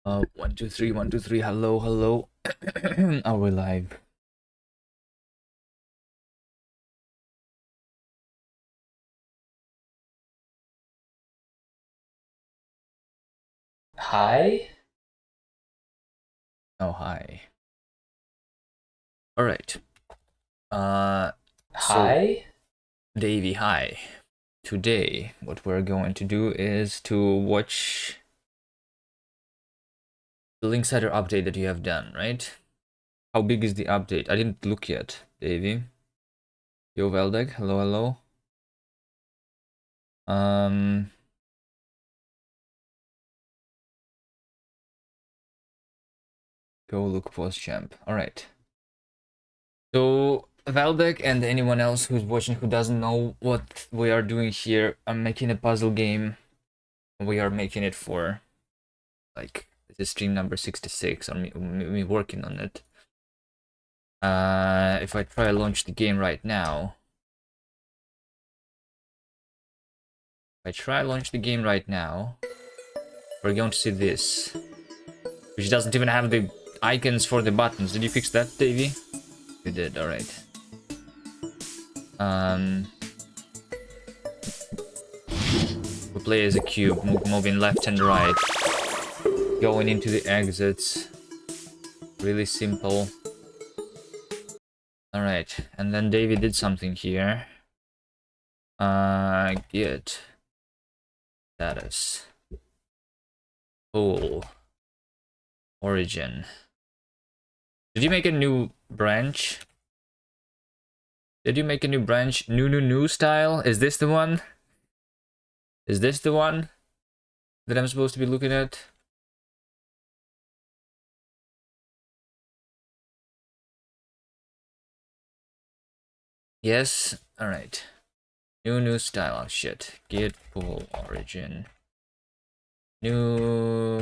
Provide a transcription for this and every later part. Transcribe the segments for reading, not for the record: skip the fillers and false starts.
One, two, three, one, two, three. Hello, hello. Are we live? Hi? Oh, hi. All right. Hi? Davey, hi. Today, what we're going to do is to watch the linksider update that you have done, right? How big is the update? I didn't look yet, Davey. Yo, Veldeg, hello, hello. Go look post champ. All right. So Valdek and anyone else who's watching who doesn't know what we are doing here, I'm making a puzzle game. We are making it for like this is stream number 66. I'm me working on it. If I try to launch the game right now, we're going to see this, which doesn't even have the icons for the buttons. Did you fix that, Davey? You did. All right. We play as a cube, moving left and right, going into the exits. Really simple. All right, and then David did something here. Git status. Pool. Origin. Did you make a new branch? New style? Is this the one? Is this the one that I'm supposed to be looking at? Yes. All right. New style. Oh shit. Git pool origin. New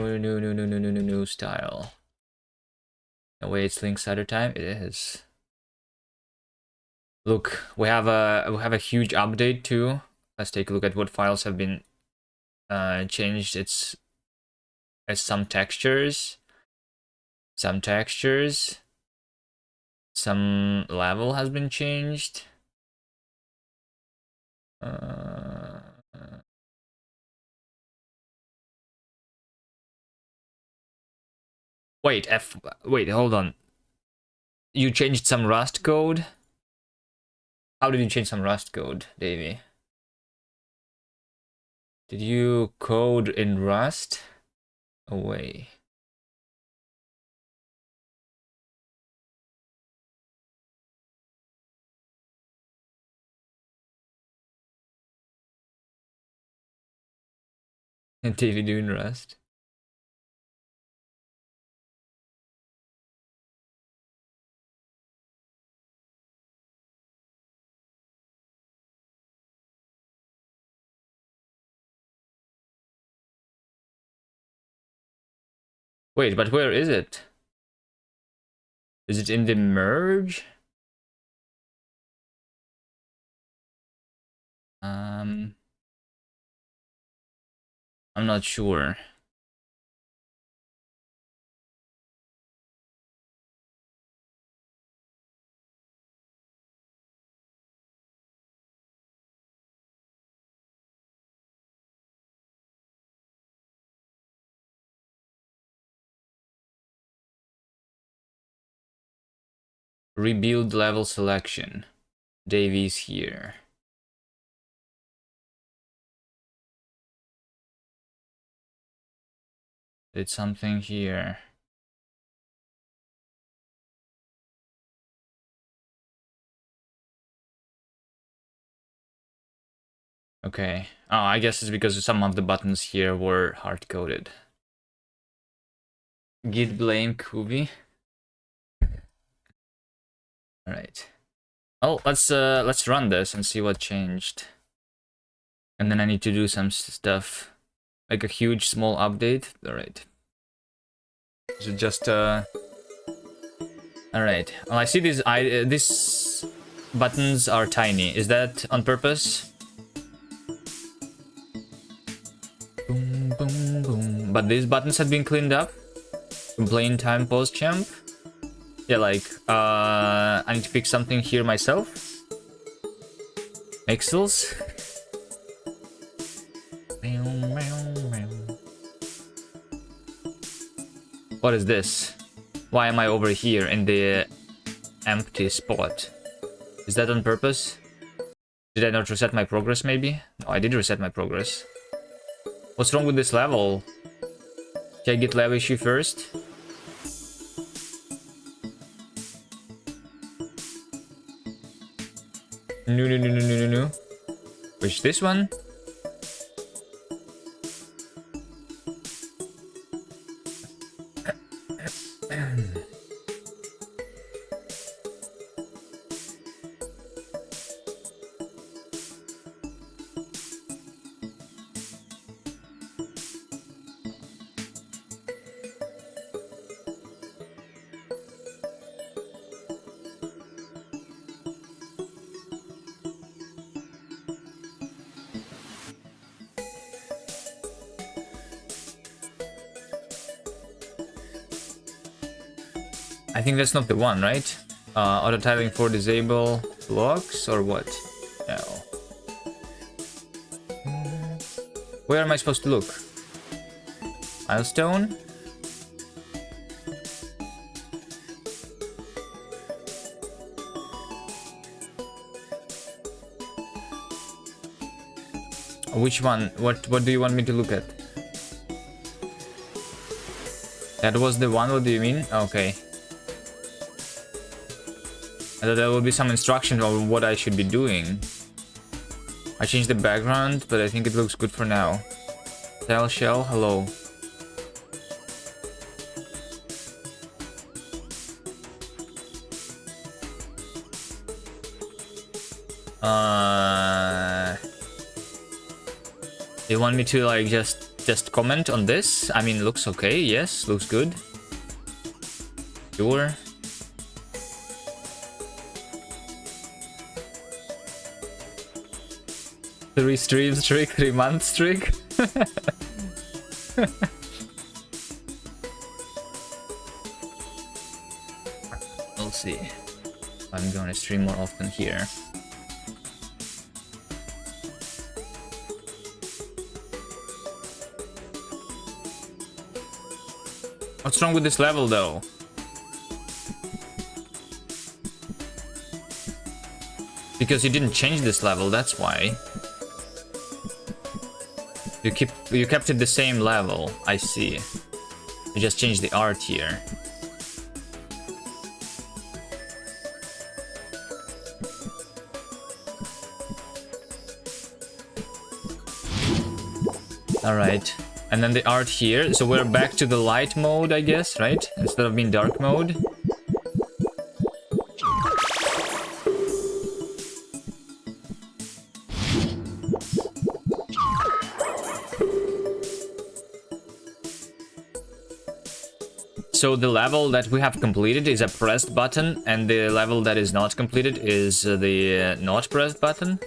style. No way, it's linksider time. It is. Look, we have a huge update too. Let's take a look at what files have been changed. It's some textures, some level has been changed. Wait, hold on. You changed some Rust code? How did you change some Rust code, Davey? Did you code in Rust? Away. And Davey doing Rust? Wait, but where is it? Is it in the merge? I'm not sure. Rebuild level selection. Davies here. Did something here. Okay. Oh, I guess it's because some of the buttons here were hard-coded. Git blame Kubi. All right. Oh, let's run this and see what changed. And then I need to do some stuff, like a huge small update. All right. So just all right. Well, I see these these buttons are tiny. Is that on purpose? Boom, boom, boom. But these buttons have been cleaned up. Complain time post champ. Yeah, like, I need to fix something here myself. Pixels. What is this? Why am I over here in the empty spot? Is that on purpose? Did I not reset my progress, maybe? No, I did reset my progress. What's wrong with this level? Can I get level issue first? No. Which this one? I think that's not the one, right? Auto tiling for disable blocks or what? No. Where am I supposed to look? Milestone? Which one? What do you want me to look at? That was the one, what do you mean? Okay. I thought there will be some instructions on what I should be doing. I changed the background, but I think it looks good for now. Tile shell, hello. You want me to like just comment on this? I mean, looks okay. Yes, looks good. Sure. Three stream streak, 3 month streak. We'll see. I'm going to stream more often here. What's wrong with this level though? Because you didn't change this level, that's why. You kept it the same level, I see. You just changed the art here. Alright. And then the art here. So we're back to the light mode, I guess, right? Instead of being dark mode. So the level that we have completed is a pressed button, and the level that is not completed is the not pressed button.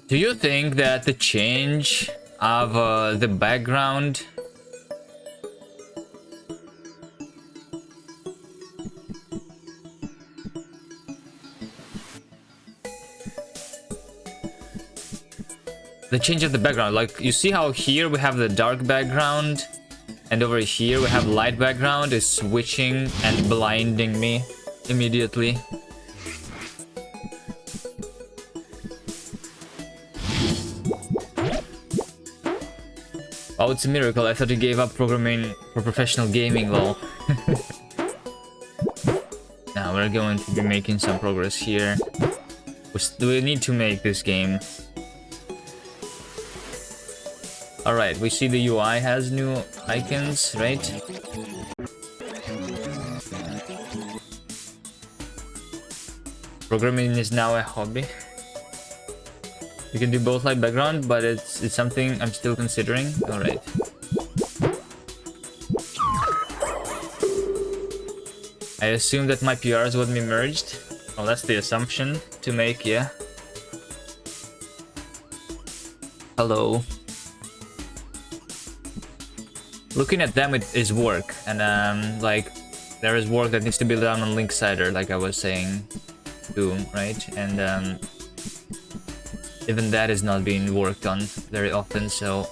Do you think that the change of the background the change of the background, like you see how here we have the dark background and over here we have light background, is switching and blinding me immediately. Oh, it's a miracle. I thought you gave up programming for professional gaming, lol. Now we're going to be making some progress here. We need to make this game. Alright, we see the UI has new icons, right? Programming is now a hobby. You can do both light background, but it's something I'm still considering. Alright. I assume that my PRs would be merged. Oh, that's the assumption to make, yeah. Hello. Looking at them is work, and like there is work that needs to be done on linksider, like I was saying, too, right? And even that is not being worked on very often, so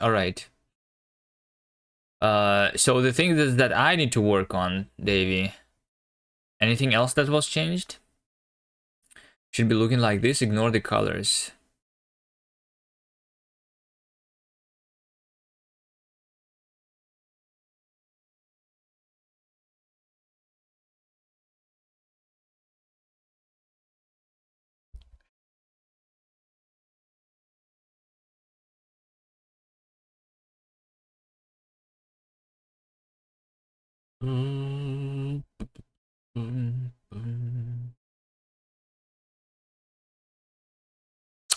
all right. So the thing is that I need to work on, Davey. Anything else that was changed? Should be looking like this. Ignore the colors.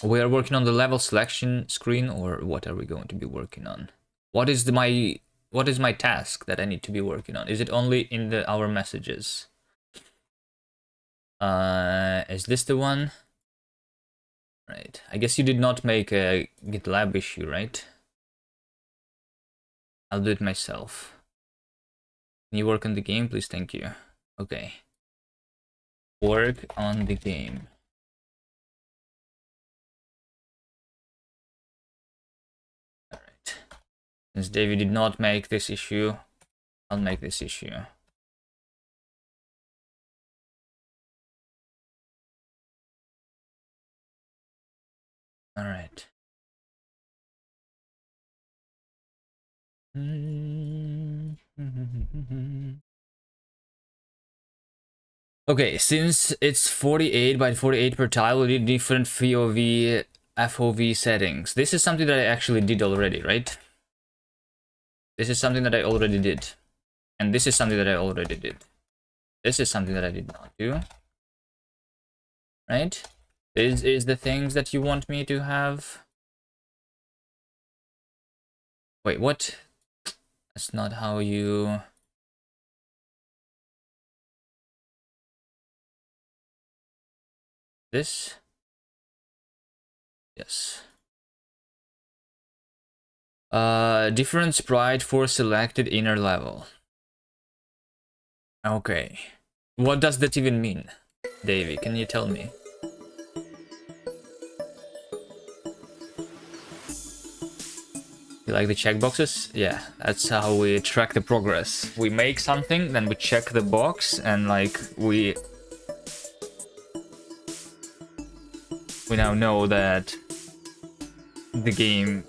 We are working on the level selection screen, or what are we going to be working on? What is my task that I need to be working on? Is it only in our messages? Is this the one? Right. I guess you did not make a GitLab issue, right? I'll do it myself. Can you work on the game, please? Thank you. Okay. Work on the game. Alright. Since David did not make this issue, I'll make this issue. Alright. Okay, since it's 48 by 48 per tile, we need different FOV settings. This is something that I actually did already, right? This is something that I already did. And this is something that I already did. This is something that I did not do. Right? This is the things that you want me to have. Wait, what? That's not how you... This? Yes. Different sprite for selected inner level. Okay. What does that even mean? Davey, can you tell me? You like the checkboxes? Yeah, that's how we track the progress. We make something, then we check the box, and like we now know that the game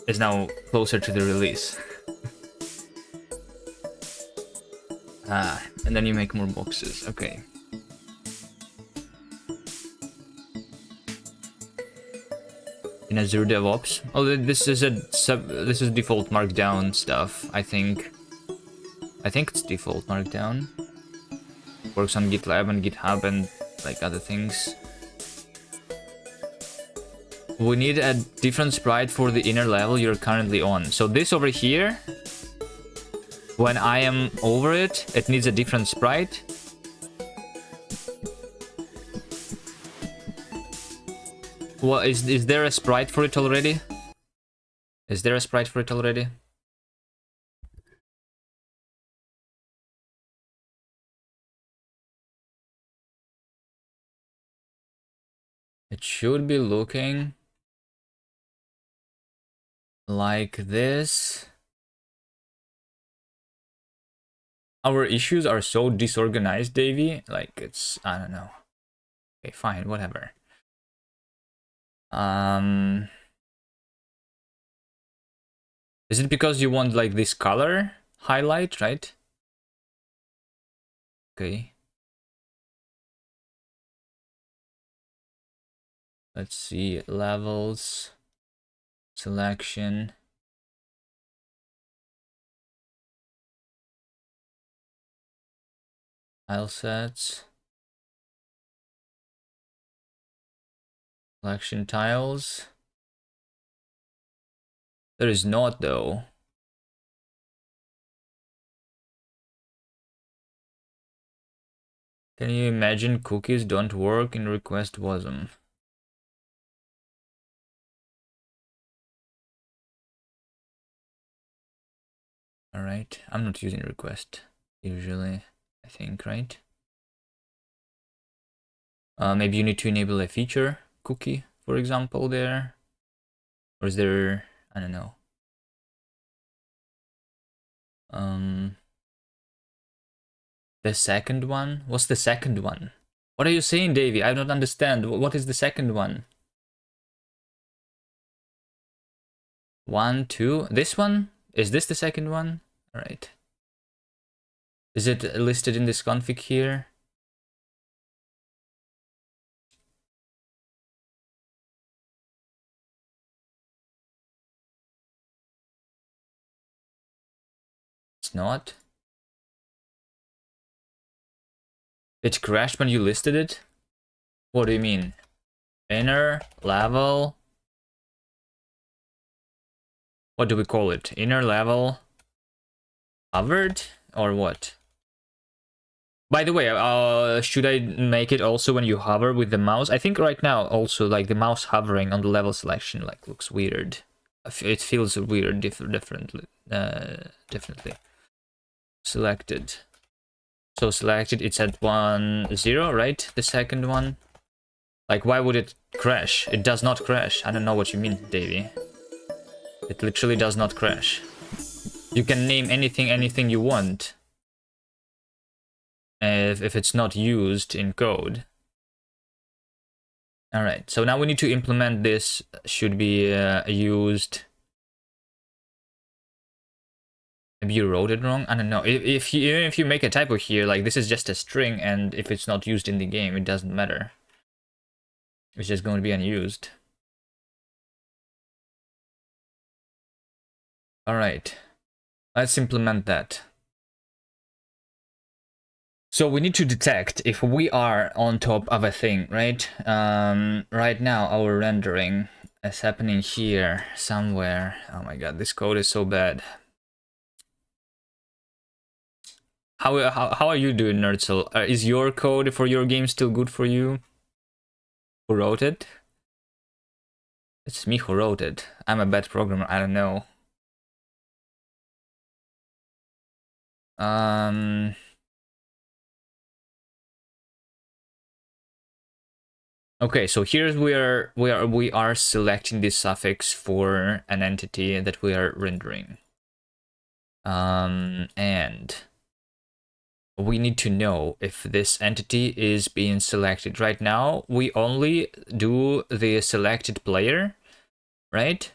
is now closer to the release. And then you make more boxes. Okay. In Azure DevOps. Oh, this is default Markdown stuff. I think it's default Markdown. Works on GitLab and GitHub and like other things. We need a different sprite for the inner level you're currently on. So this over here, when I am over it, it needs a different sprite. Well, is there a sprite for it already? Is there a sprite for it already? It should be looking like this. Our issues are so disorganized, Davey. Like, it's... I don't know. Okay, fine, whatever. Is it because you want, like, this color highlight, right? Okay. Let's see. Levels. Selection. Tile sets. Selection tiles. There is not, though. Can you imagine cookies don't work in request wasm? Alright, I'm not using request usually, I think, right? Maybe you need to enable a feature cookie, for example, there. Or is there, I don't know. The second one? What's the second one? What are you saying, Davey? I don't understand. What is the second one? 1, 2. This one? Is this the second one? Alright. Is it listed in this config here? It's not. It crashed when you listed it? What do you mean? Inner level? What do we call it? Inner level hovered? Or what? By the way, should I make it also when you hover with the mouse? I think right now also like the mouse hovering on the level selection like looks weird. It feels weird differently. Definitely. Selected. So selected, it's at 1, 0, right? The second one. Like, why would it crash? It does not crash. I don't know what you mean, Davey. It literally does not crash. You can name anything you want. If it's not used in code. Alright, so now we need to implement this. Should be used. Maybe you wrote it wrong? I don't know. Even if you make a typo here, like this is just a string, and if it's not used in the game, it doesn't matter. It's just going to be unused. Alright, let's implement that. So we need to detect if we are on top of a thing, right? Right now our rendering is happening here somewhere. Oh my god, this code is so bad. How are you doing, Nerdzel? Is your code for your game still good for you? Who wrote it? It's me who wrote it. I'm a bad programmer, I don't know. Okay, so here's where we are selecting this suffix for an entity that we are rendering. And we need to know if this entity is being selected. Right now, we only do the selected player, right?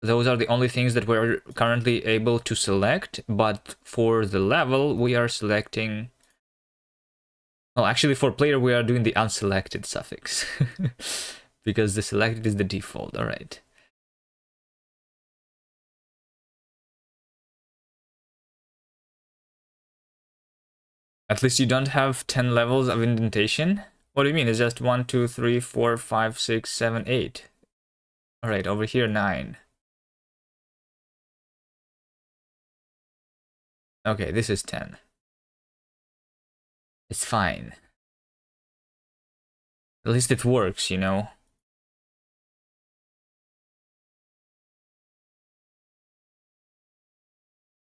Those are the only things that we're currently able to select, but for the level, we are selecting... Well, actually, for player, we are doing the unselected suffix, because the selected is the default, all right. At least you don't have 10 levels of indentation? What do you mean? It's just 1, 2, 3, 4, 5, 6, 7, 8. All right, over here, 9. Okay, this is 10. It's fine. At least it works, you know?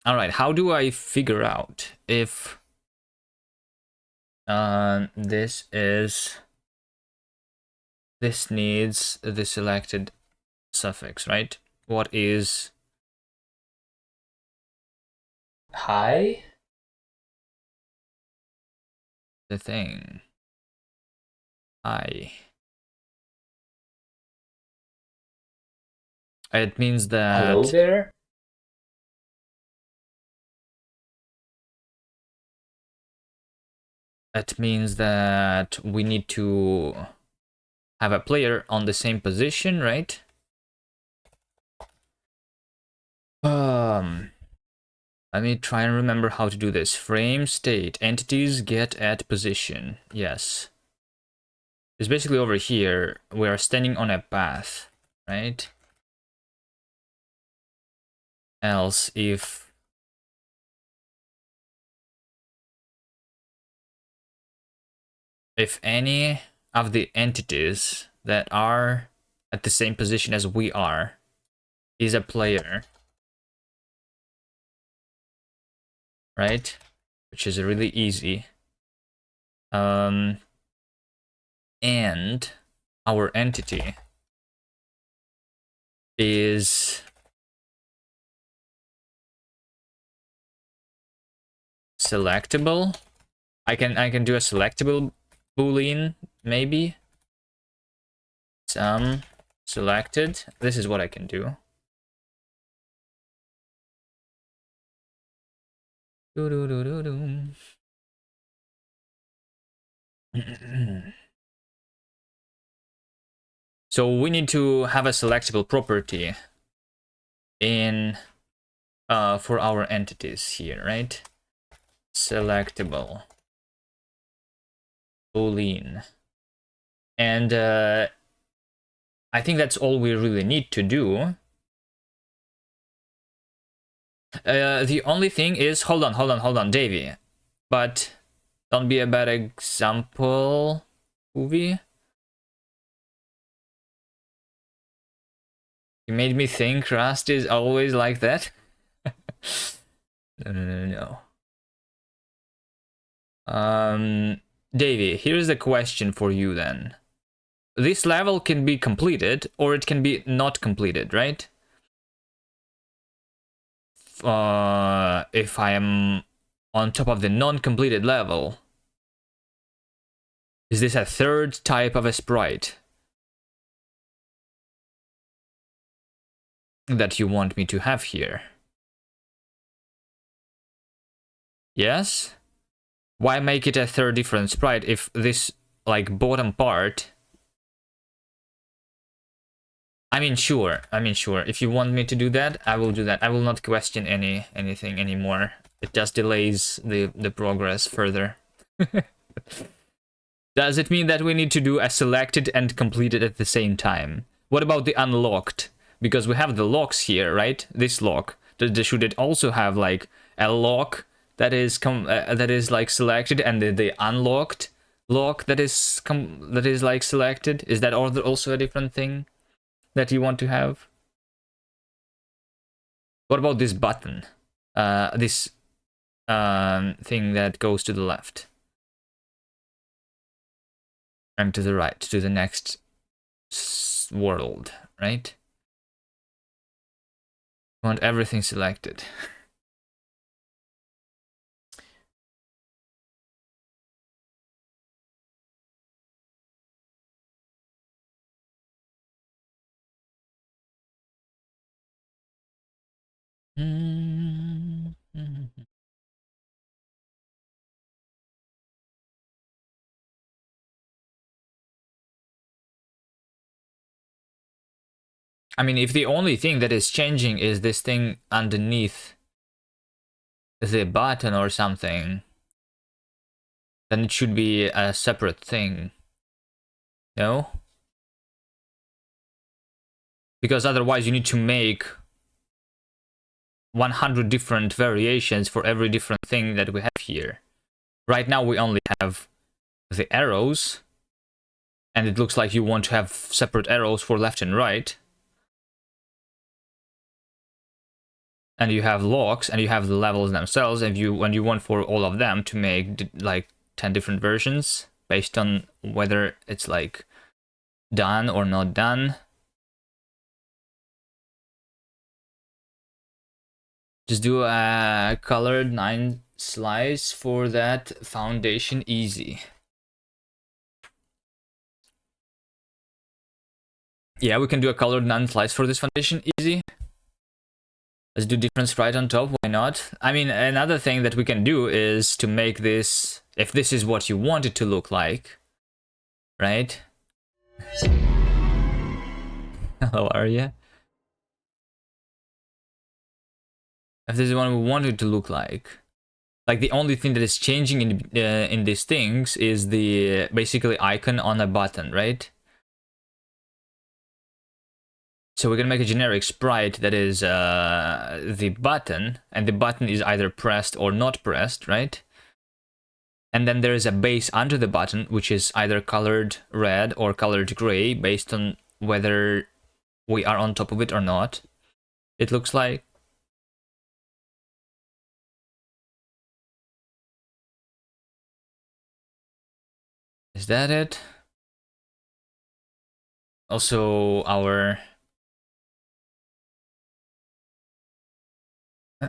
All right, how do I figure out if this needs the selected suffix, right? What is high? The thing. High. It means that... Hello there? It means that we need to have a player on the same position, right? Let me try and remember how to do this. Frame state. Entities get at position. Yes. It's basically over here. We are standing on a path, right? else if any of the entities that are at the same position as we are is a player, right? Which is really easy. And our entity is selectable. I can do a selectable boolean, maybe. Some selected. This is what I can do. So we need to have a selectable property in for our entities here, right? Selectable boolean. And I think that's all we really need to do. The only thing is, hold on, Davey. But don't be a bad example, movie. You made me think Rust is always like that. No. Davey, here's the question for you then. This level can be completed or it can be not completed, right? If I am on top of the non-completed level, is this a third type of a sprite that you want me to have here? Yes? Why make it a third different sprite if this, like, bottom part... I mean, sure. If you want me to do that, I will do that. I will not question anything anymore. It just delays the progress further. Does it mean that we need to do a selected and completed at the same time? What about the unlocked? Because we have the locks here, right? This lock. Should it also have like a lock that is like selected and the unlocked lock that is like selected? Is that also a different thing that you want to have? What about this button? This thing that goes to the left and to the right, to the next world, right? I want everything selected. I mean, if the only thing that is changing is this thing underneath the button or something, then it should be a separate thing. No? Because otherwise you need to make 100 different variations for every different thing that we have here. Right now we only have the arrows, and it looks like you want to have separate arrows for left and right. And you have locks, and you have the levels themselves, and when you want for all of them to make like 10 different versions based on whether it's like done or not done. Just do a colored 9 slice for that foundation easy. Yeah, we can do a colored 9 slice for this foundation easy. Let's do different sprite on top, why not? I mean, another thing that we can do is to make this, if this is what you want it to look like, right? Hello, Arya. If this is what we want it to look like the only thing that is changing in these things is the basically icon on a button, right? So we're gonna make a generic sprite that is the button, and the button is either pressed or not pressed, right? And then there is a base under the button, which is either colored red or colored gray, based on whether we are on top of it or not. It looks like. Is that it? Also, our oh,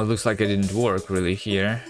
it looks like it didn't work really here.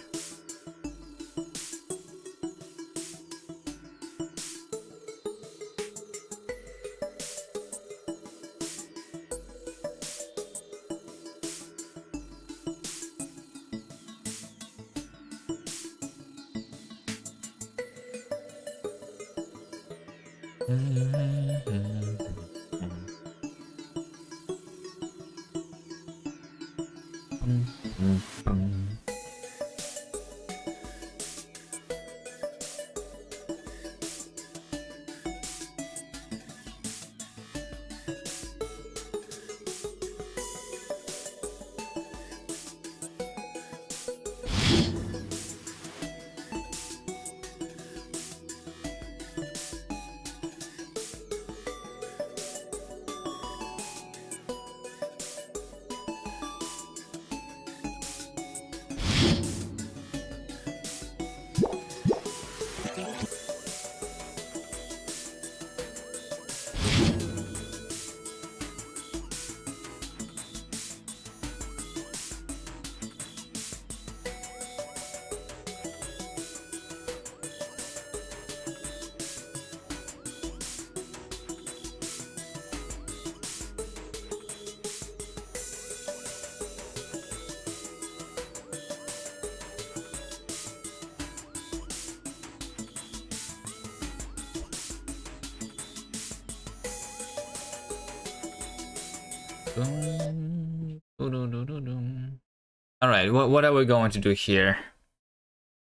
All right, what are we going to do here?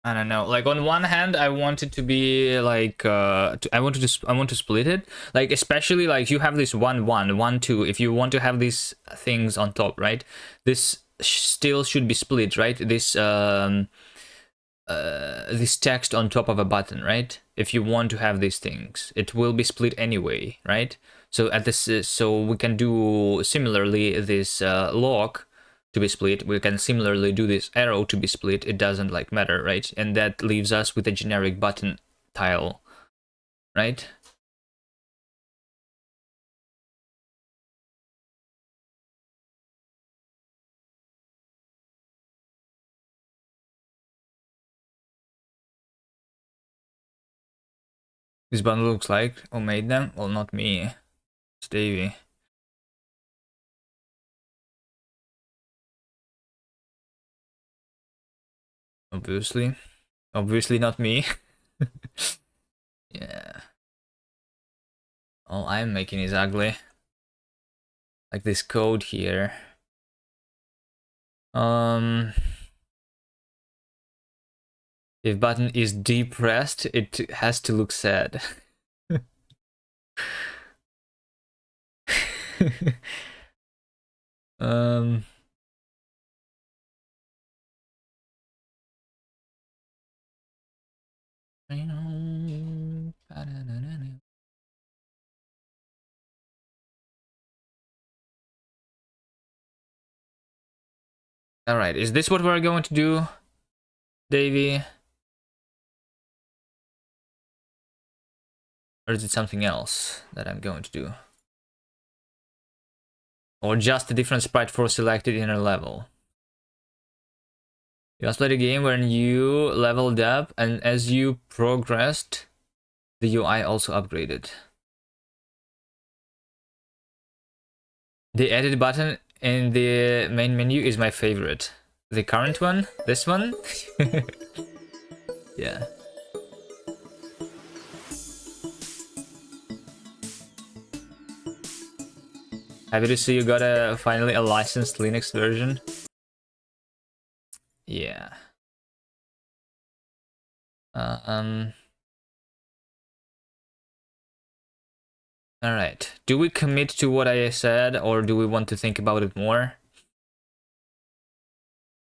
I don't know. Like on one hand, I want it to be like I want to split it. Like especially like you have this 1 1 1 2. If you want to have these things on top, right? This still should be split, right? This text on top of a button, right? If you want to have these things, it will be split anyway, right? So at this, so we can do similarly this lock to be split. We can similarly do this arrow to be split. It doesn't like matter, right? And that leaves us with a generic button tile, right? This button looks like who made them? Well, not me. It's Davey. Obviously. Obviously not me. Yeah. All I'm making is ugly. Like this code here. If button is depressed, it has to look sad. um All right, is this what we're going to do, Davey? Or is it something else that I'm going to do? Or just a different sprite for selected inner level? You guys played a game when you leveled up, and as you progressed, the UI also upgraded. The edit button in the main menu is my favorite. The current one? This one? Yeah. Happy to see you got finally a licensed Linux version. Yeah. All right. Do we commit to what I said, or do we want to think about it more?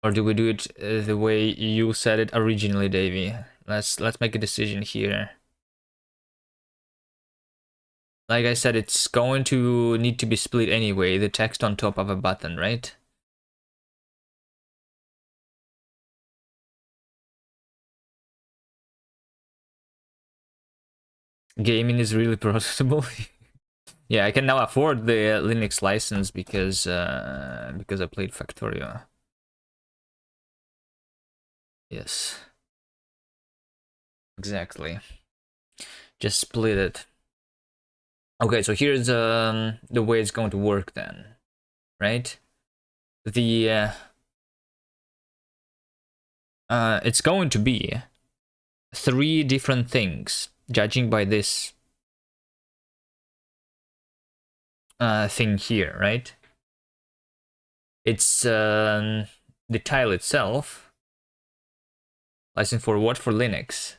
Or do we do it the way you said it originally, Davey? Let's make a decision here. Like I said, it's going to need to be split anyway, the text on top of a button, right? Gaming is really profitable. Yeah, I can now afford the Linux license because I played Factorio. Yes. Exactly. Just split it. Okay, so here's the way it's going to work then, right? The it's going to be 3 different things, judging by this thing here, right? It's the tile itself. License for what? For Linux.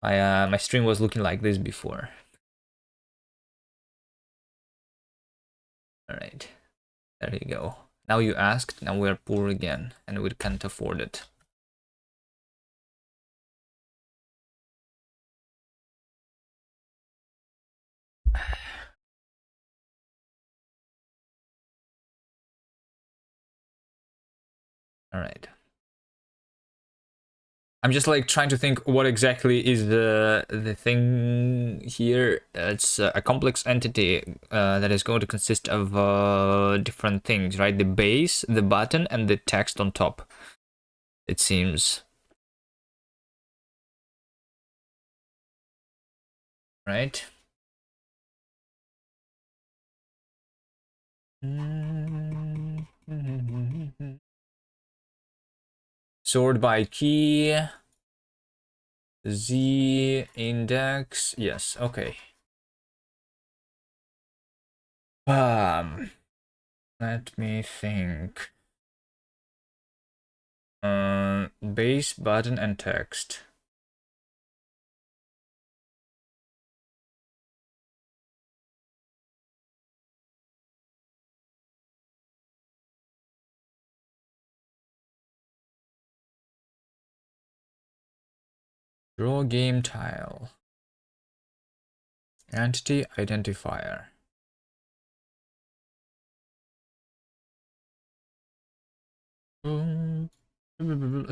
My stream was looking like this before. All right, there you go. Now you asked, now we're poor again, and we can't afford it. All right. I'm just like trying to think what exactly is the thing here. It's a complex entity that is going to consist of different things, right? The base, the button, and the text on top. It seems. Right? Sort by key. Z index. Yes, okay. Let me think. Base, button, and text. Draw game tile. Entity identifier.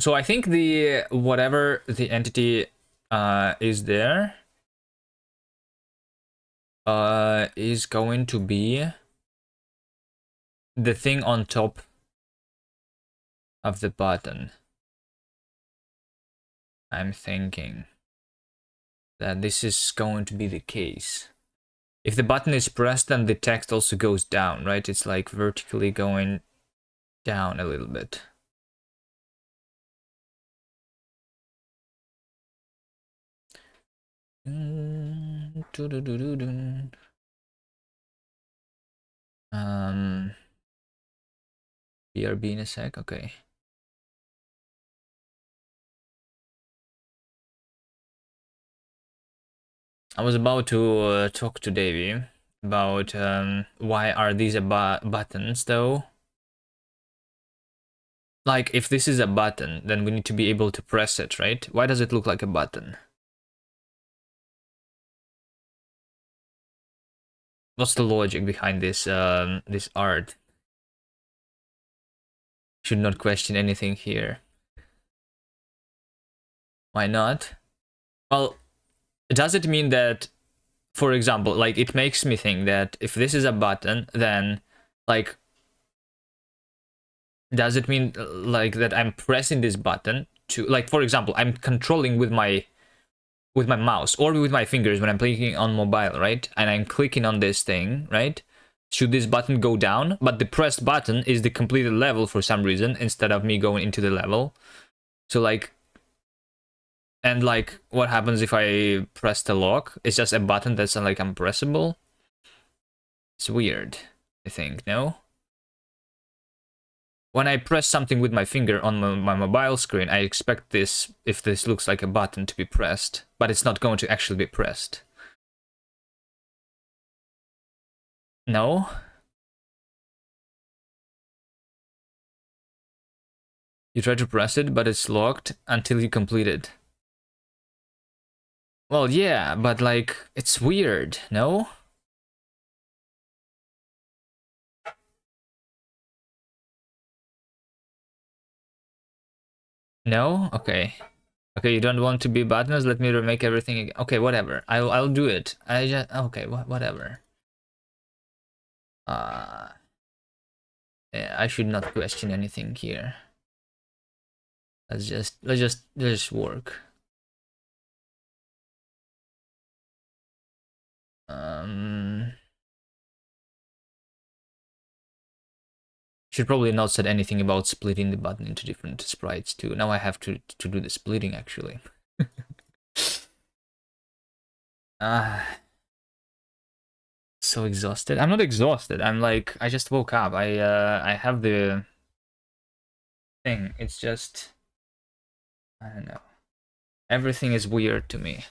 So I think the whatever the entity is there is going to be the thing on top of the button. I'm thinking that this is going to be the case. If the button is pressed, then the text also goes down, right? It's like vertically going down a little bit. BRB in a sec, okay. I was about to talk to Davey about why are these buttons though? Like, if this is a button, then we need to be able to press it, right? Why does it look like a button? What's the logic behind this this art? Should not question anything here. Why not? Well, does it mean that, for example, like, it makes me think that if this is a button, then, like, does it mean, like, that I'm pressing this button to, like, for example, I'm controlling with my mouse or with my fingers when I'm clicking on mobile, right? And I'm clicking on this thing, right? should this button go down, but the pressed button is the completed level for some reason instead of me going into the level. So like, and like, what happens if I press the lock? It's just a button that's like unpressable. It's weird, I think, no? When I press something with my finger on my mobile screen, I expect this, if this looks like a button, to be pressed, but it's not going to actually be pressed. No? You try to press it, but it's locked until you complete it. Well, yeah, but like, it's weird, no? No? Okay. Okay, you don't want to be buttons? Let me remake everything again. Okay, whatever. I'll do it. I just okay, whatever. Uh yeah, I should not question anything here. Let's just work. Um Should probably not said anything about splitting the button into different sprites too. Now I have to do the splitting actually. Ah, so exhausted. I'm not exhausted. I'm like I just woke up. I have the thing. It's just I don't know. Everything is weird to me.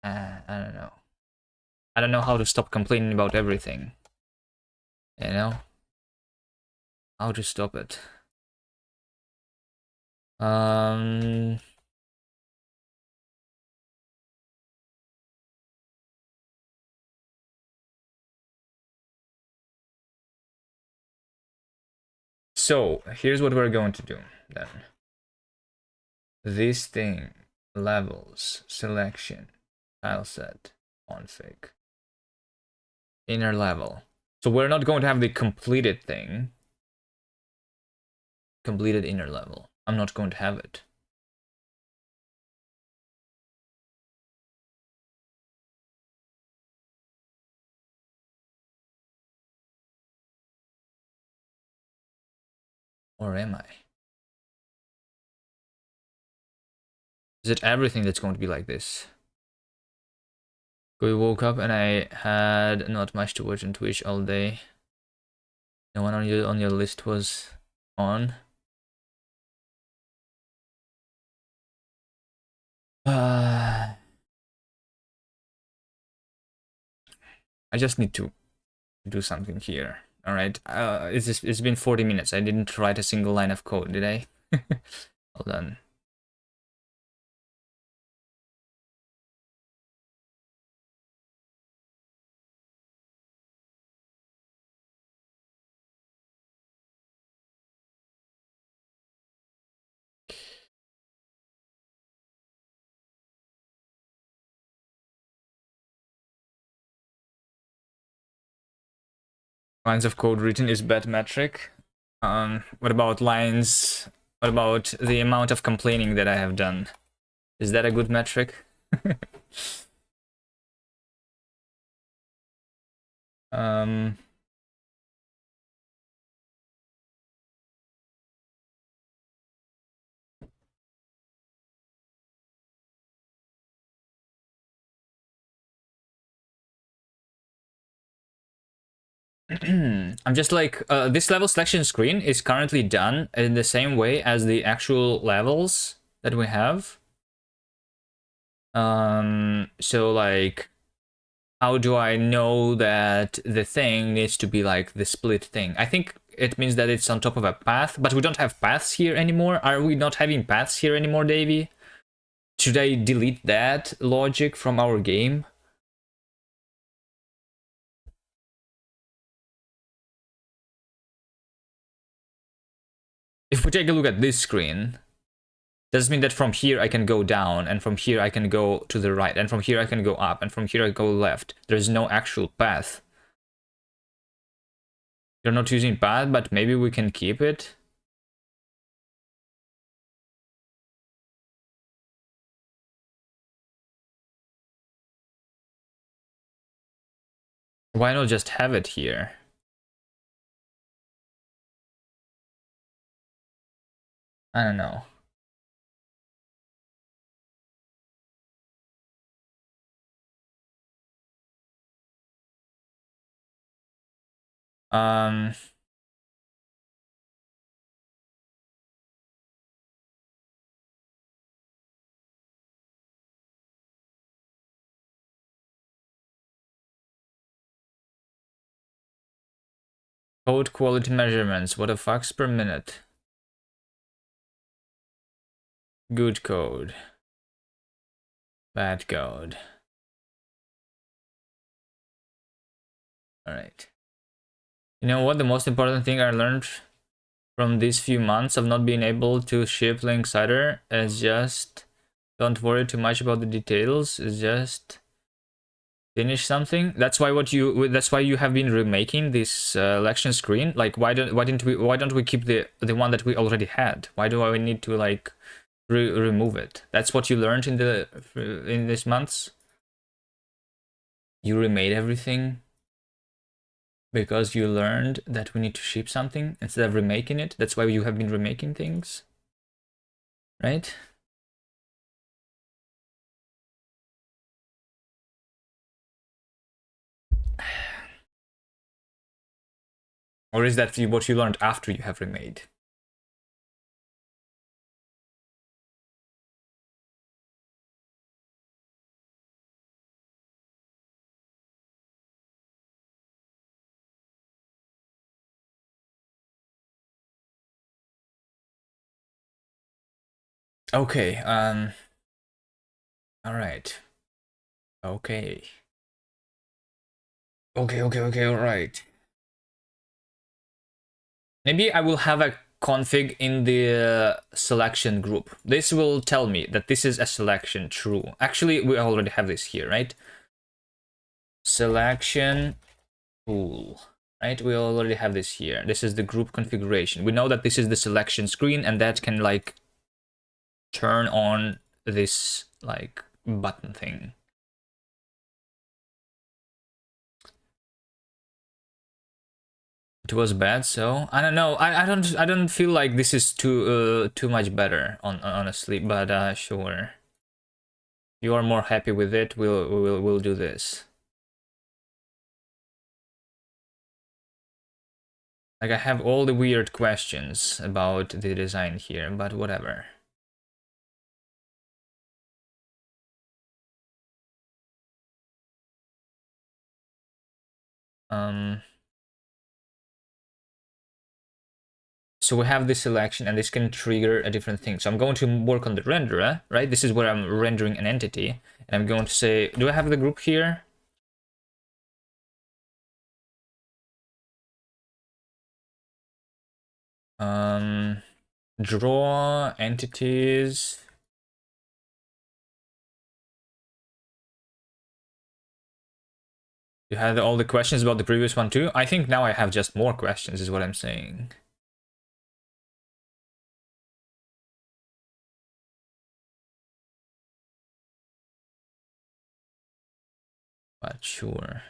I don't know. I don't know how to stop complaining about everything. You know? How to stop it. Um so here's what we're going to do then. This thing, levels, selection, tile set, config, inner level. So we're not going to have the completed thing. Completed inner level. I'm not going to have it. Or am I? Is it everything that's going to be like this? We woke up and I had not much to watch on Twitch all day. No one on your list was on. I just need to do something here. All right. It's been 40 minutes. I didn't write a single line of code, did I? Hold on. Lines of code written is bad metric. What about lines? What about the amount of complaining that I have done? Is that a good metric? um, I'm just like, this level selection screen is currently done in the same way as the actual levels that we have. So like, how do I know that the thing needs to be like the split thing? I think it means that it's on top of a path, but we don't have paths here anymore. Are we not having paths here anymore, Davey? Should I delete that logic from our game? If we take a look at this screen, does it mean that from here I can go down, and from here I can go to the right, and from here I can go up, and from here I go left? There's no actual path. You're not using path, but maybe we can keep it. Why not just have it here? I don't know. Um, Code quality measurements. What the fuck's per minute? Good code. Bad code. Alright. You know what? The most important thing I learned from these few months of not being able to ship linksider is just don't worry too much about the details. It's just finish something. That's why you have been remaking this selection screen. Like why don't we keep the one that we already had? Why do I need to like remove it? That's what you learned in these months. You remade everything because you learned that we need to ship something instead of remaking it. That's why you have been remaking things, right? Or is that what you learned after you have remade? Okay, all right. Okay. Okay, all right. Maybe I will have a config in the selection group. This will tell me that this is a selection true. Actually, we already have this here, right? Selection tool, right? We already have this here. This is the group configuration. We know that this is the selection screen, and that can like turn on this like button thing. It was bad, so I don't know. I don't feel like this is too much better honestly, but sure. You are more happy with it, we'll do this. Like I have all the weird questions about the design here, but whatever. So we have this selection, and this can trigger a different thing. So I'm going to work on the renderer, right? This is where I'm rendering an entity, and I'm going to say, do I have the group here? Draw entities. You had all the questions about the previous one too? I think now I have just more questions, is what I'm saying. But sure.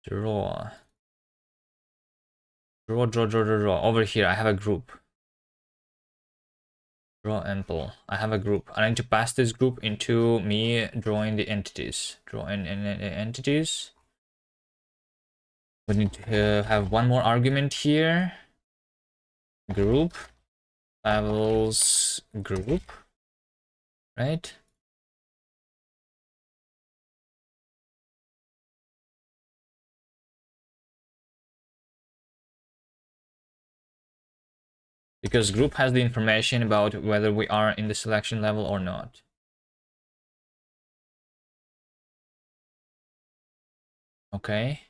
Draw. Draw. Over here, I have a group. Draw ample. I have a group. I need to pass this group into me drawing the entities. Draw in entities. We need to have one more argument here. Group. Levels group. Right? Because group has the information about whether we are in the selection level or not. Okay.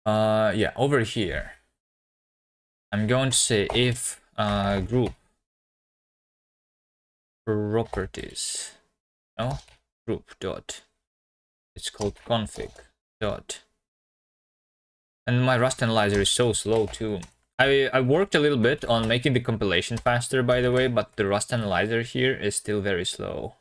Yeah, over here. I'm going to say if group properties. No? Group dot It's called config dot. And my Rust analyzer is so slow too. I worked a little bit on making the compilation faster, by the way, but the Rust analyzer here is still very slow.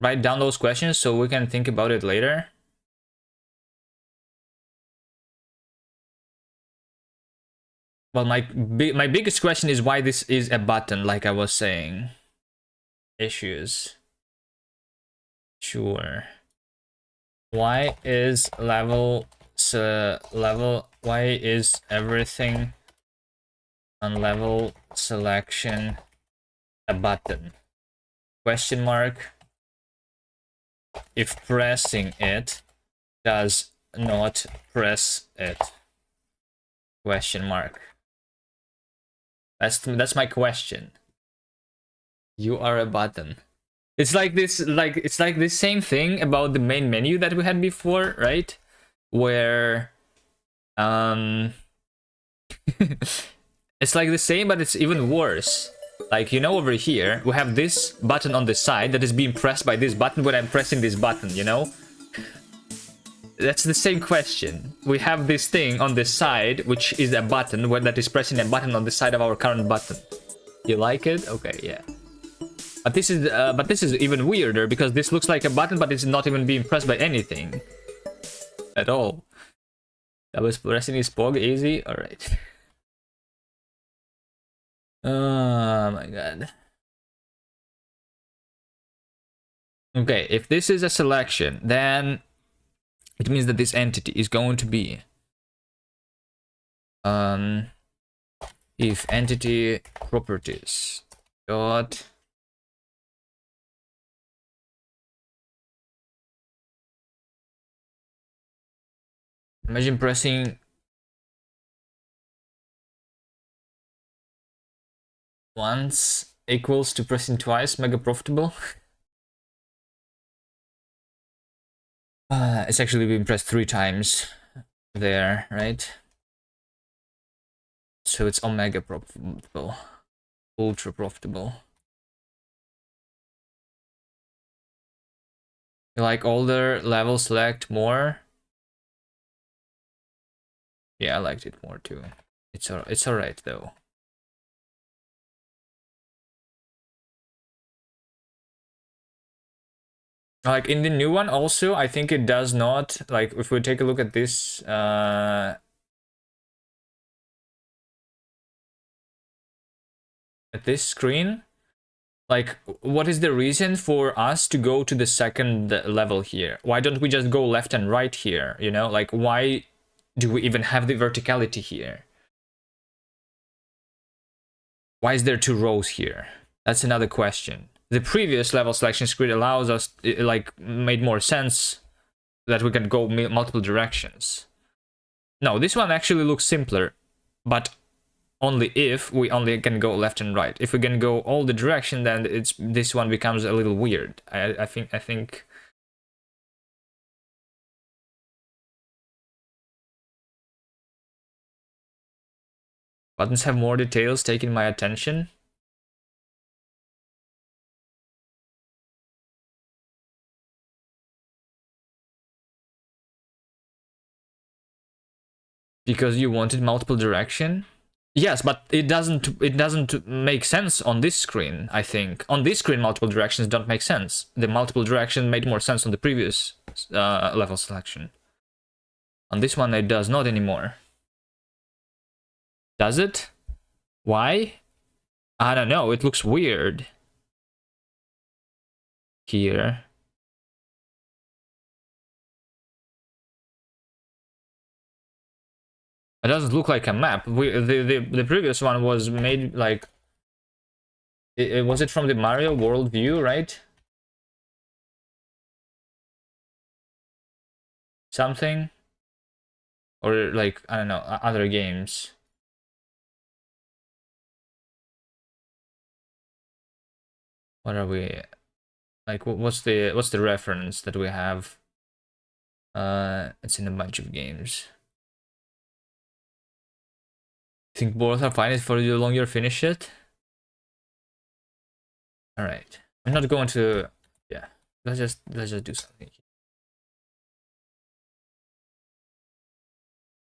Write down those questions so we can think about it later. Well, my biggest question is why this is a button, like I was saying. Issues. Sure. Why is why is everything on level selection a button? Question mark. If pressing it does not press it. Question mark. That's my question. You are a button. It's like this, it's like the same thing about the main menu that we had before, right? Where it's like the same, but it's even worse. Like, you know, over here we have this button on the side that is being pressed by this button when I'm pressing this button, you know? That's the same question. We have this thing on the side, which is a button, that is pressing a button on the side of our current button. You like it? Okay, yeah. But this is even weirder because this looks like a button, but it's not even being pressed by anything at all. I was pressing his pog easy. All right. Oh my god. Okay, if this is a selection, then it means that this entity is going to be if entity properties dot imagine pressing once equals to pressing twice, mega profitable. It's actually been pressed 3 times there, right? So it's omega profitable, ultra profitable. You like older level select more? Yeah, I liked it more too. It's alright though. Like in the new one also, I think it does not, like if we take a look at this at this screen, like what is the reason for us to go to the second level here? Why don't we just go left and right here, you know? Like why do we even have the verticality here? Why is there 2 rows here? That's another question. The previous level selection screen allows us, it, like, made more sense that we can go multiple directions. No, this one actually looks simpler, but only if we only can go left and right. If we can go all the direction, then this one becomes a little weird. I think. Buttons have more details taking my attention. Because you wanted multiple direction? Yes, but it doesn't make sense on this screen, I think. On this screen, multiple directions don't make sense. The multiple direction made more sense on the previous level selection. On this one, it does not anymore. Does it? Why? I don't know, it looks weird. Here. It doesn't look like a map. The previous one was made like... was it from the Mario world view, right? Something? Or like, I don't know, other games. What are we... Like, what's the reference that we have? It's in a bunch of games. Think both are fine for you longer finish it? Alright. I'm not going to, yeah. Let's just do something.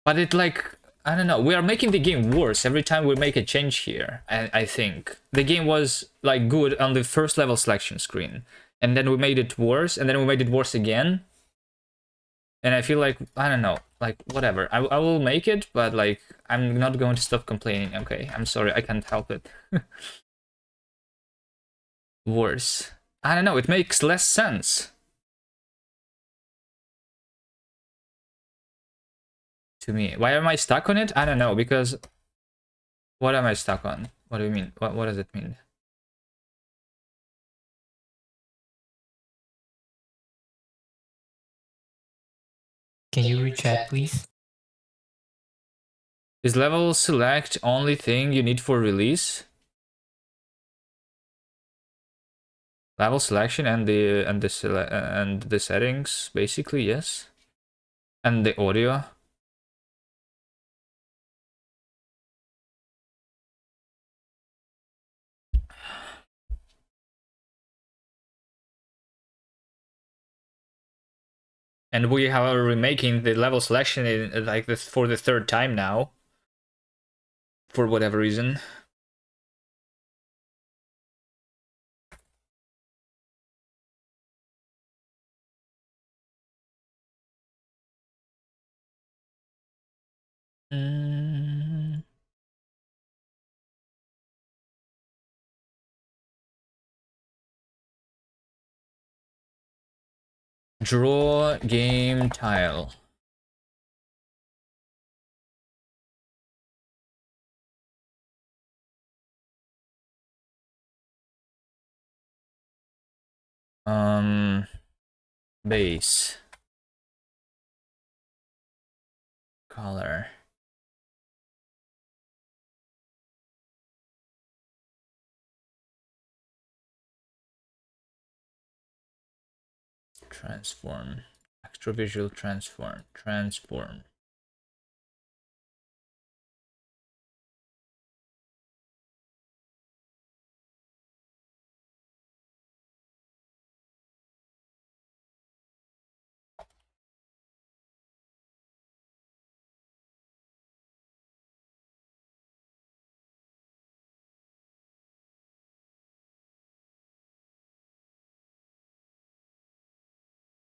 But it like, I don't know, we are making the game worse every time we make a change here, I think. The game was like good on the first level selection screen, and then we made it worse, and then we made it worse again. And I feel like, I don't know, like whatever. I will make it, but like I'm not going to stop complaining. Okay, I'm sorry, I can't help it. Worse. I don't know, it makes less sense to me. Why am I stuck on it? I don't know, because what am I stuck on? What do you mean? What does it mean? Can you read chat, please? Is level select only thing you need for release? Level selection and the settings, basically, yes. And the audio. And we are remaking the level selection in, like this for the third time now. For whatever reason. Mm. Draw game tile. Base. Color. Transform. Extra visual transform. Transform.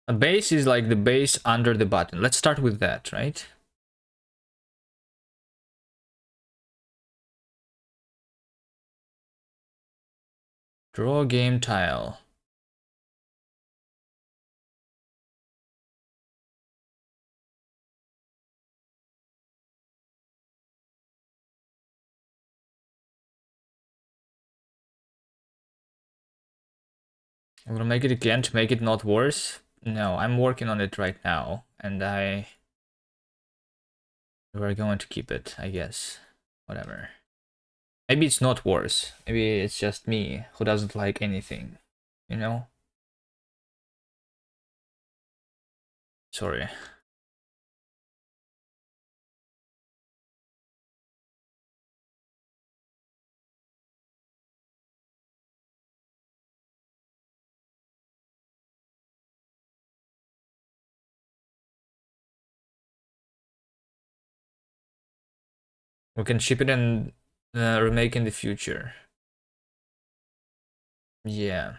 A base is like the base under the button. Let's start with that, right? Draw game tile. I'm gonna make it again to make it not worse. No, I'm working on it right now, and we're going to keep it, I guess. Whatever. Maybe it's not worse. Maybe it's just me who doesn't like anything, you know? Sorry. We can ship it and remake in the future. Yeah.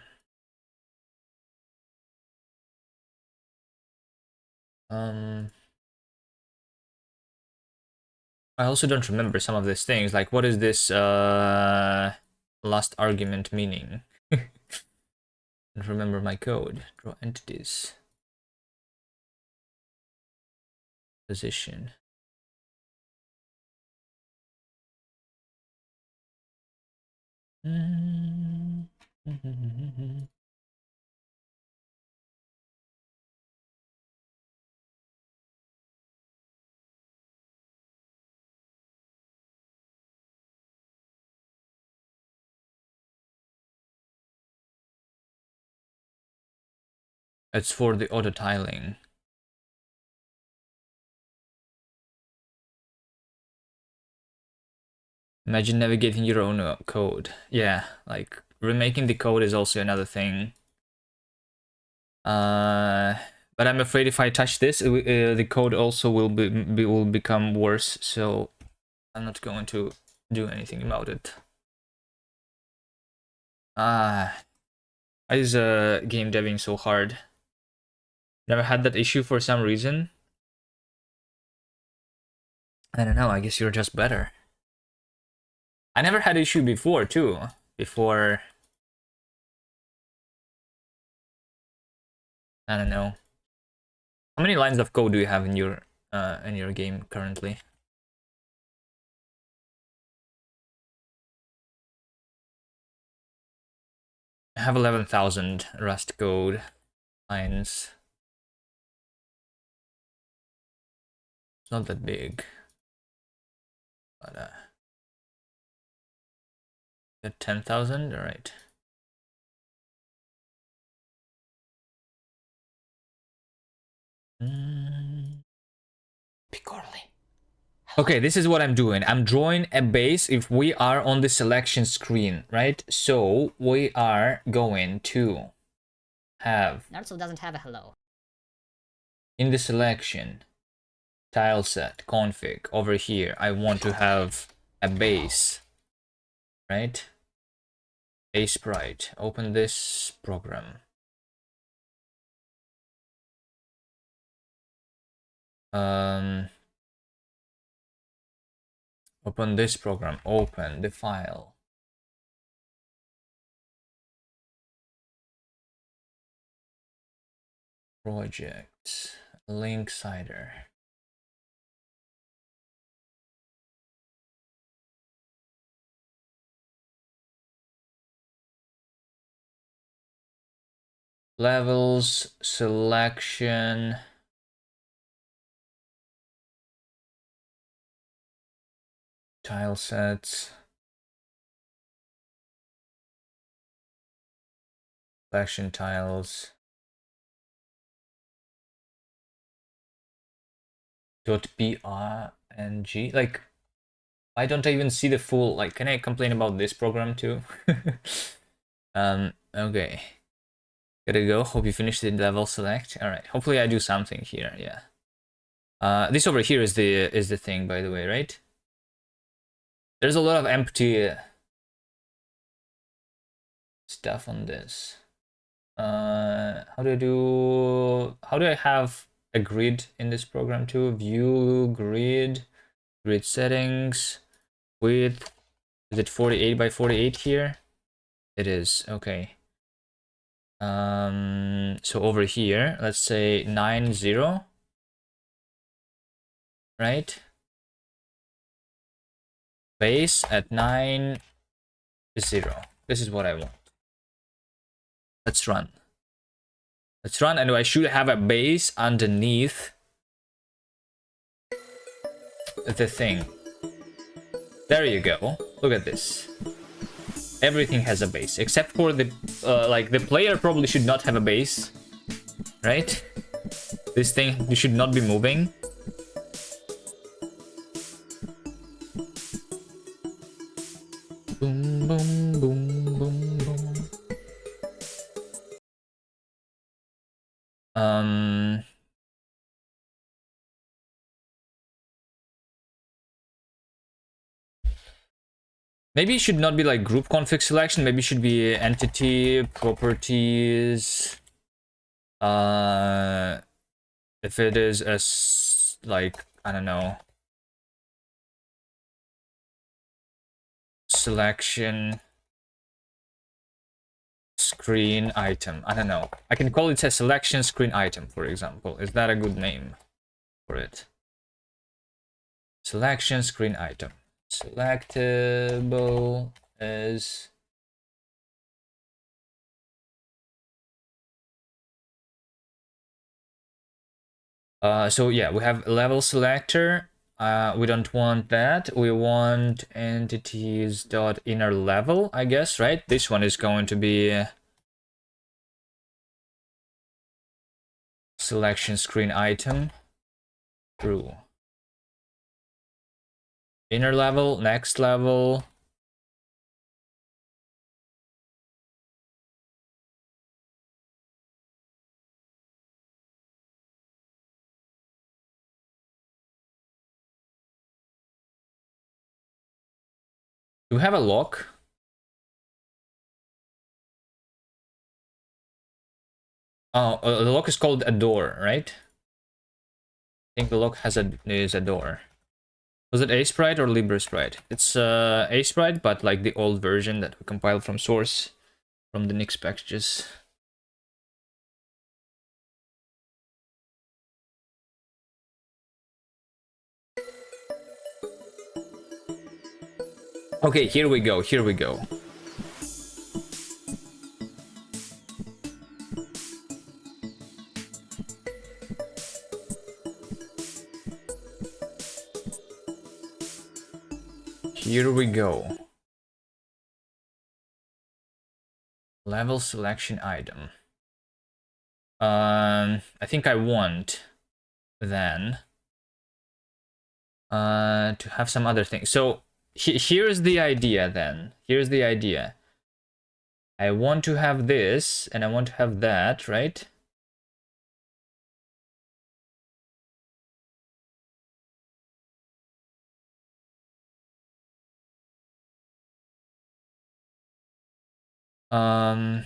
I also don't remember some of these things. Like, what is this last argument meaning? Don't remember my code. Draw entities. Position. It's for the auto tiling. Imagine navigating your own code. Yeah, like remaking the code is also another thing. But I'm afraid if I touch this, the code also will become worse. So I'm not going to do anything about it. Why is game deving so hard? Never had that issue for some reason. I don't know. I guess you're just better. I never had issue before too. Before, I don't know. How many lines of code do you have in your game currently? I have 11,000 Rust code lines. It's not that big, but 10,000. All right. Picorli. Okay, this is what I'm doing. I'm drawing a base if we are on the selection screen, right? So we are going to have Naruto doesn't have a hello. in the selection tile set config over here. I want to have a base, right? A sprite. Open this program. Open this program. Open the file. Project. Linksider. Levels, selection. Tile sets. Selection tiles. .png. Like, why don't I even see the full, like, can I complain about this program too? Okay. Gotta go. Hope you finished the level select. All right. Hopefully I do something here. Yeah. This over here is the thing, by the way, right? There's a lot of empty stuff on this. How do I have a grid in this program too? View grid, grid settings, width. Is it 48 by 48 here? It is. Okay. So over here, let's say 90, right? Base at 90. This is what I want. Let's run. Let's run, and I should have a base underneath the thing. There you go. Look at this. Everything has a base, except for the like the player probably should not have a base, right? This thing should not be moving. Boom, boom, boom, boom, boom. Maybe it should not be like group config selection. Maybe it should be entity properties. If it is like, I don't know, selection screen item. I don't know. I can call it a selection screen item, for example. Is that a good name for it? Selection screen item. Selectable as so yeah, we have level selector. We don't want that. We want entities dot inner level, I guess, right? This one is going to be selection screen item. True. Inner level, next level. Do we have a lock? Oh, the lock is called a door, right? I think the lock is a door. Was it A Sprite or Libre Sprite? It's A Sprite, but like the old version that we compiled from source, from the Nix packages. Okay, here we go, here we go. Here we go. Level selection item. I think I want then to have some other thing. So here's the idea then. Here's the idea. I want to have this and I want to have that, right? Um,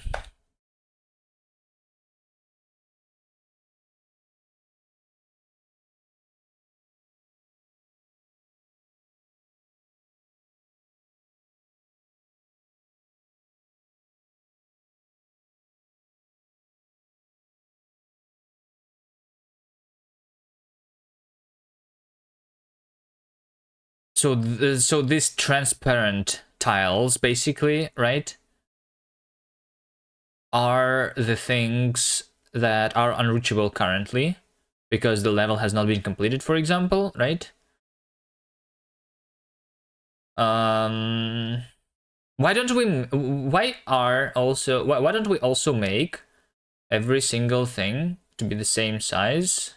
so these transparent tiles, basically, right, are the things that are unreachable currently because the level has not been completed, for example, right? Why don't we? Why don't we also make every single thing to be the same size?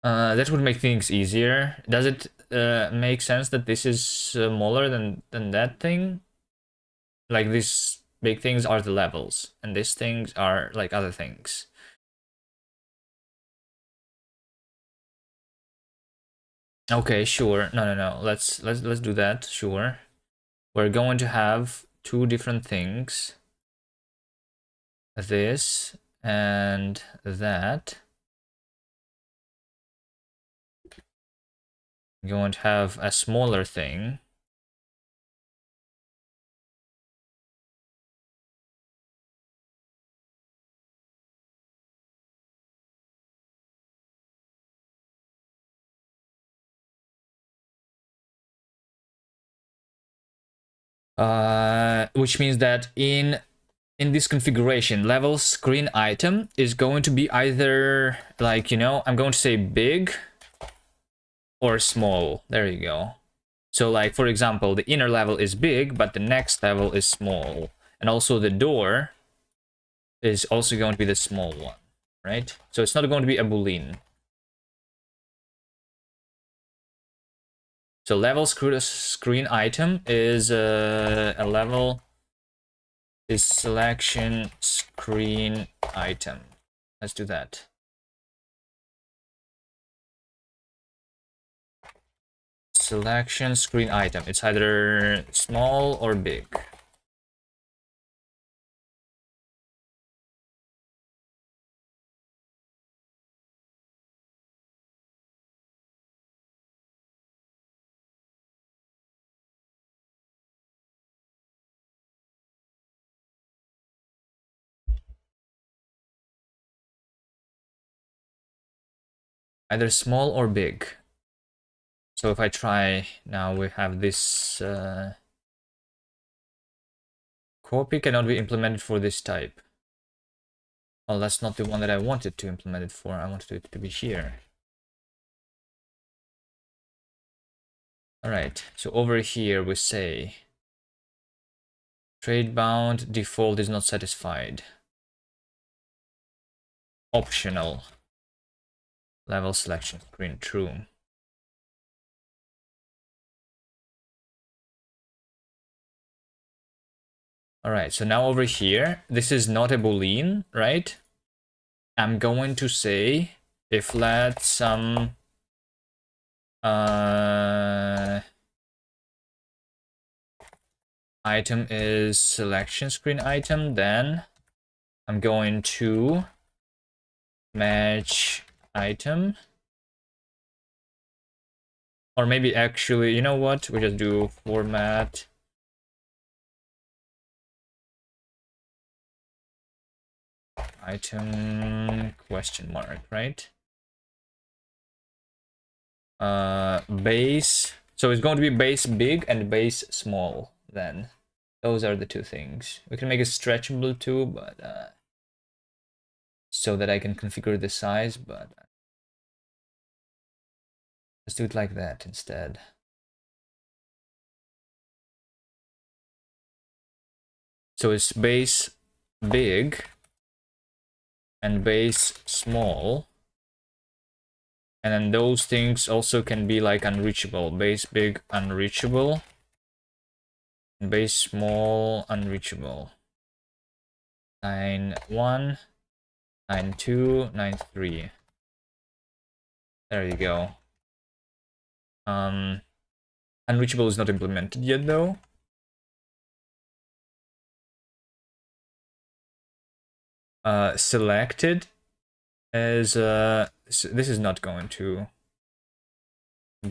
That would make things easier. Does it make sense that this is smaller than that thing? Like these big things are the levels, and these things are like other things. Okay, sure. No. Let's do that. Sure. We're going to have two different things. This and that. We're going to have a smaller thing. Which means that in this configuration, level screen item is going to be either like, you know, I'm going to say big or small. There you go. So like, for example, the inner level is big, but the next level is small. And also the door is also going to be the small one, right? So it's not going to be a boolean. So level screen item is a level is selection screen item. Let's do that. Selection screen item. It's either small or big. Either small or big. So if I try now, we have this copy cannot be implemented for this type. Oh, that's not the one that I wanted to implement it for. I wanted it to be here. All right, so over here we say trade bound default is not satisfied. Optional. Level selection screen, true. All right, so now over here, this is not a boolean, right? I'm going to say if let some item is selection screen item, then I'm going to match item. Or maybe actually, you know what? We just do format item question mark, right? Base. So it's going to be base big and base small then. Those are the two things. We can make it stretchable too, but so that I can configure the size, but let's do it like that instead. So it's base big and base small. And then those things also can be like unreachable. Base big, unreachable. And base small, unreachable. 9.1, 9.2, 9.3. There you go. Unreachable is not implemented yet though. Selected is this is not going to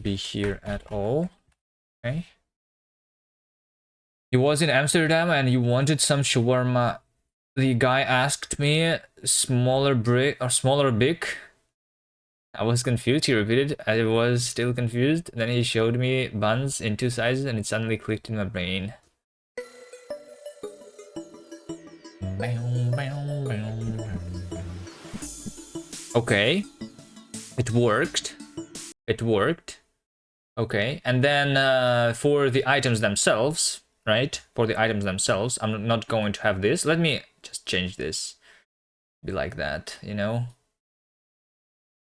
be here at all. Okay. He was in Amsterdam and he wanted some shawarma. The guy asked me smaller brick or smaller big. I was confused. He repeated. I was still confused. Then he showed me buns in two sizes and it suddenly clicked in my brain. Okay. It worked. It worked. Okay. And then for the items themselves, right? For the items themselves, I'm not going to have this. Let me just change this. Be like that, you know?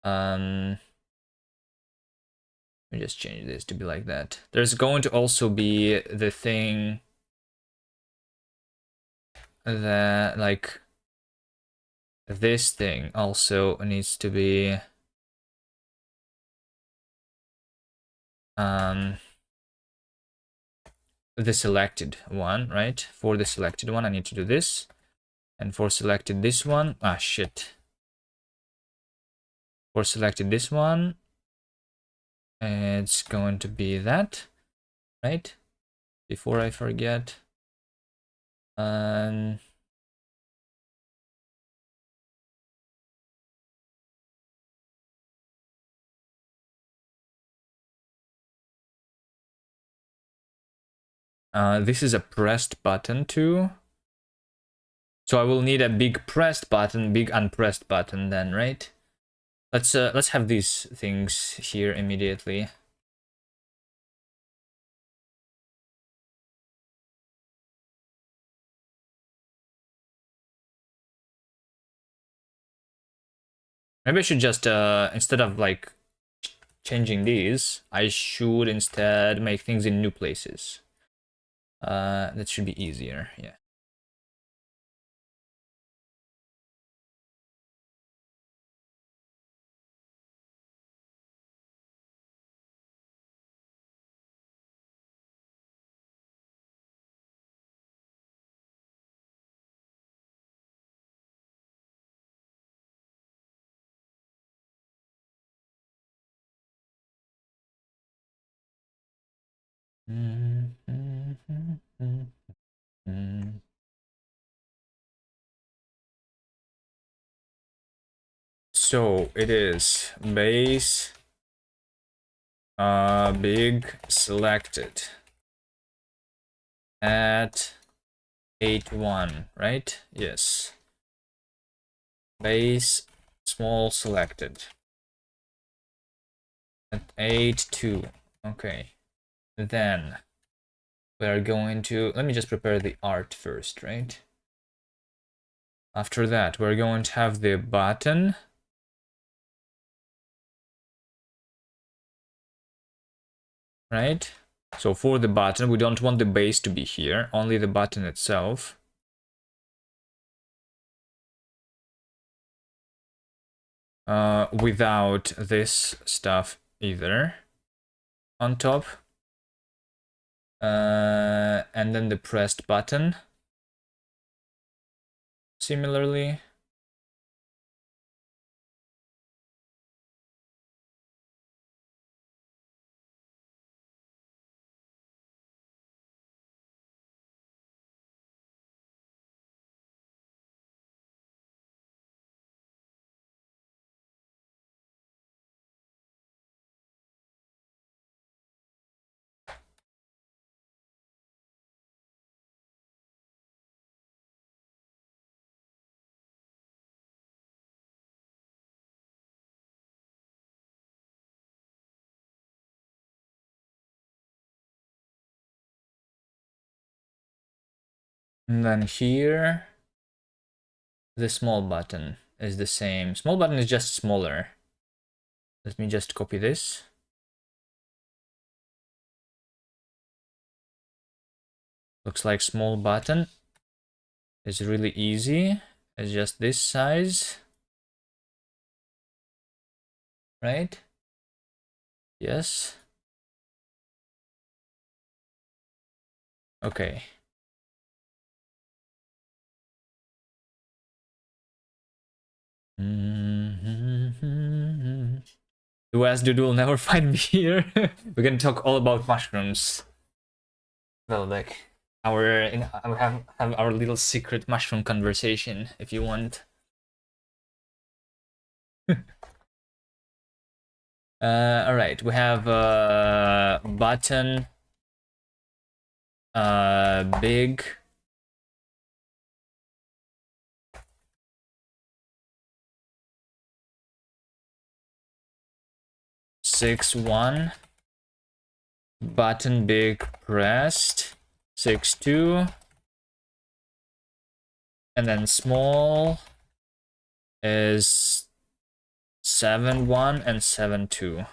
Let me just change this to be like that. There's going to also be the thing that, like, this thing also needs to be the selected one, right? For the selected one, I need to do this. And for selected this one, shit. For selected this one, it's going to be that, right? Before I forget. This is a pressed button too. So I will need a big pressed button, big unpressed button then, right? Let's have these things here immediately. Maybe I should just instead of like changing these, I should instead make things in new places. That should be easier, yeah. So it is base big selected at 8.1, right? Yes. Base small selected at 8.2. Okay. Then we're going to, let me just prepare the art first, right? After that, we're going to have the button right? So for the button, we don't want the base to be here, only the button itself. Without this stuff either on top. And then the pressed button. Similarly. And then here, the small button is the same. Small button is just smaller. Let me just copy this. Looks like small button is really easy. It's just this size. Right? Yes. Okay. The West dude will never find me here. We're gonna talk all about mushrooms. Well, like we have our little secret mushroom conversation if you want. All right, we have button, big. Six one. Button big pressed. 6-2. And then small is 7-1 and 7-2.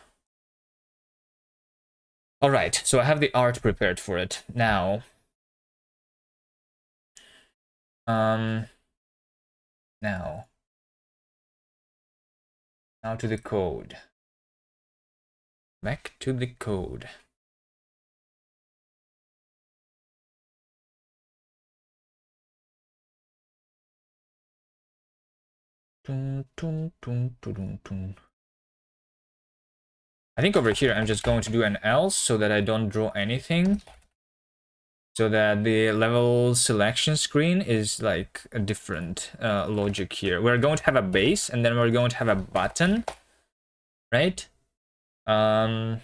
All right, so I have the art prepared for it now. Now to the code. Back to the code. I think over here I'm just going to do an else so that I don't draw anything. So that the level selection screen is like a different logic here. We're going to have a base and then we're going to have a button, right? Well,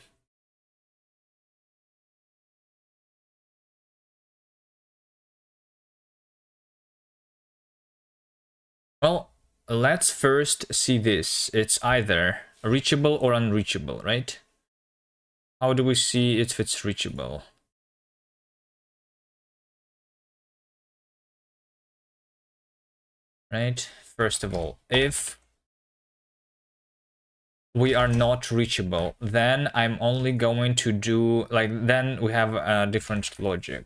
let's first see this. It's either reachable or unreachable, right? How do we see if it's reachable? Right? First of all, if we are not reachable, then I'm only going to do, like, then we have a different logic,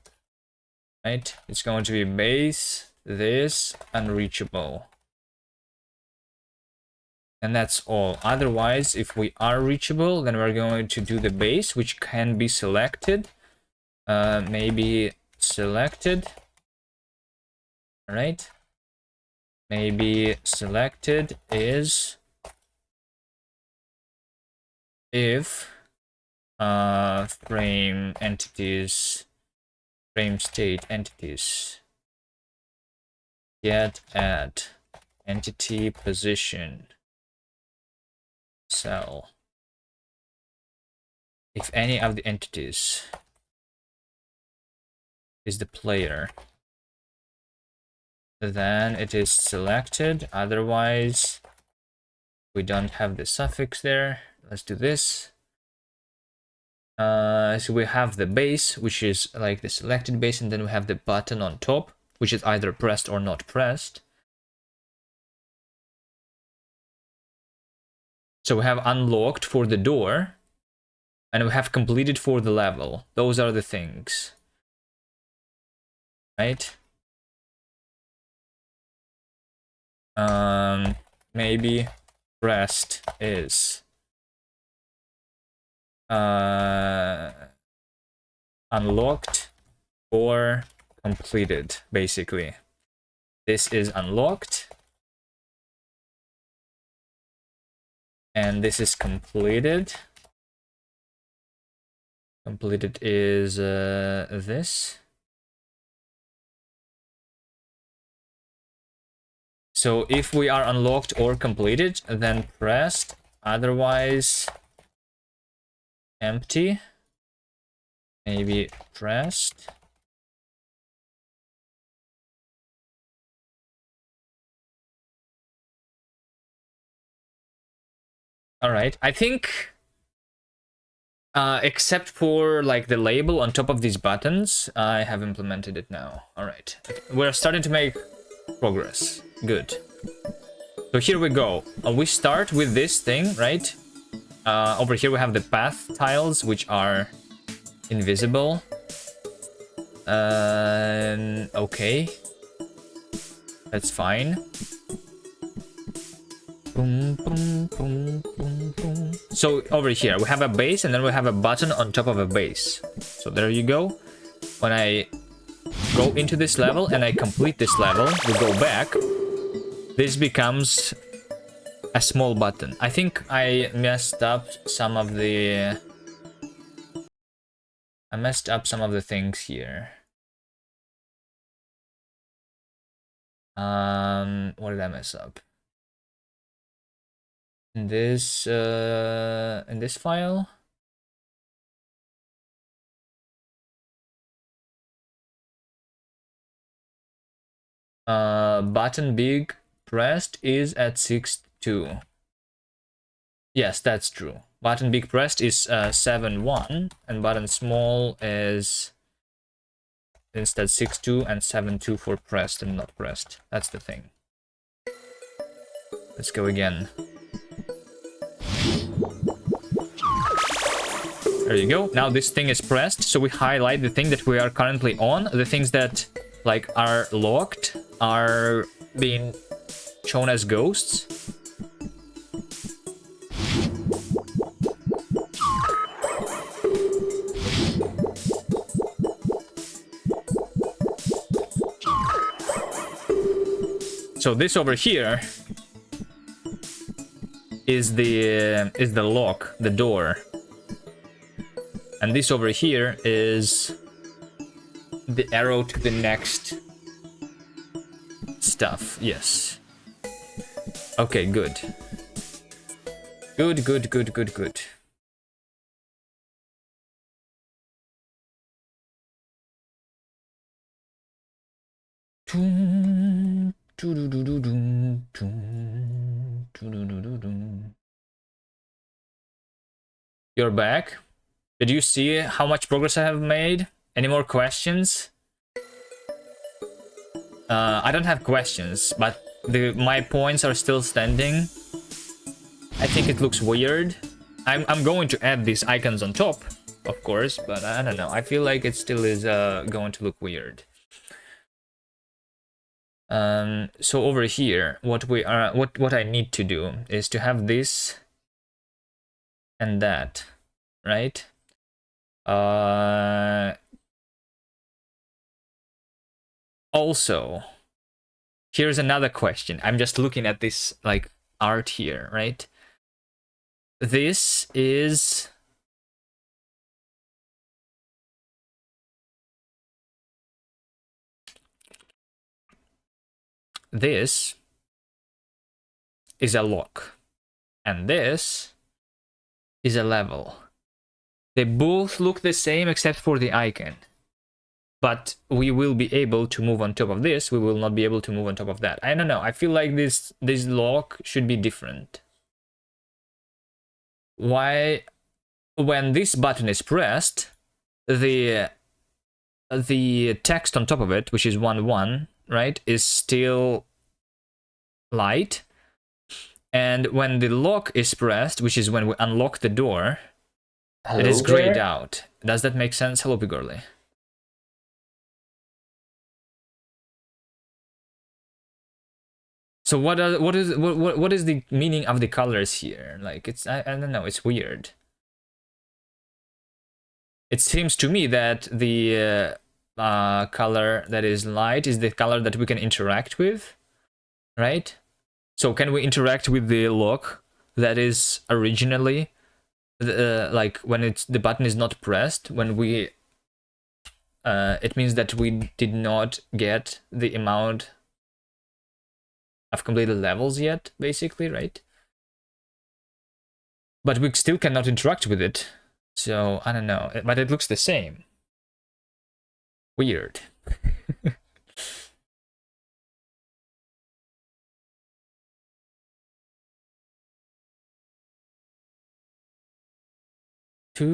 right? It's going to be base, this, unreachable. And that's all. Otherwise, if we are reachable, then we're going to do the base, which can be selected. Maybe selected. All right. Maybe selected is if frame entities, frame state entities get at entity position cell. If any of the entities is the player, then it is selected. Otherwise, we don't have the suffix there. Let's do this. So we have the base, which is like the selected base, and then we have the button on top, which is either pressed or not pressed. So we have unlocked for the door, And we have completed for the level. Those are the things. Right? Maybe pressed is unlocked or completed, basically. This is unlocked. And this is completed. Completed is this. So if we are unlocked or completed, then pressed. Otherwise, empty. Maybe pressed. All right, I think except for like the label on top of these buttons, I have implemented it now. All right, we're starting to make progress. Good. So here we go. We start with this thing, right? Over here we have the path tiles, which are invisible. Okay. That's fine. Boom, boom, boom, boom, boom. So over here we have a base and then we have a button on top of a base. So there you go. When I go into this level and I complete this level, we go back. This becomes a small button. I think I messed up some of the... things here. What did I mess up? In this file? Button big pressed is at 6.2. Yes, that's true. Button big pressed is 7.1 and button small is instead 6.2 and 7.2 for pressed and not pressed. That's the thing. Let's go again. There you go. Now this thing is pressed, so we highlight the thing that we are currently on. The things that like are locked are being shown as ghosts. So this over here is the lock, the door. And this over here is the arrow to the next stuff. Yes. Okay, good. Good, good, good, good, good. You're back. Did you see how much progress I have made? Any more questions? I don't have questions, but my points are still standing. I think it looks weird. I'm going to add these icons on top, of course, but I don't know. I feel like it still is going to look weird. So over here, what I need to do is to have this and that, right? Also, here's another question. I'm just looking at this like art here, right? This is a lock, and this is a level. They both look the same except for the icon. But we will be able to move on top of this. We will not be able to move on top of that. I don't know. I feel like this lock should be different. Why, when this button is pressed, the text on top of it, which is 1.1, right, is still light. And when the lock is pressed, which is when we unlock the door, It is Hello grayed there. out. Does that make sense? Hello, Pigorly. So what is the meaning of the colors here? Like it's I don't know, it's weird. It seems to me that the color that is light is the color that we can interact with, right? So can we interact with the lock that is originally like when it's the button is not pressed, when we it means that we did not get the amount of completed levels yet, basically, right? But we still cannot interact with it. So I don't know, but it looks the same. Weird. So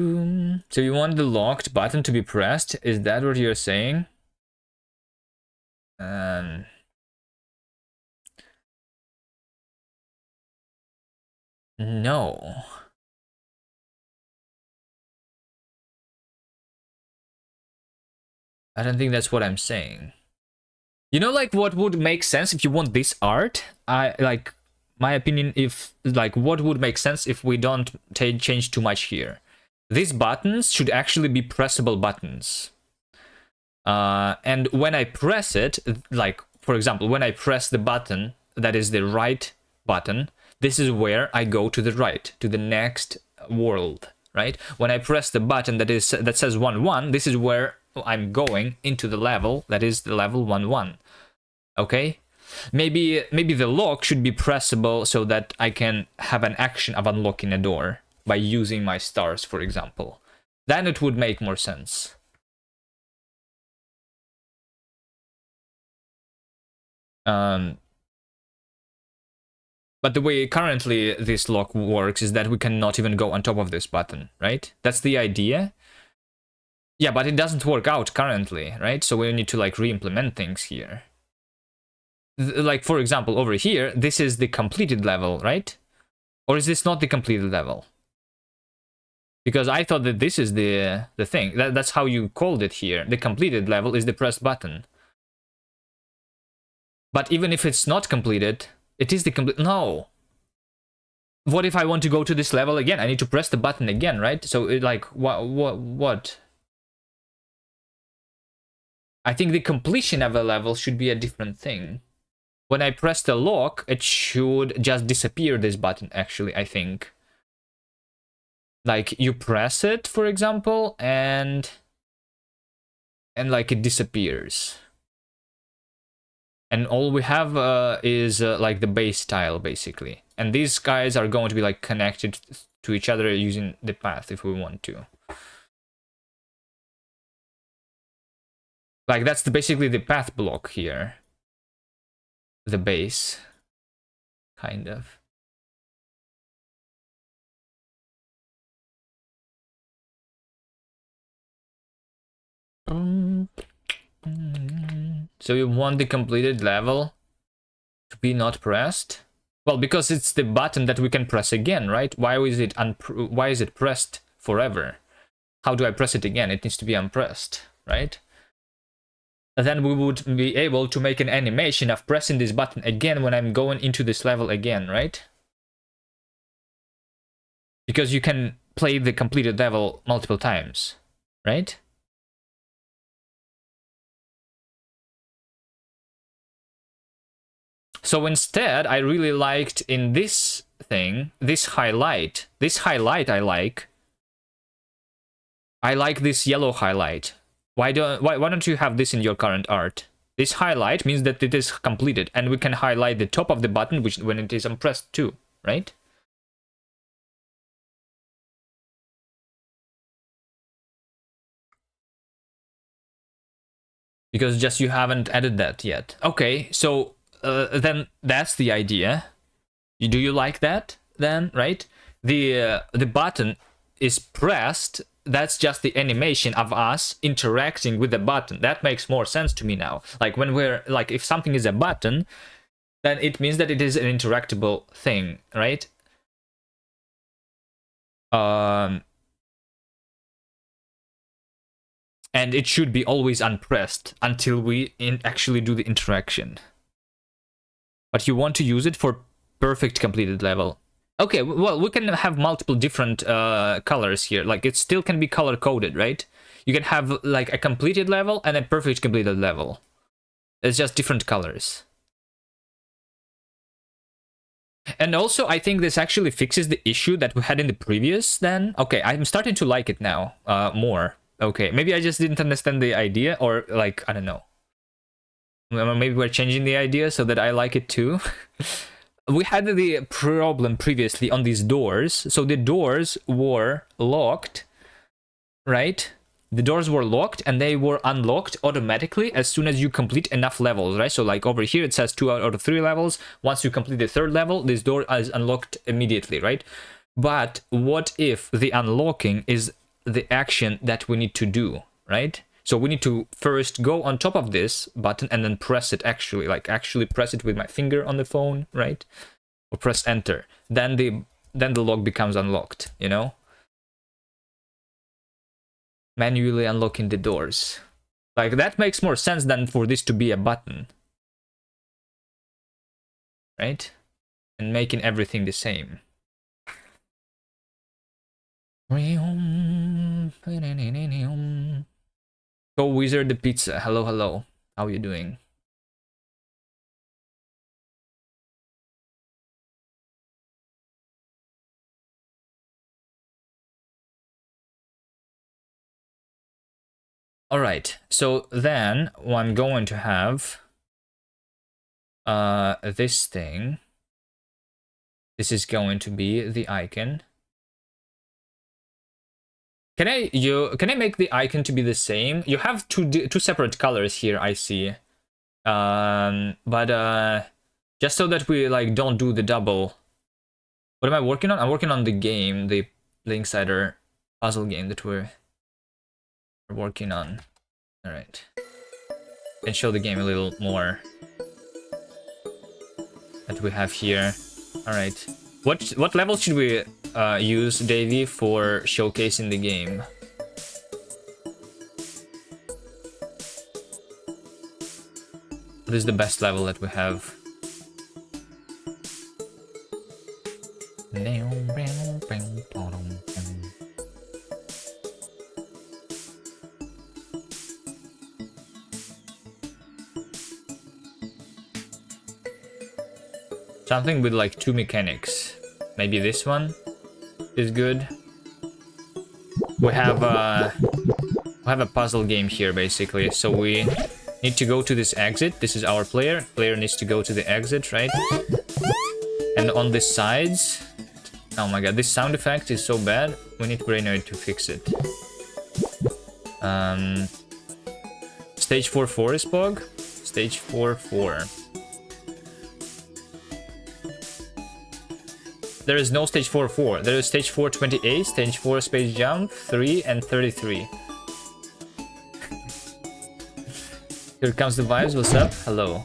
you want the locked button to be pressed? Is that what you're saying? Um, no. I don't think that's what I'm saying. You know, like what would make sense if you want this art? I like my opinion. If like what would make sense if we don't change too much here? These buttons should actually be pressable buttons. And when I press it, like for example, when I press the button that is the right button, this is where I go to the right, to the next world, right? When I press the button that says 1-1, this is where I'm going into the level that is the level 1-1. Okay? Maybe the lock should be pressable so that I can have an action of unlocking a door by using my stars, for example. Then it would make more sense. But the way currently this lock works is that we cannot even go on top of this button, right? That's the idea. Yeah, but it doesn't work out currently, right? So we need to like re-implement things here. Like for example, over here, this is the completed level, right? Or is this not the completed level? Because I thought that this is the thing. That's how you called it here. The completed level is the pressed button. But even if it's not completed, it is the complete. No. What if I want to go to this level again? I need to press the button again, right? So it, like what? I think the completion of a level should be a different thing. When I press the lock, it should just disappear, this button, actually, I think. Like, you press it, for example, and like, it disappears. And all we have is, like, the base tile, basically. And these guys are going to be, like, connected to each other using the path, if we want to. Like, that's basically the path block here. The base. Kind of. So you want the completed level to be not pressed? Well, because it's the button that we can press again, right? Why is it pressed forever? How do I press it again? It needs to be unpressed, right? And then we would be able to make an animation of pressing this button again when I'm going into this level again, right? Because you can play the completed level multiple times, right? So instead, I really liked in this thing, this highlight I like. I like this yellow highlight. Why don't you have this in your current art? This highlight means that it is completed, and we can highlight the top of the button which when it is unpressed too, right? Because just you haven't added that yet. Okay, so then that's the idea. Do you like that then, right? The button is pressed. That's just the animation of us interacting with the button. That makes more sense to me now. Like when we're like, if something is a button, then it means that it is an interactable thing, right? and it should be always unpressed until we actually do the interaction. But you want to use it for perfect completed level. Okay, well, we can have multiple different colors here. Like, it still can be color coded, right? You can have like a completed level and a perfect completed level. It's just different colors. And also, I think this actually fixes the issue that we had in the previous then. Okay, I'm starting to like it now more. Okay, maybe I just didn't understand the idea, or like, I don't know. Maybe we're changing the idea so that I like it too. We had the problem previously on these doors. So the doors were locked, right? The doors were locked and they were unlocked automatically as soon as you complete enough levels, right? So like over here it says 2 out of 3 levels. Once you complete the 3rd level, this door is unlocked immediately, right? But what if the unlocking is the action that we need to do, right? So we need to first go on top of this button and then press it actually, like actually press it with my finger on the phone, right? Or press enter. Then the lock becomes unlocked, you know? Manually unlocking the doors. Like, that makes more sense than for this to be a button. Right? And making everything the same. Go Wizard the Pizza. Hello, hello. How are you doing? Alright, so then I'm going to have this thing. This is going to be the icon. Can I make the icon to be the same? You have two separate colors here, I see. But just so that we like don't do the double. What am I working on? I'm working on the game, the linksider puzzle game that we're working on. All right. Can show the game a little more that we have here. All right. What level should we use, Davey, for showcasing the game? What is the best level that we have? Something with like 2 mechanics. Maybe this one is good. We have a puzzle game here basically. So we need to go to this exit. This is our player. Player needs to go to the exit, right? And on the sides, oh my god, this sound effect is so bad. We need Brainoid to fix it. Stage 4-4 is bug. Stage 4-4. There is no stage 4-4. There is stage 4-28, stage 4 space jump, 3, and 33. Here comes the vibes. What's up? Hello.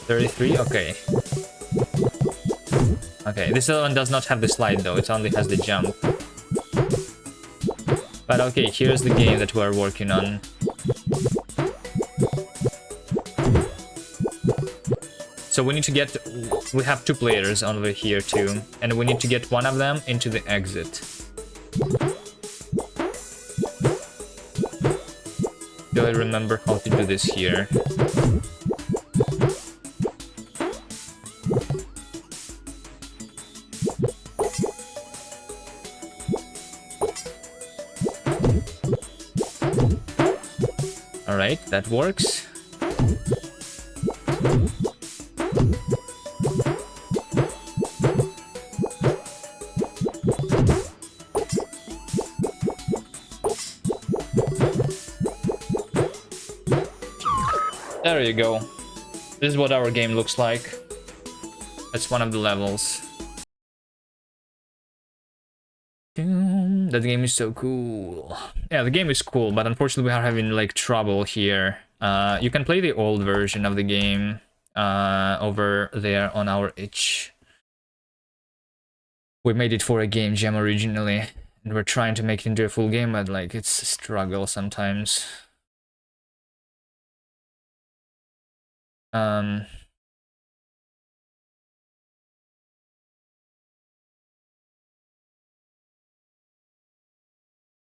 33. Okay. Okay, this one does not have the slide though. It only has the jump. But okay, here's the game that we're working on. So we need to get... We have 2 players over here too. And we need to get one of them into the exit. Do I remember how to do this here? Alright, that works. There you go. This is what our game looks like. That's one of the levels. That game is so cool. Yeah, the game is cool, but unfortunately we are having like trouble here. You can play the old version of the game over there on our itch. We made it for a game jam originally. And we're trying to make it into a full game, but like it's a struggle sometimes. Um,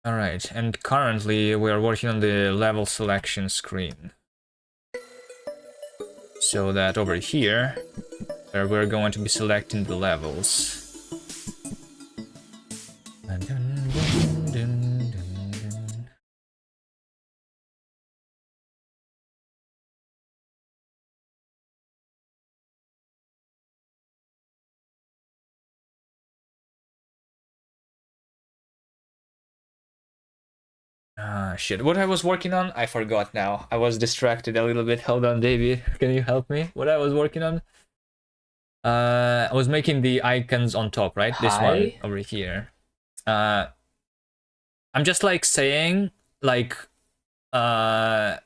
all right, and currently we are working on the level selection screen. So that over here, where we're going to be selecting the levels. Ah, shit. What I was working on, I forgot now. I was distracted a little bit. Hold on, Davey. Can you help me? What I was working on? I was making the icons on top, right? This one Hi. over here. I'm just like saying, like,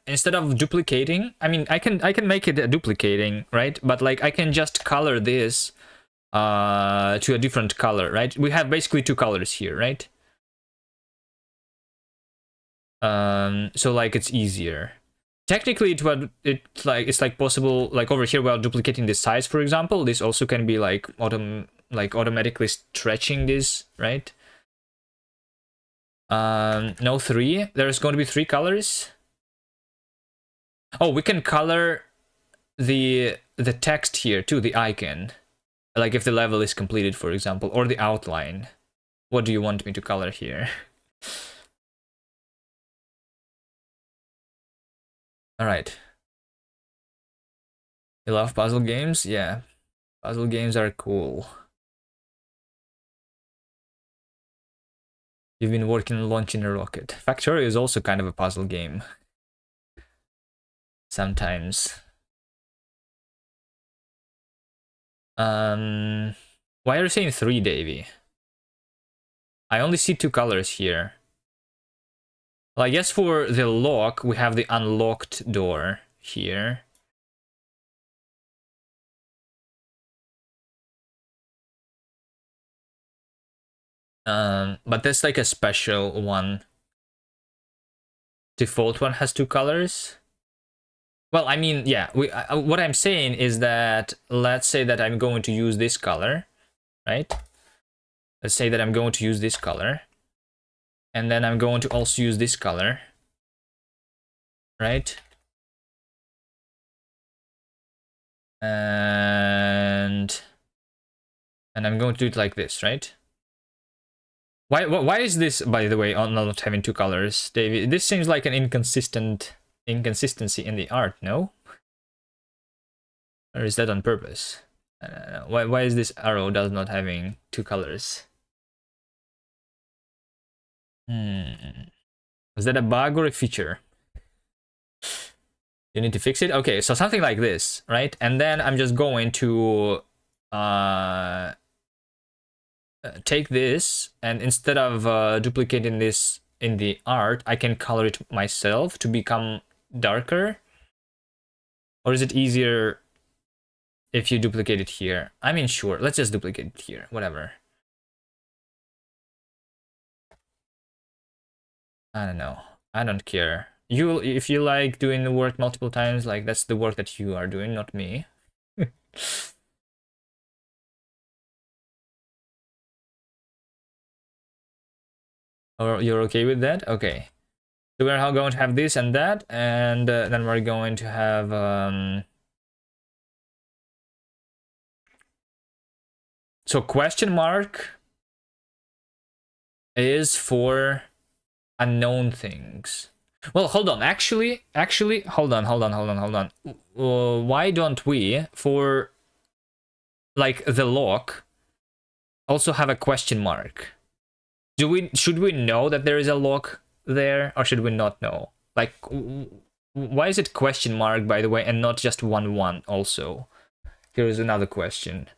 instead of duplicating, I mean, I can make it a duplicating, right? But like, I can just color this to a different color, right? We have basically two colors here, right? So like it's easier. Technically, it's like possible, like over here while duplicating the size, for example, this also can be like automatically stretching this, right? No, three. There's going to be three colors. Oh, we can color the text here too, the icon. Like if the level is completed, for example, or the outline. What do you want me to color here? All right. You love puzzle games? Yeah. Puzzle games are cool. You've been working on launching a rocket. Factorio is also kind of a puzzle game. Sometimes. Why are you saying three, Davey? I only see two colors here. Well, I guess for the lock, we have the unlocked door here. But that's like a special one. Default one has two colors. Well, I mean, yeah. What I'm saying is that let's say that I'm going to use this color, right? Let's say that I'm going to use this color, and then I'm going to also use this color, right? And I'm going to do it like this, right? Why is this, by the way, on not having two colors, David? This seems like an inconsistency in the art, no? Or is that on purpose? I don't know. Why is this arrow does not having two colors? Is that a bug or a feature? You need to fix it? Okay, so something like this, right? And then I'm just going to take this, and instead of duplicating this in the art, I can color it myself to become darker. Or is it easier if you duplicate it here? I mean, sure, let's just duplicate it here, whatever. I don't know. I don't care. If you like doing the work multiple times, like that's the work that you are doing, not me. Or you're okay with that? Okay. So we're now going to have this and that, and then we're going to have so question mark is for unknown things. Well, hold on. Actually, hold on. Why don't we, for like the lock, also have a question mark? Should we know that there is a lock there, or should we not know? Like, why is it question mark, by the way, and not just 1 1 also? Here is another question.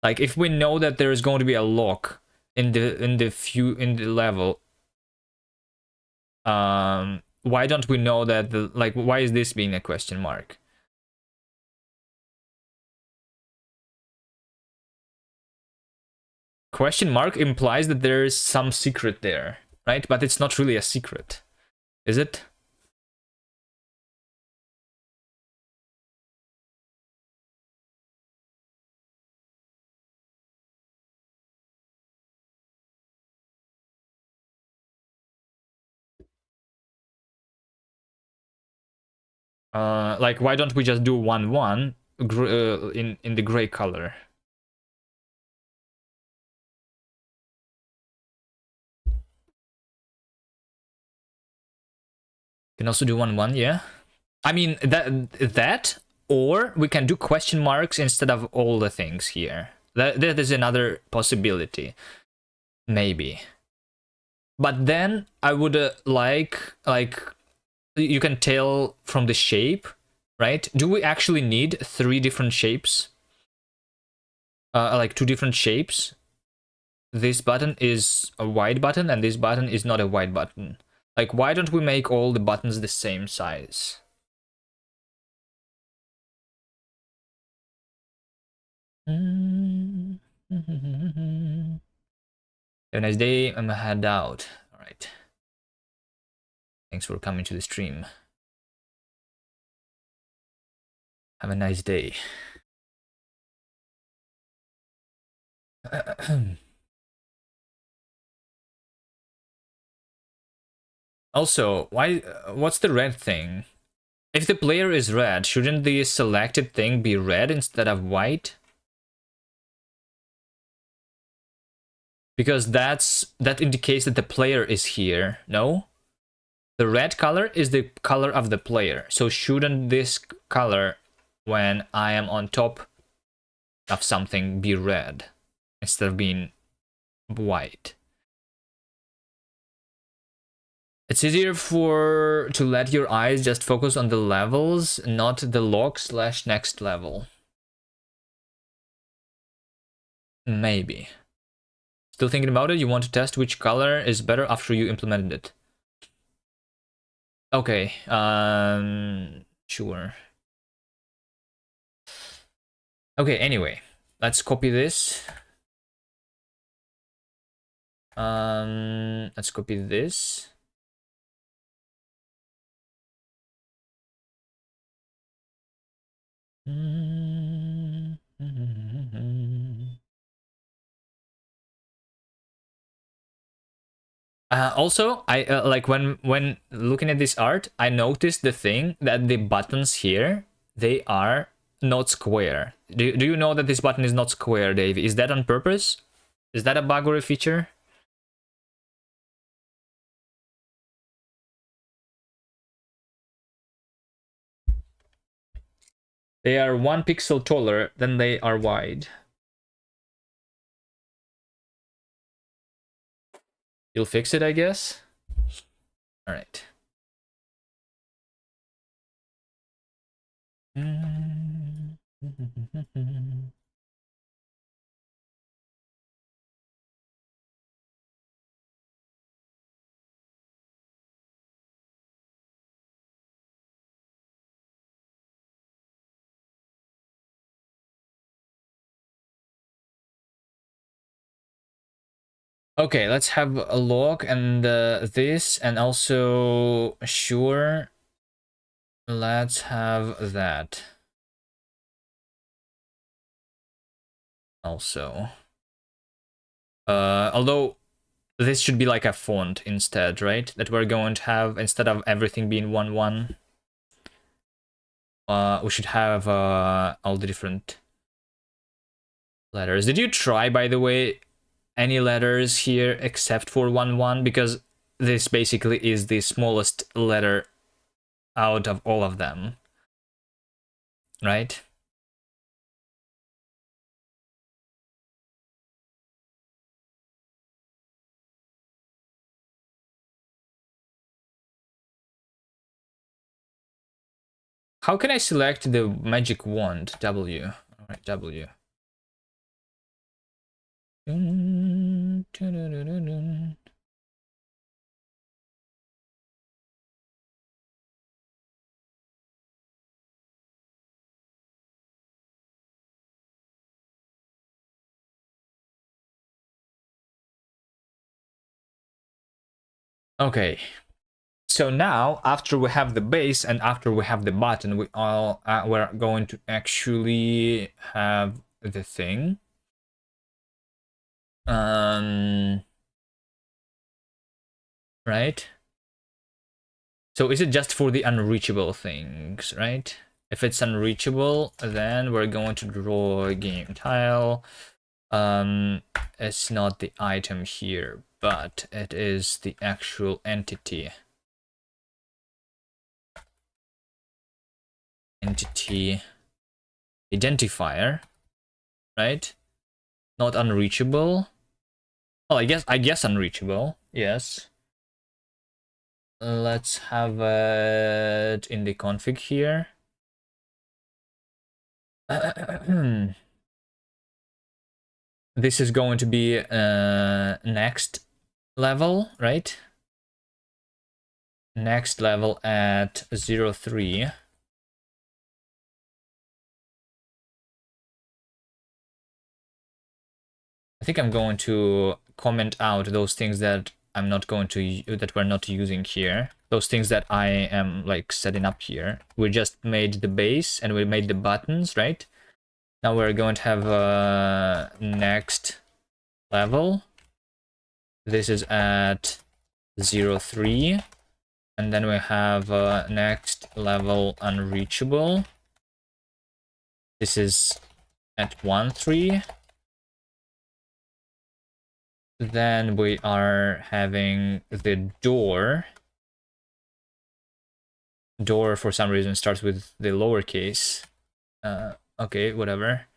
Like, if we know that there is going to be a lock in the level, why don't we know that why is this being a question mark? question mark implies that there's some secret there, right? But it's not really a secret, is it? Like, why don't we just do 1-1 in the gray color? Can also do 1-1, yeah. I mean that, or we can do question marks instead of all the things here. That is another possibility, maybe. But then I would like you can tell from the shape, right? Do we actually need 3 different shapes? Like 2 different shapes. This button is a white button and this button is not a white button. Like, why don't we make all the buttons the same size? Have a nice day. I'm gonna head out. All right. Thanks for coming to the stream. Have a nice day. Also, why? What's the red thing? If the player is red, shouldn't the selected thing be red instead of white? Because that indicates that the player is here, no? The red color is the color of the player. So shouldn't this color, when I am on top of something, be red instead of being white? It's easier to let your eyes just focus on the levels, not the log/next level. Maybe. Still thinking about it? You want to test which color is better after you implemented it? Okay, sure. Okay, anyway, let's copy this. Let's copy this. Also, I like when looking at this art, I noticed the thing that the buttons here, they are not square. Do you know that this button is not square, Dave? Is that on purpose? Is that a bug or a feature? They are 1 pixel taller than they are wide. You'll fix it, I guess? All right. Okay, let's have a look and this, and also sure, let's have that also. Although this should be like a font instead, right? That we're going to have, instead of everything being 1-1. We should have all the different letters. Did you try, by the way, any letters here except for 1-1? Because this basically is the smallest letter out of all of them, right? How can I select the magic wand? W. All right, W. Okay. So now, after we have the base and after we have the button, we're going to actually have the thing. Right? So is it just for the unreachable things, right? If it's unreachable, then we're going to draw a game tile. It's not the item here, but it is the actual entity. Entity identifier, right? Not unreachable. Well, I guess unreachable. Yes. Let's have it in the config here. This is going to be next level, right? Next level at 03. I think I'm going to comment out those things that I'm not going to, that we're not using here. Those things that I am like setting up here. We just made the base and we made the buttons, right? Now we're going to have next level. This is at 03. And then we have next level unreachable. This is at 13. Then we are having the door. Door for some reason starts with the lowercase. Okay, whatever.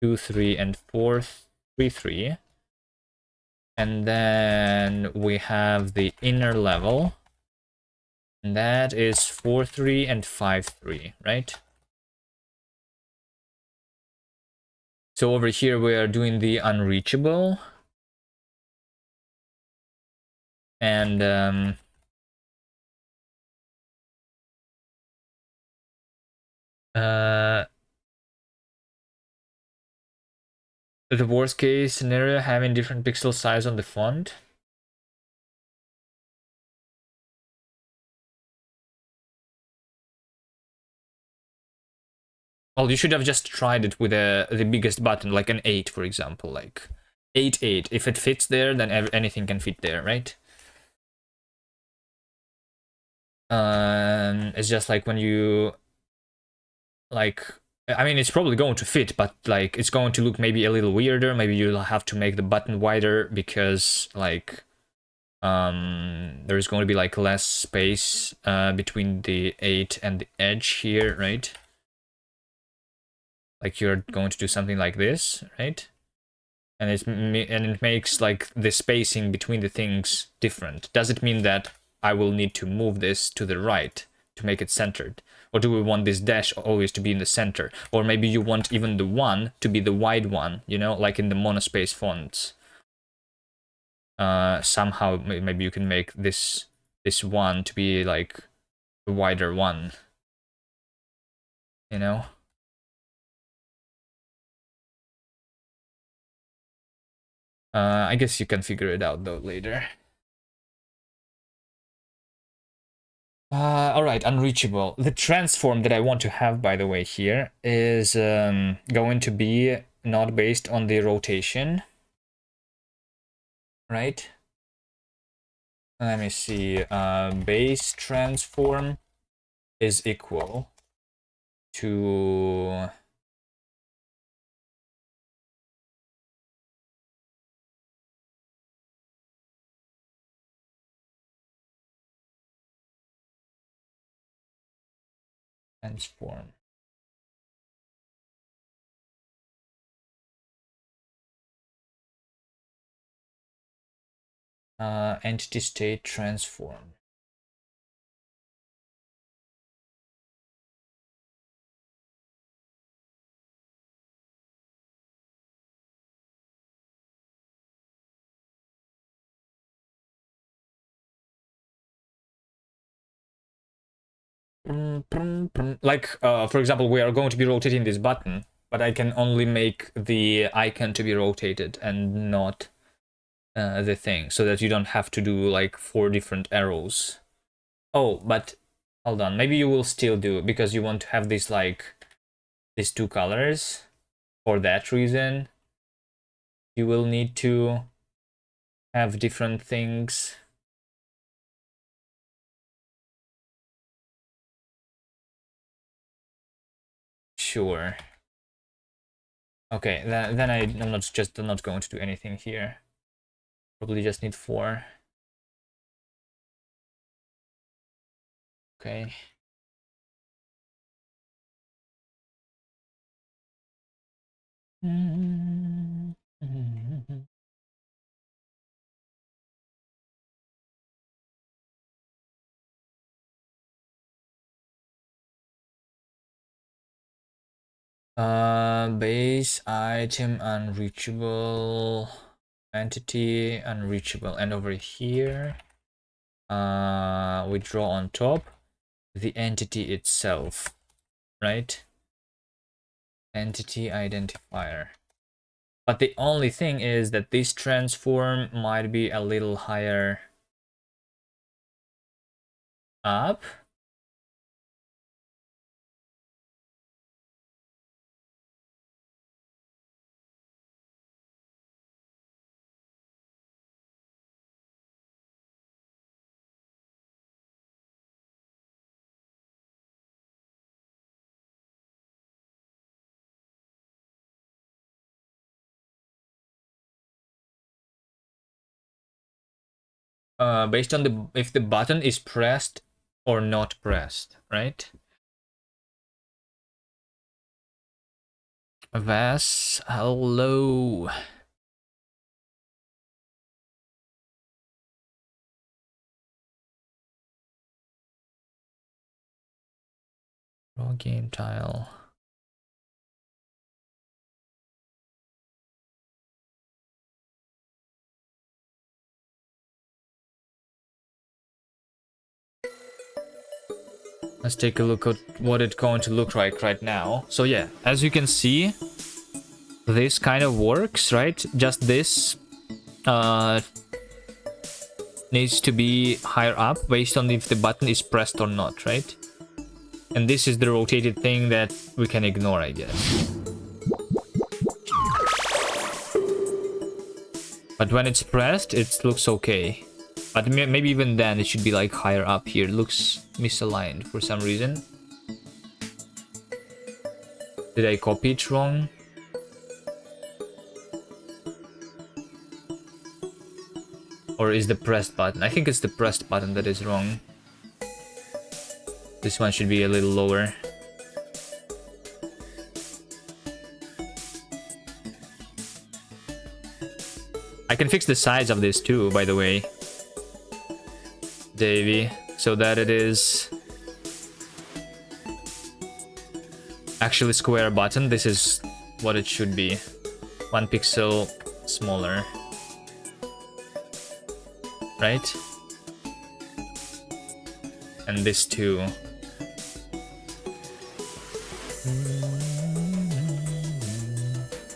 2, 3, and 4, 3, 3. And then we have the inner level. And that is 4, 3, and 5, 3, right? So over here we are doing the unreachable. And the worst case scenario, having different pixel size on the font. Well, you should have just tried it with the biggest button, like an 8, for example, like 8, 8. If it fits there, then anything can fit there, right? It's just like when you, like, I mean, it's probably going to fit, but like it's going to look maybe a little weirder. Maybe you'll have to make the button wider because like there's going to be like less space between the 8 and the edge here, right? Like you're going to do something like this, right? And it makes like the spacing between the things different. Does it mean that I will need to move this to the right to make it centered? Or do we want this dash always to be in the center? Or maybe you want even the 1 to be the wide one, you know, like in the monospace fonts. Somehow maybe you can make this 1 to be like the wider one, you know? I guess you can figure it out though later. All right, unreachable. The transform that I want to have, by the way, here is going to be not based on the rotation, right? Let me see. Base transform is equal to transform. Entity state transform. Like, for example, we are going to be rotating this button, but I can only make the icon to be rotated and not the thing, so that you don't have to do like 4 different arrows. Oh, but hold on, maybe you will still do it because you want to have this like these 2 colors. For that reason, you will need to have different things. Sure. Okay, then I'm not going to do anything here. Probably just need 4. Okay. Base item unreachable, entity unreachable, and over here we draw on top the entity itself, right? Entity identifier. But the only thing is that this transform might be a little higher up. Based on the if the button is pressed or not pressed, right? Vas, hello. Raw game tile. Let's take a look at what it's going to look like right now. So yeah, as you can see, this kind of works, right? Just this needs to be higher up based on if the button is pressed or not, right? And this is the rotated thing that we can ignore, I guess. But when it's pressed, it looks okay. But maybe even then, it should be like higher up here. It looks misaligned for some reason. Did I copy it wrong? Or is the pressed button? I think it's the pressed button that is wrong. This one should be a little lower. I can fix the size of this too, by the way, Davey, so that it is actually square button. This is what it should be. 1 pixel smaller. Right? And this too.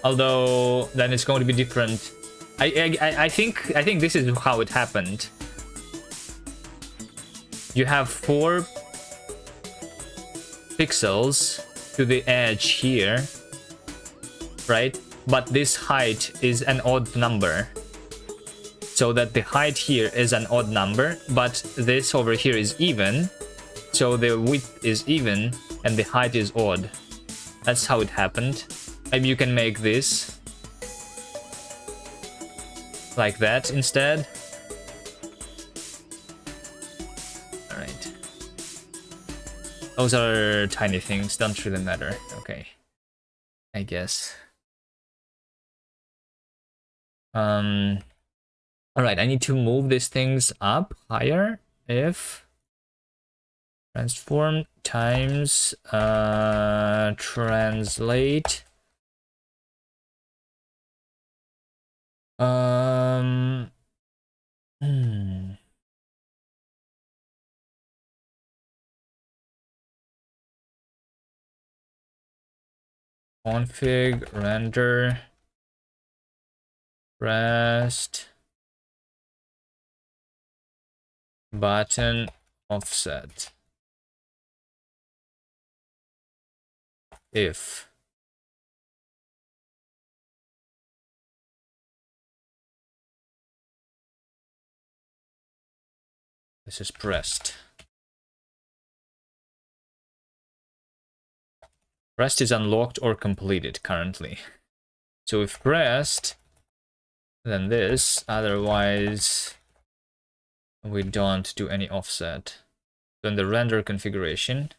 Although then it's going to be different. I think this is how it happened. You have 4 pixels to the edge here, right? But this height is an odd number. So that the height here is an odd number, but this over here is even. So the width is even and the height is odd. That's how it happened. Maybe you can make this like that instead. Alright. Those are tiny things, don't really matter. Okay. I guess. Alright, I need to move these things up higher. If transform times translate config render rest button offset if this is pressed. Pressed is unlocked or completed currently. So if pressed, then this, otherwise we don't do any offset. So in the render configuration,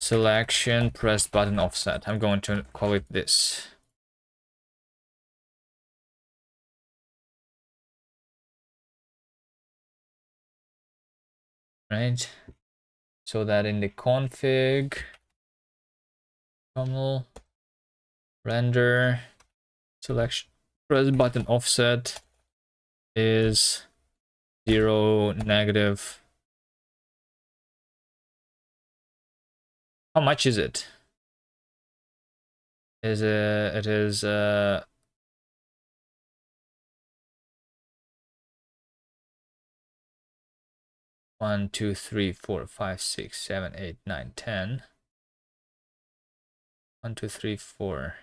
selection, pressed button offset. I'm going to call it this. Right? So that in the config, render, selection, press button offset is 0, negative. How much is it? It is 1, 2, 3, 4, 5, 6, 7, 8, 9, 10. 1, 2, 3, 4.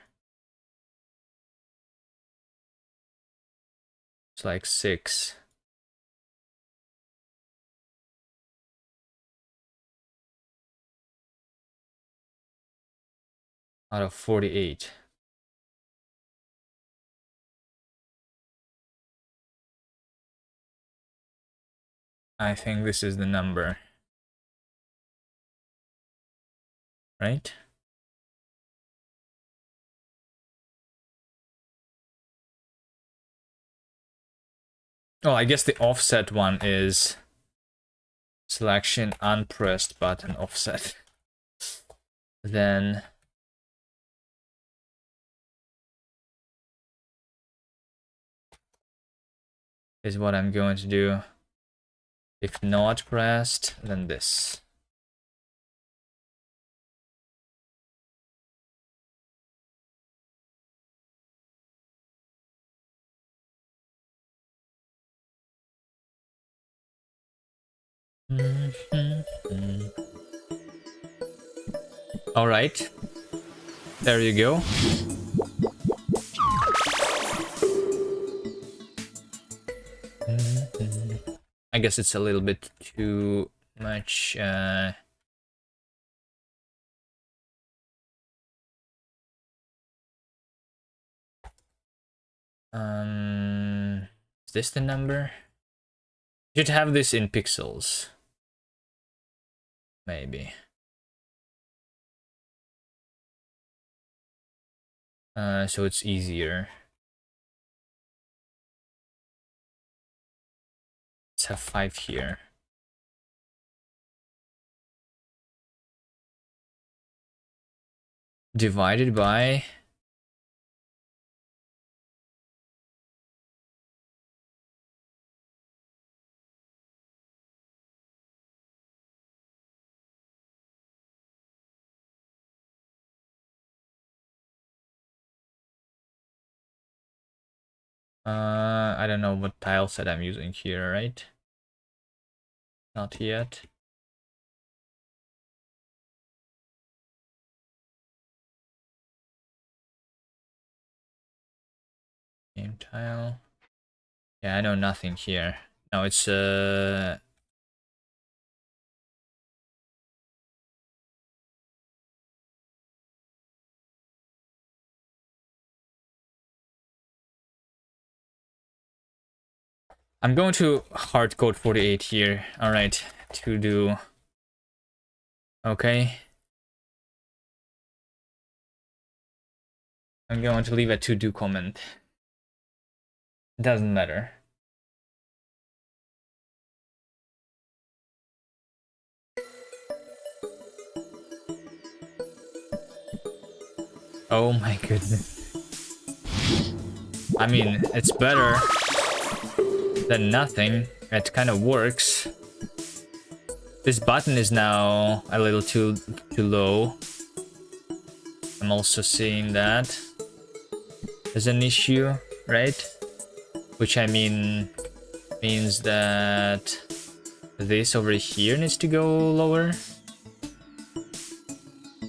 It's like 6 out of 48. I think this is the number, right? Oh, I guess the offset one is selection unpressed button offset. Then is what I'm going to do. If not pressed, then this. All right, there you go. I guess it's a little bit too much. Is this the number? You should have this in pixels. Maybe. So it's easier. Let's have 5 here. Divided by I don't know what tile set I'm using here, right? Not yet. Game tile. Yeah, I know nothing here. No, it's I'm going to hard code 48 here. All right, to do. Okay. I'm going to leave a to do comment. Doesn't matter. Oh my goodness. I mean, it's better than nothing. It kind of works. This button is now a little too low. I'm also seeing that as an issue, right? Which I mean means that this over here needs to go lower,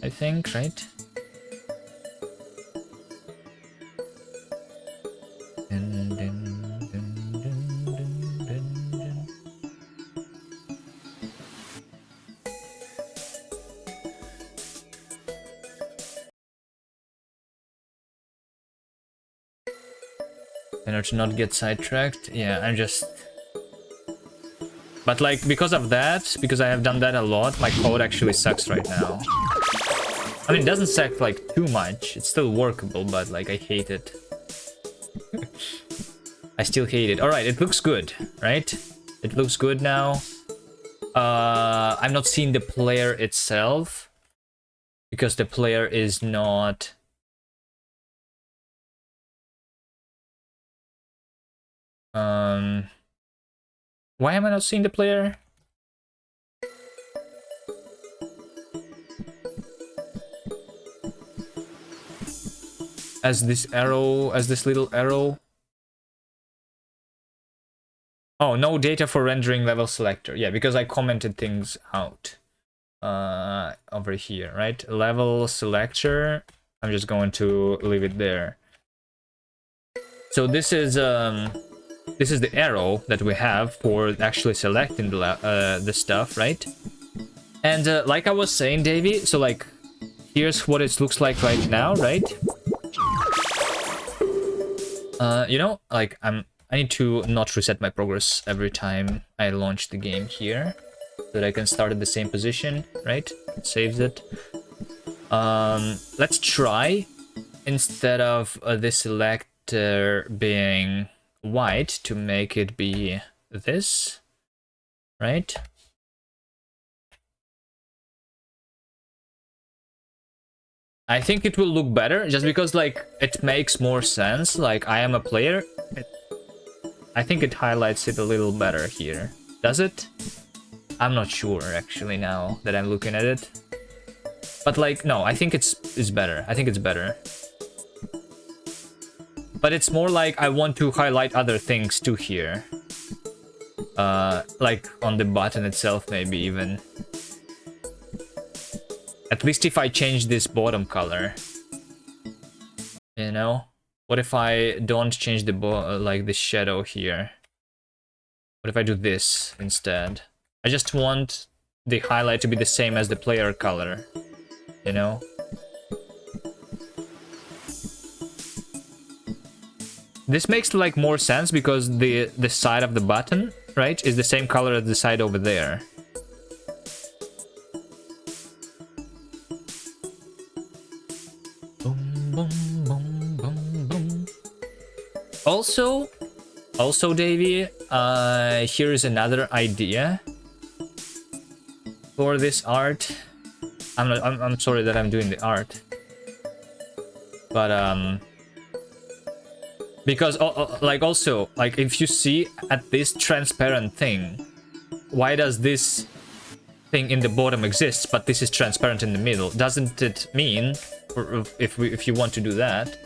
I think, right? Dun, dun, dun, dun, dun, dun, dun. In order to not get sidetracked, yeah, I'm just... But like, because of that, because I have done that a lot, my code actually sucks right now. I mean, it doesn't suck like too much, it's still workable, but like, I hate it. I still hate it. Alright, it looks good, right? It looks good now. I'm not seeing the player itself, because the player is not... Why am I not seeing the player? As this arrow, as this little arrow. Oh, no data for rendering level selector. Yeah, because I commented things out. Over here, right? Level selector. I'm just going to leave it there. So this is the arrow that we have for actually selecting the stuff, right? And like I was saying, Davey, so like here's what it looks like right now, right? You know, like I need to not reset my progress every time I launch the game here, so that I can start at the same position, right? It saves it. Let's try, instead of the selector being white, to make it be this, right? I think it will look better, just because like it makes more sense. Like, I am a player. I think it highlights it a little better here. Does it? I'm not sure actually now that I'm looking at it. But like, no, I think it's better. I think it's better. But it's more like I want to highlight other things too here. Like on the button itself, maybe even. At least if I change this bottom color. You know? What if I don't change the like the shadow here? What if I do this instead? I just want the highlight to be the same as the player color. You know? This makes like more sense because the side of the button, right, is the same color as the side over there. Boom, boom, boom, boom, boom. Also, Davey, here is another idea for this art. I'm sorry that I'm doing the art, but because like also like if you see at this transparent thing, why does this thing in the bottom exist but this is transparent in the middle? Doesn't it mean, or if you want to do that,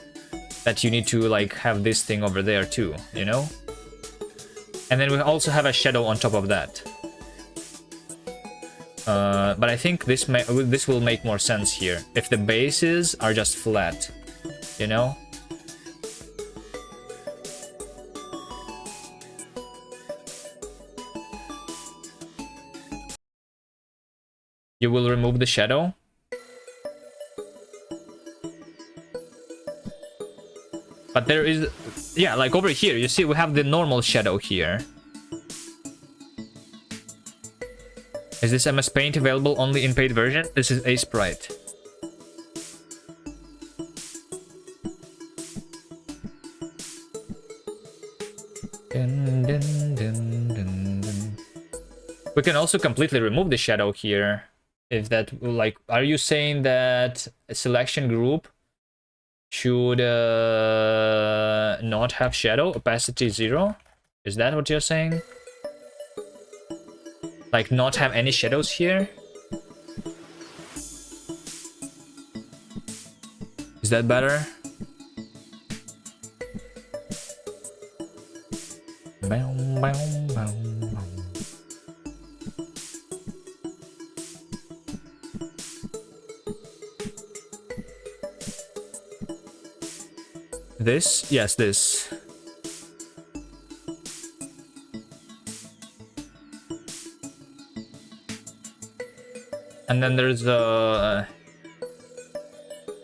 that you need to like have this thing over there too, you know? And then we also have a shadow on top of that. But I think this will make more sense here if the bases are just flat, you know? You will remove the shadow. But there is, yeah, like over here, you see we have the normal shadow here. Is this MS Paint available only in paid version? This is a sprite. Dun, dun, dun, dun, dun. We can also completely remove the shadow here. If that, like, are you saying that a selection group should not have shadow, opacity 0? Is that what you're saying? Like not have any shadows here. Is that better? This? Yes, this. And then there's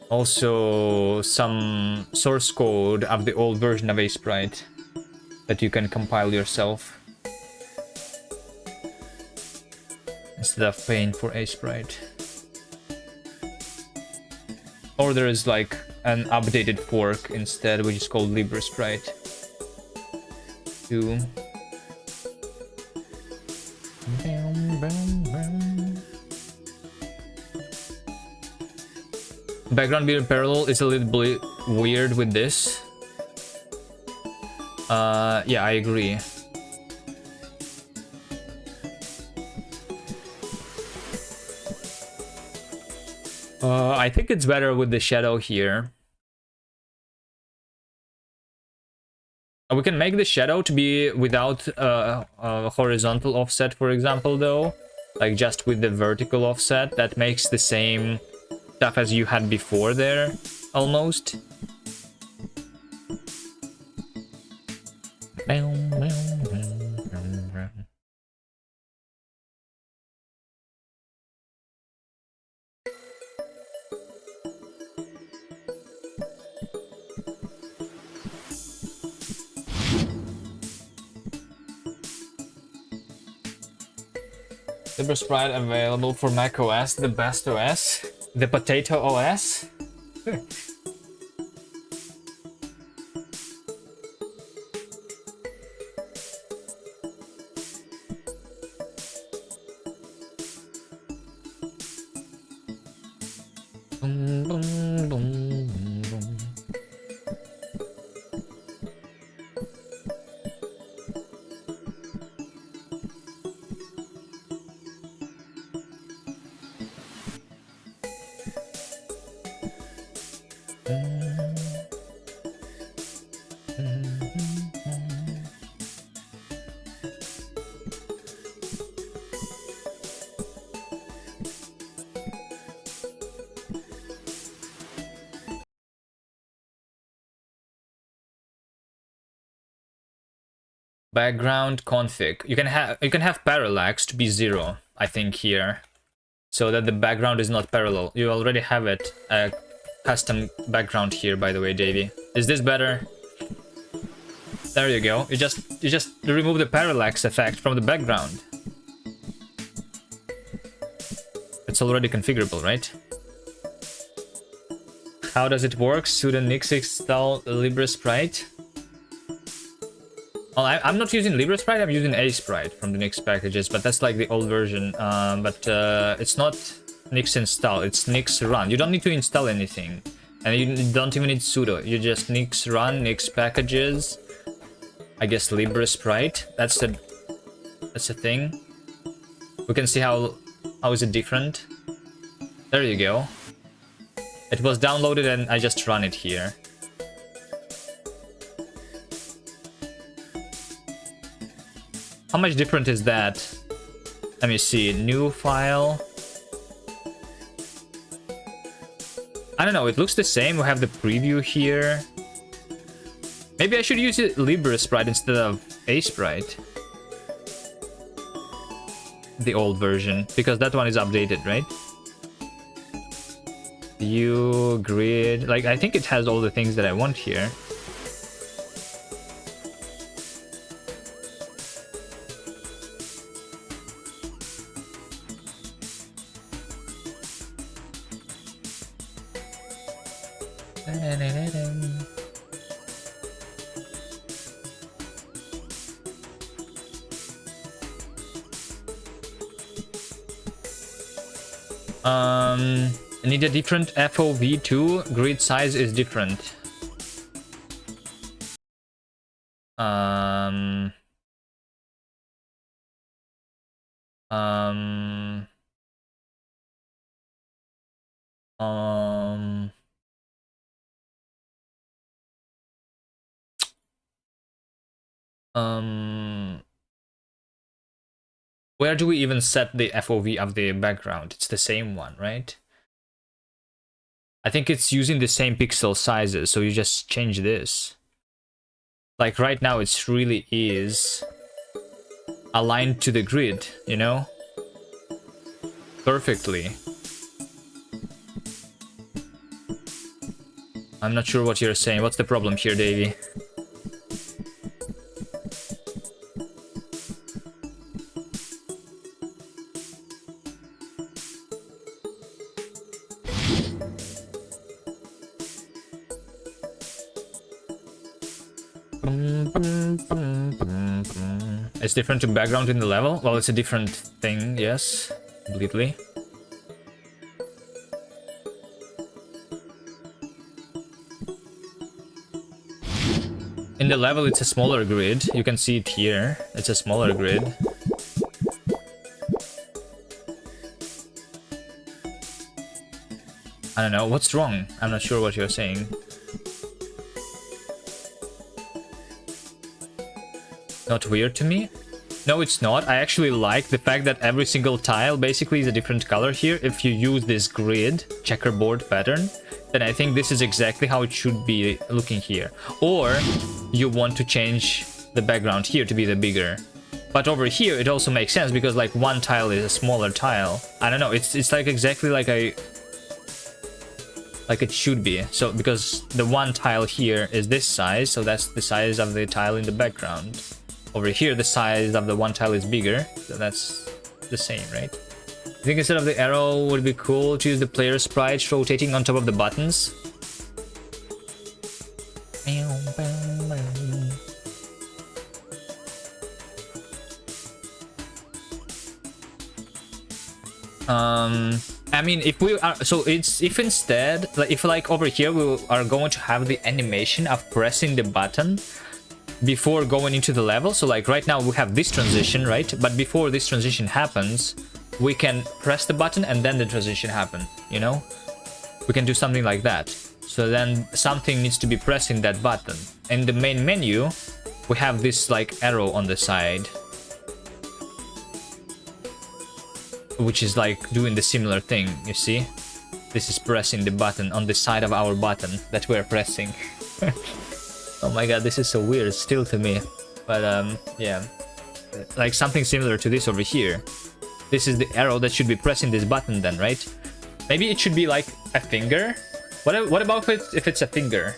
also some source code of the old version of Sprite that you can compile yourself instead of paying for Sprite. Or there is like an updated fork instead, which is called LibreSprite 2. Background being parallel is a little bit weird with this. Yeah, I agree. I think it's better with the shadow here. We can make the shadow to be without a horizontal offset, for example, though. Like just with the vertical offset. That makes the same stuff as you had before there, almost. LibreSprite available for Mac OS, the best OS, the potato OS. Background config. You can have parallax to be 0, I think here, so that the background is not parallel. You already have it a custom background here, by the way, Davey. Is this better? There you go. You just remove the parallax effect from the background. It's already configurable, right? How does it work? Sudo nix install LibreSprite. Well, I'm not using LibreSprite, I'm using Sprite from the Nix packages, but that's like the old version. It's not Nix install, it's Nix run. You don't need to install anything. And you don't even need sudo. You just Nix run, Nix packages. I guess LibreSprite. That's the thing. We can see how is it different. There you go. It was downloaded and I just run it here. How much different is that? Let me see. New file. I don't know. It looks the same. We have the preview here. Maybe I should use LibreSprite instead of Sprite. The old version. Because that one is updated, right? View, grid. Like, I think it has all the things that I want here. I need a different FOV too. Grid size is different. Um, um, um, where do we even set the FOV of the background? It's the same one, right? I think it's using the same pixel sizes, so you just change this. Like right now, it's really is aligned to the grid, you know? Perfectly. I'm not sure what you're saying. What's the problem here, Davey? It's different to background in the level? Well, it's a different thing, yes. Completely. In the level, it's a smaller grid. You can see it here. It's a smaller grid. I don't know. What's wrong? I'm not sure what you're saying. Not weird to me? No, it's not. I actually like the fact that every single tile basically is a different color here. If you use this grid, checkerboard pattern, then I think this is exactly how it should be looking here. Or you want to change the background here to be the bigger. But over here, it also makes sense because like one tile is a smaller tile. I don't know. It's like exactly like it should be. So because the one tile here is this size, so that's the size of the tile in the background. Over here, the size of the one tile is bigger, so that's the same, right? I think instead of the arrow, would be cool to use the player sprites rotating on top of the buttons. I mean, if we are, so it's if instead, like if like over here we are going to have the animation of pressing the button before going into the level. So like right now we have this transition, right? But before this transition happens, we can press the button and then the transition happen, you know? We can do something like that. So then something needs to be pressing that button. In the main menu, we have this like arrow on the side, which is like doing the similar thing, you see? This is pressing the button on the side of our button that we're pressing. Oh my god, this is so weird still to me. But yeah. Like something similar to this over here. This is the arrow that should be pressing this button then, right? Maybe it should be like a finger? What about if it's a finger?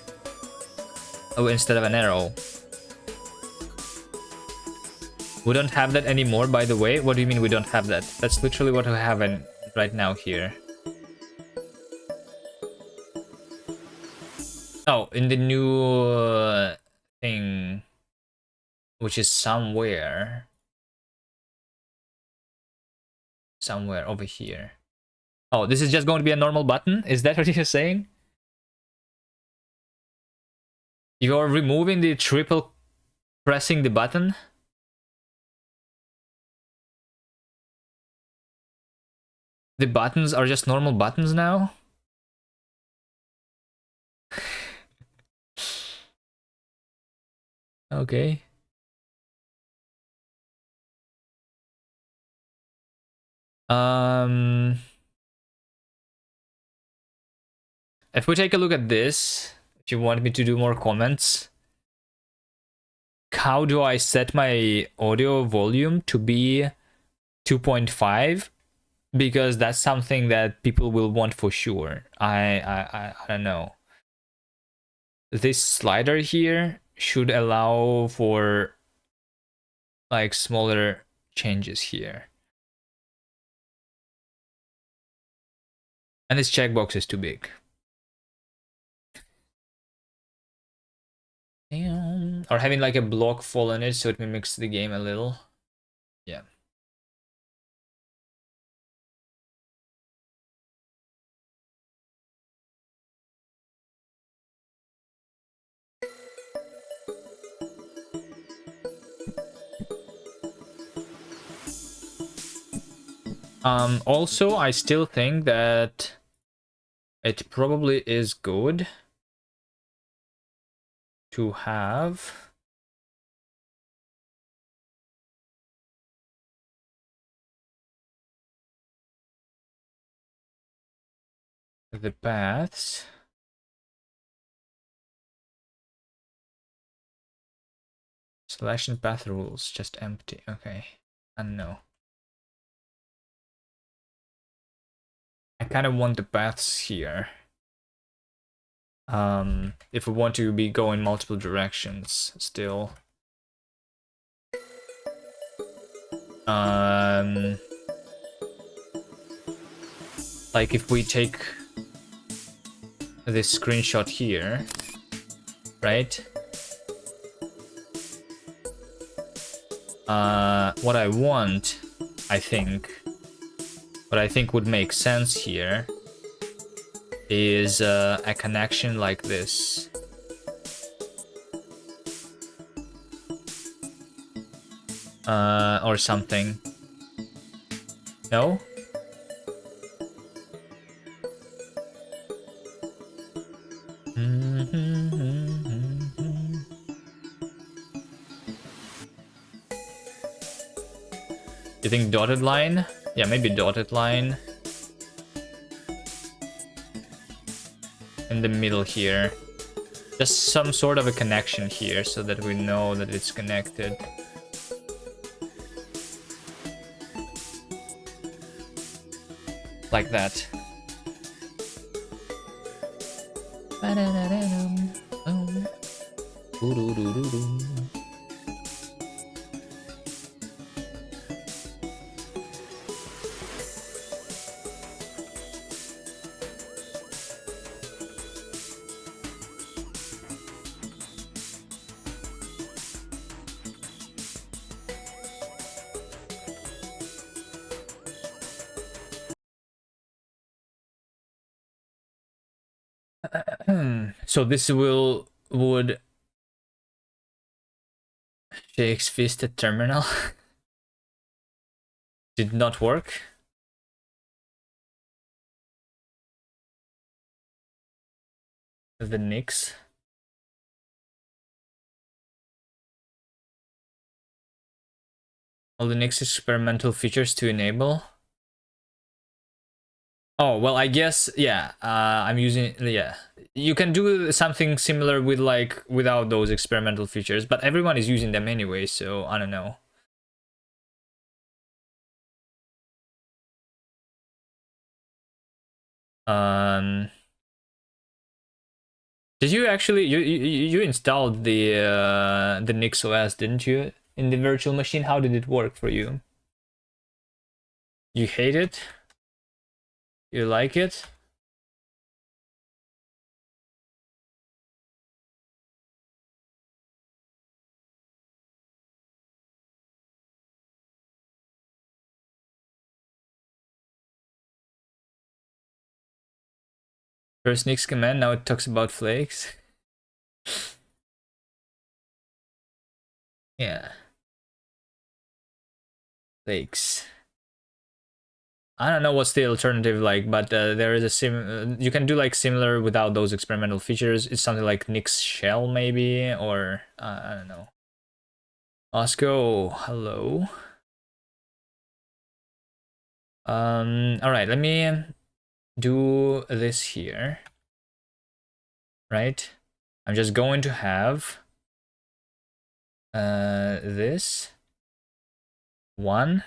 Oh, instead of an arrow. We don't have that anymore, by the way. What do you mean we don't have that? That's literally what we have right now here. Oh, in the new thing, which is somewhere over here. Oh, this is just going to be a normal button? Is that what you're saying? You're removing the triple pressing the button? The buttons are just normal buttons now? Okay. If we take a look at this, if you want me to do more comments, how do I set my audio volume to be 2.5? Because that's something that people will want for sure. I don't know. This slider here should allow for like smaller changes here. And this checkbox is too big. Or having like a block fall on it so it mimics the game a little. Yeah. Also, I still think that it probably is good to have the paths selection path rules just empty. Okay, I don't know. I kind of want the paths here. If we want to be going multiple directions still. Like if we take this screenshot here, right? What I want, I think, what I think would make sense here is a connection like this. Or something. No? You think dotted line? Yeah, maybe dotted line. In the middle here. Just some sort of a connection here so that we know that it's connected. Like that. So this would Jake's Vista terminal did not work. The Nix. All the Nix experimental features to enable. Oh, well, I guess, yeah, I'm using, yeah. You can do something similar with, like, without those experimental features, but everyone is using them anyway, so I don't know. Did you actually, you installed the Nix OS, didn't you? In the virtual machine, how did it work for you? You hate it? You like it? First Nix command, now it talks about flakes. Yeah. Flakes. I don't know what's the alternative like, but there is a you can do like similar without those experimental features. It's something like Nix shell maybe, or I don't know. Osco, hello. All right, let me do this here. Right? I'm just going to have this one.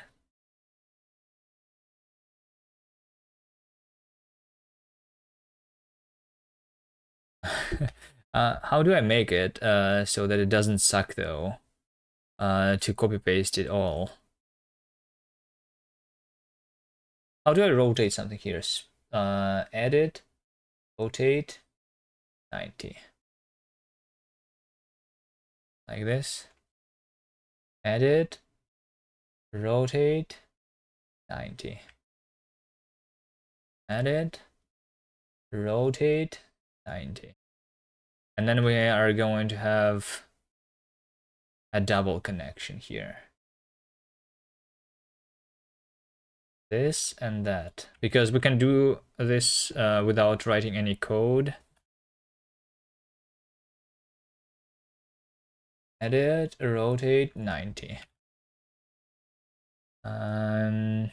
How do I make it so that it doesn't suck though? To copy paste it all. How do I rotate something here? Edit, rotate, 90. Like this. Edit, rotate, 90. Edit, rotate, 90. And then we are going to have a double connection here. this and that, because we can do this without writing any code. Edit, rotate 90. I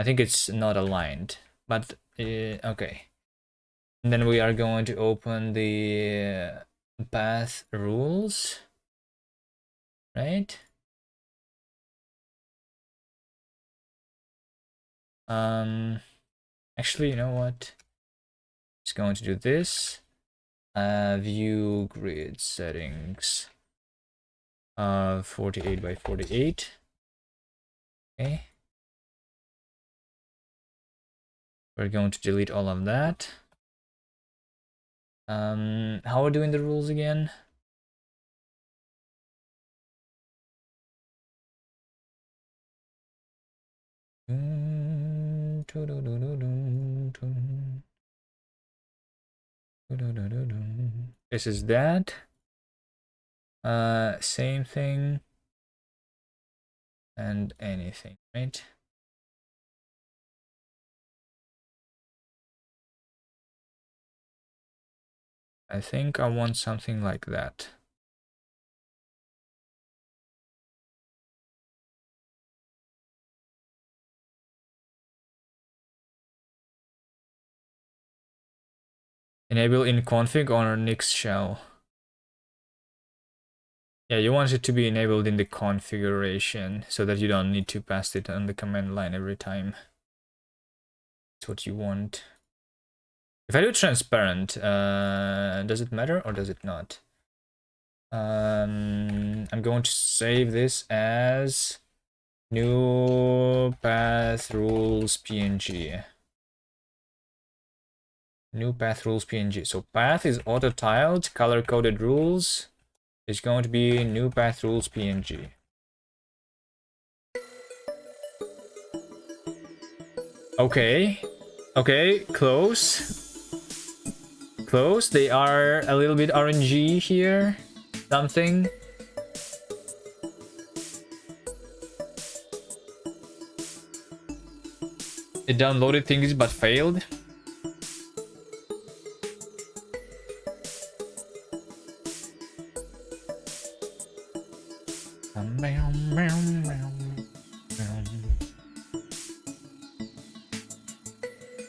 think it's not aligned, but okay. And then we are going to open the path rules, right? Actually, you know what? It's going to do this. View grid settings. 48 by 48. Okay. We're going to delete all of that. How are we doing the rules again? This is that. Same thing. And anything, right? I think I want something like that. Enable in config on Nix shell. Yeah, you want it to be enabled in the configuration so that you don't need to pass it on the command line every time. That's what you want. If I do transparent, does it matter or does it not? I'm going to save this as new path rules PNG. New path rules PNG. So path is auto-tiled, color-coded rules is going to be new path rules PNG. Okay. Okay, close. Close. They are a little bit RNG here. Something. It downloaded things but failed.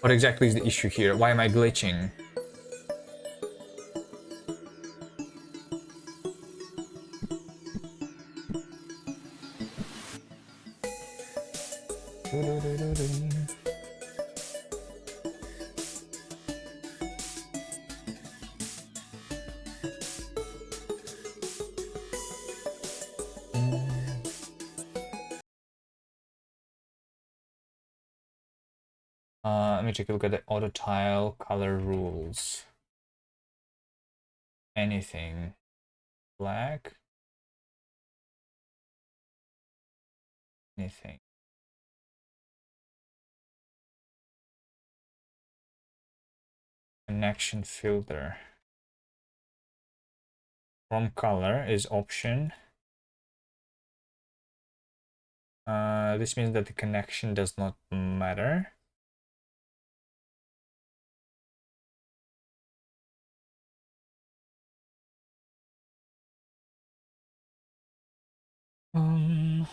What exactly is the issue here? Why am I glitching? Let me take a look at the auto tile color rules. Anything. Black. Anything. Connection filter. From color is option. This means that the connection does not matter. Um,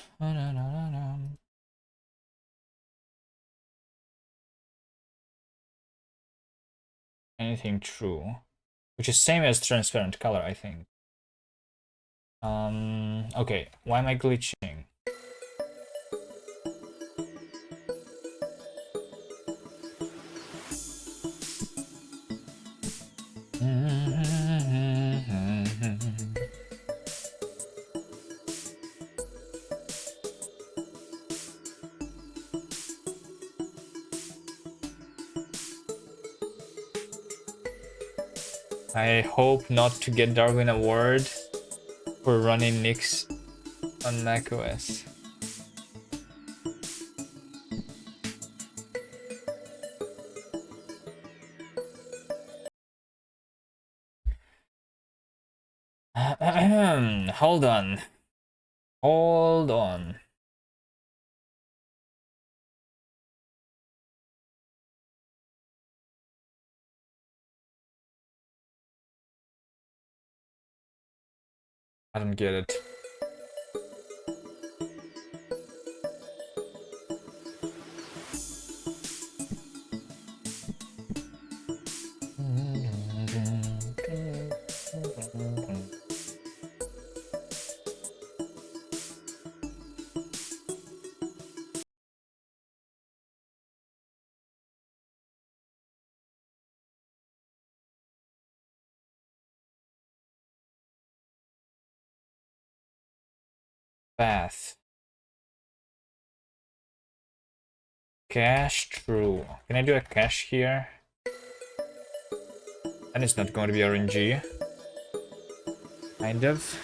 Anything true, which is same as transparent color, I think. Okay, why am I glitching? I hope not to get Darwin Award for running Nix on macOS. Hold on. Hold on. I don't get it. Path. Cache, true. Can I do a cache here? And it's not going to be RNG. Kind of.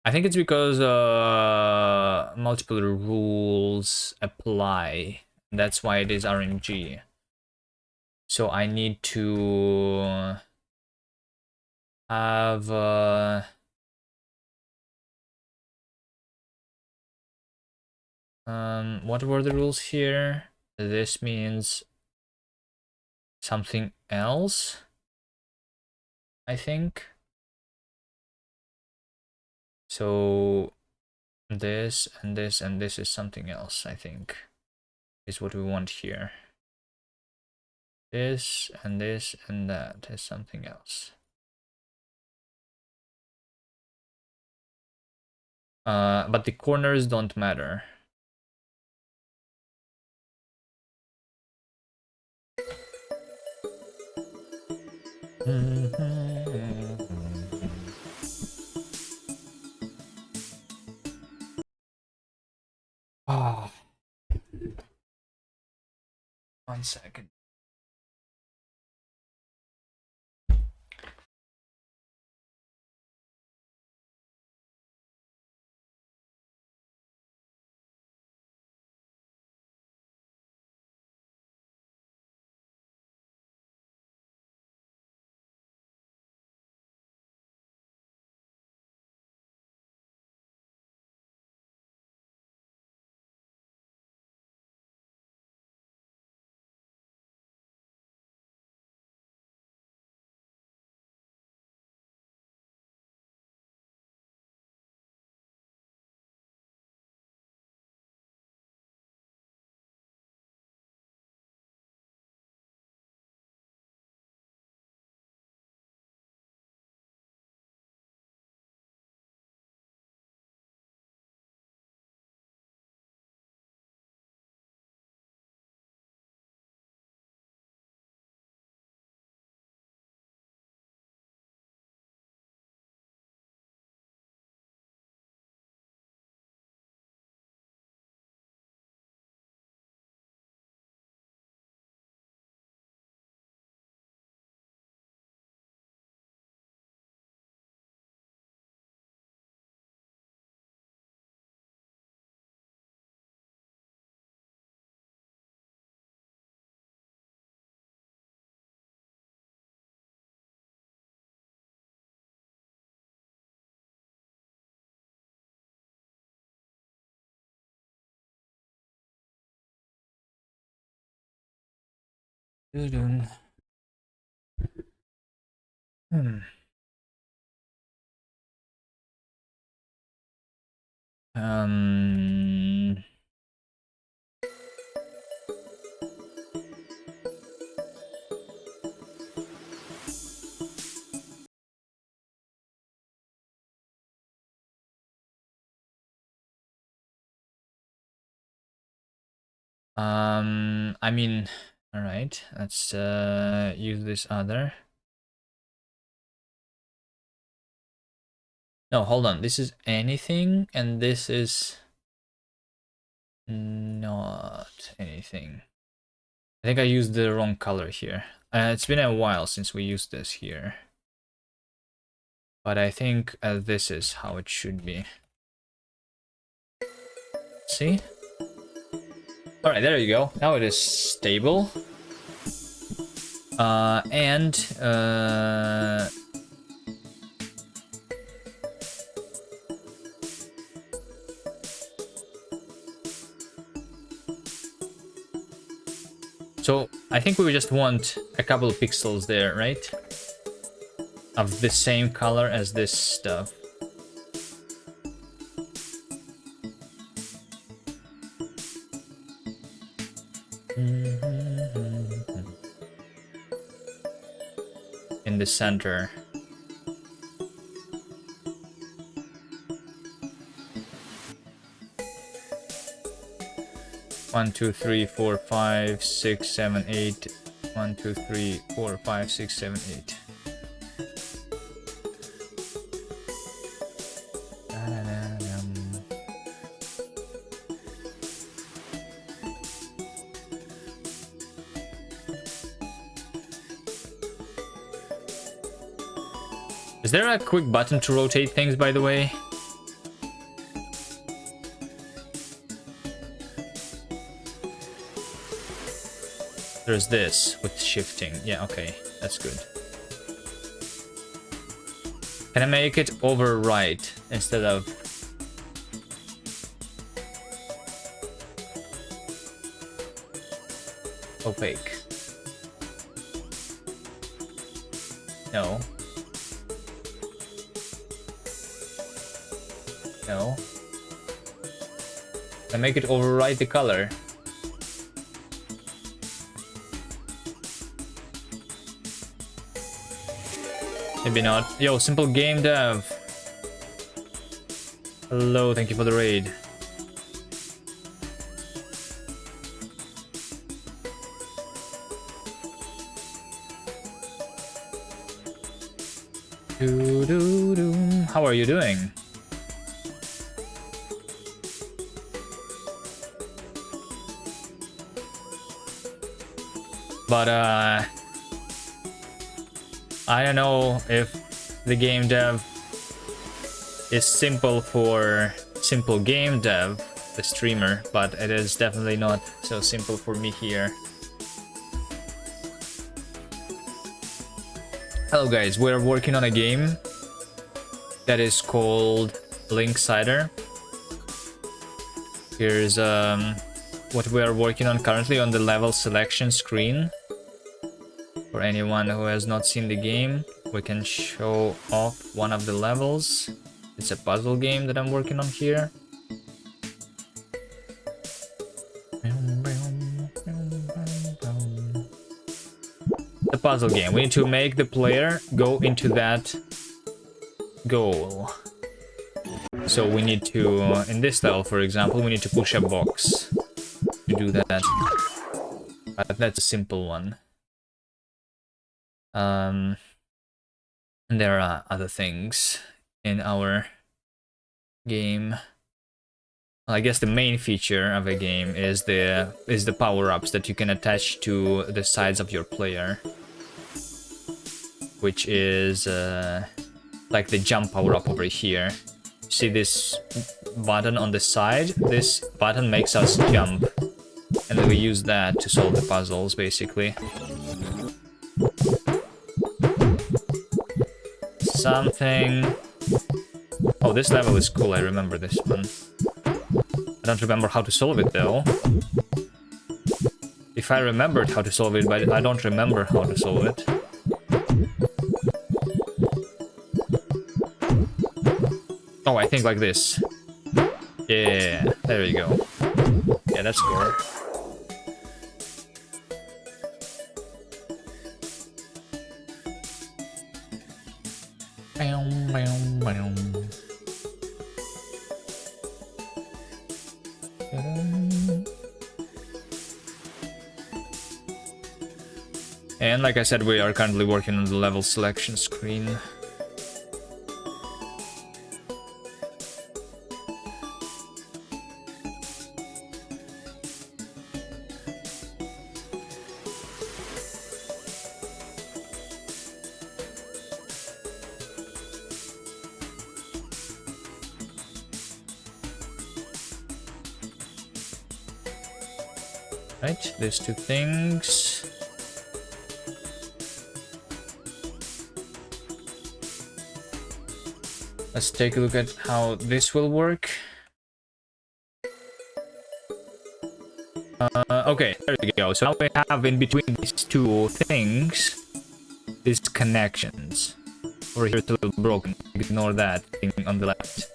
I think it's because multiple rules apply. That's why it is RNG. So I need to have what were the rules here? This means something else, I think. So this and this and this is something else, I think, is what we want here. This and that is something else. But the corners don't matter. Ah, 1 second. Hmm. Um, I mean, all right, let's use this other. No, hold on. This is anything, and this is not anything. I think I used the wrong color here. It's been a while since we used this here. But I think this is how it should be. See? Alright, there you go. Now it is stable. So I think we just want a couple of pixels there, right? Of the same color as this stuff. In the center. One, two, three, four, five, six, seven, eight. 1, 2, 3, 4, 5, 6, 7, 8. Is there a quick button to rotate things, by the way? There's this with shifting. Yeah, okay. That's good. Can I make it over right instead of... opaque? No. No. Can I make it override the color? Maybe not. Yo, simple game dev. Hello, thank you for the raid. How are you doing? But I don't know if the game dev is simple for simple game dev, the streamer, but it is definitely not so simple for me here. Hello guys, we're working on a game that is called Linksider. Here's what we are working on currently on the level selection screen. For anyone who has not seen the game, we can show off one of the levels. It's a puzzle game that I'm working on here. The puzzle game. We need to make the player go into that goal. So we need to, in this level for example, we need to push a box to do that. But that's a simple one. And there are other things in our game. Well, I guess the main feature of a game is the power-ups that you can attach to the sides of your player, which is like the jump power-up over here. See this button on the side? This button makes us jump, and then we use that to solve the puzzles, basically. Something... Oh, this level is cool, I remember this one. I don't remember how to solve it, though. If I remembered how to solve it, but I don't remember how to solve it. Oh, I think like this. Yeah, there you go. Yeah, that's cool. And like I said, we are currently working on the level selection screen. Right, there's two things. Let's take a look at how this will work. Okay, there we go. So now we have in between these two things, these connections. Over here it's a little broken. Ignore that thing on the left.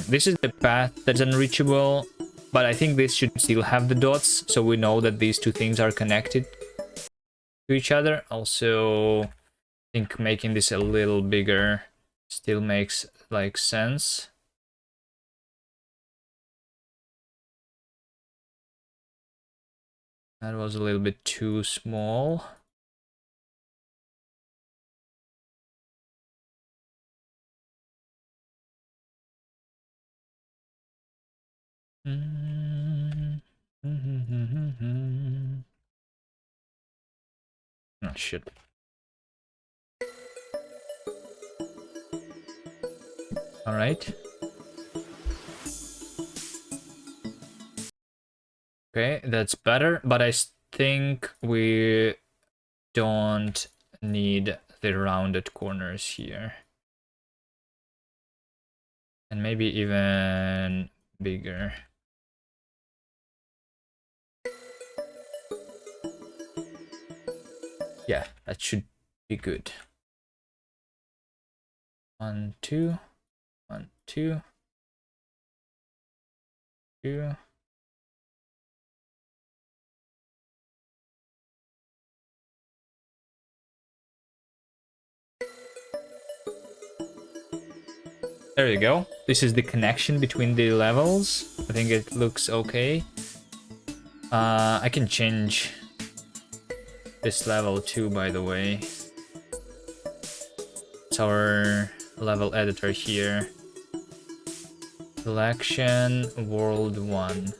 This is the path that's unreachable, but I think this should still have the dots, so we know that these two things are connected to each other. Also, I think making this a little bigger still makes like sense. That was a little bit too small. Oh shit. All right. Okay, that's better, but I think we don't need the rounded corners here. And maybe even bigger. Yeah, that should be good. 1, 2, 1, 2, 2. There you go. This is the connection between the levels. I think it looks okay. I can change this level too, by the way. It's our level editor here. Selection World 1.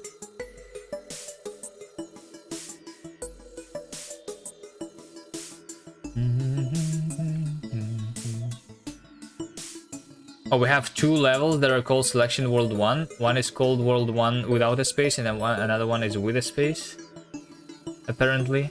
Oh, we have two levels that are called Selection World 1. One is called World 1 without a space, and then another one is with a space, apparently.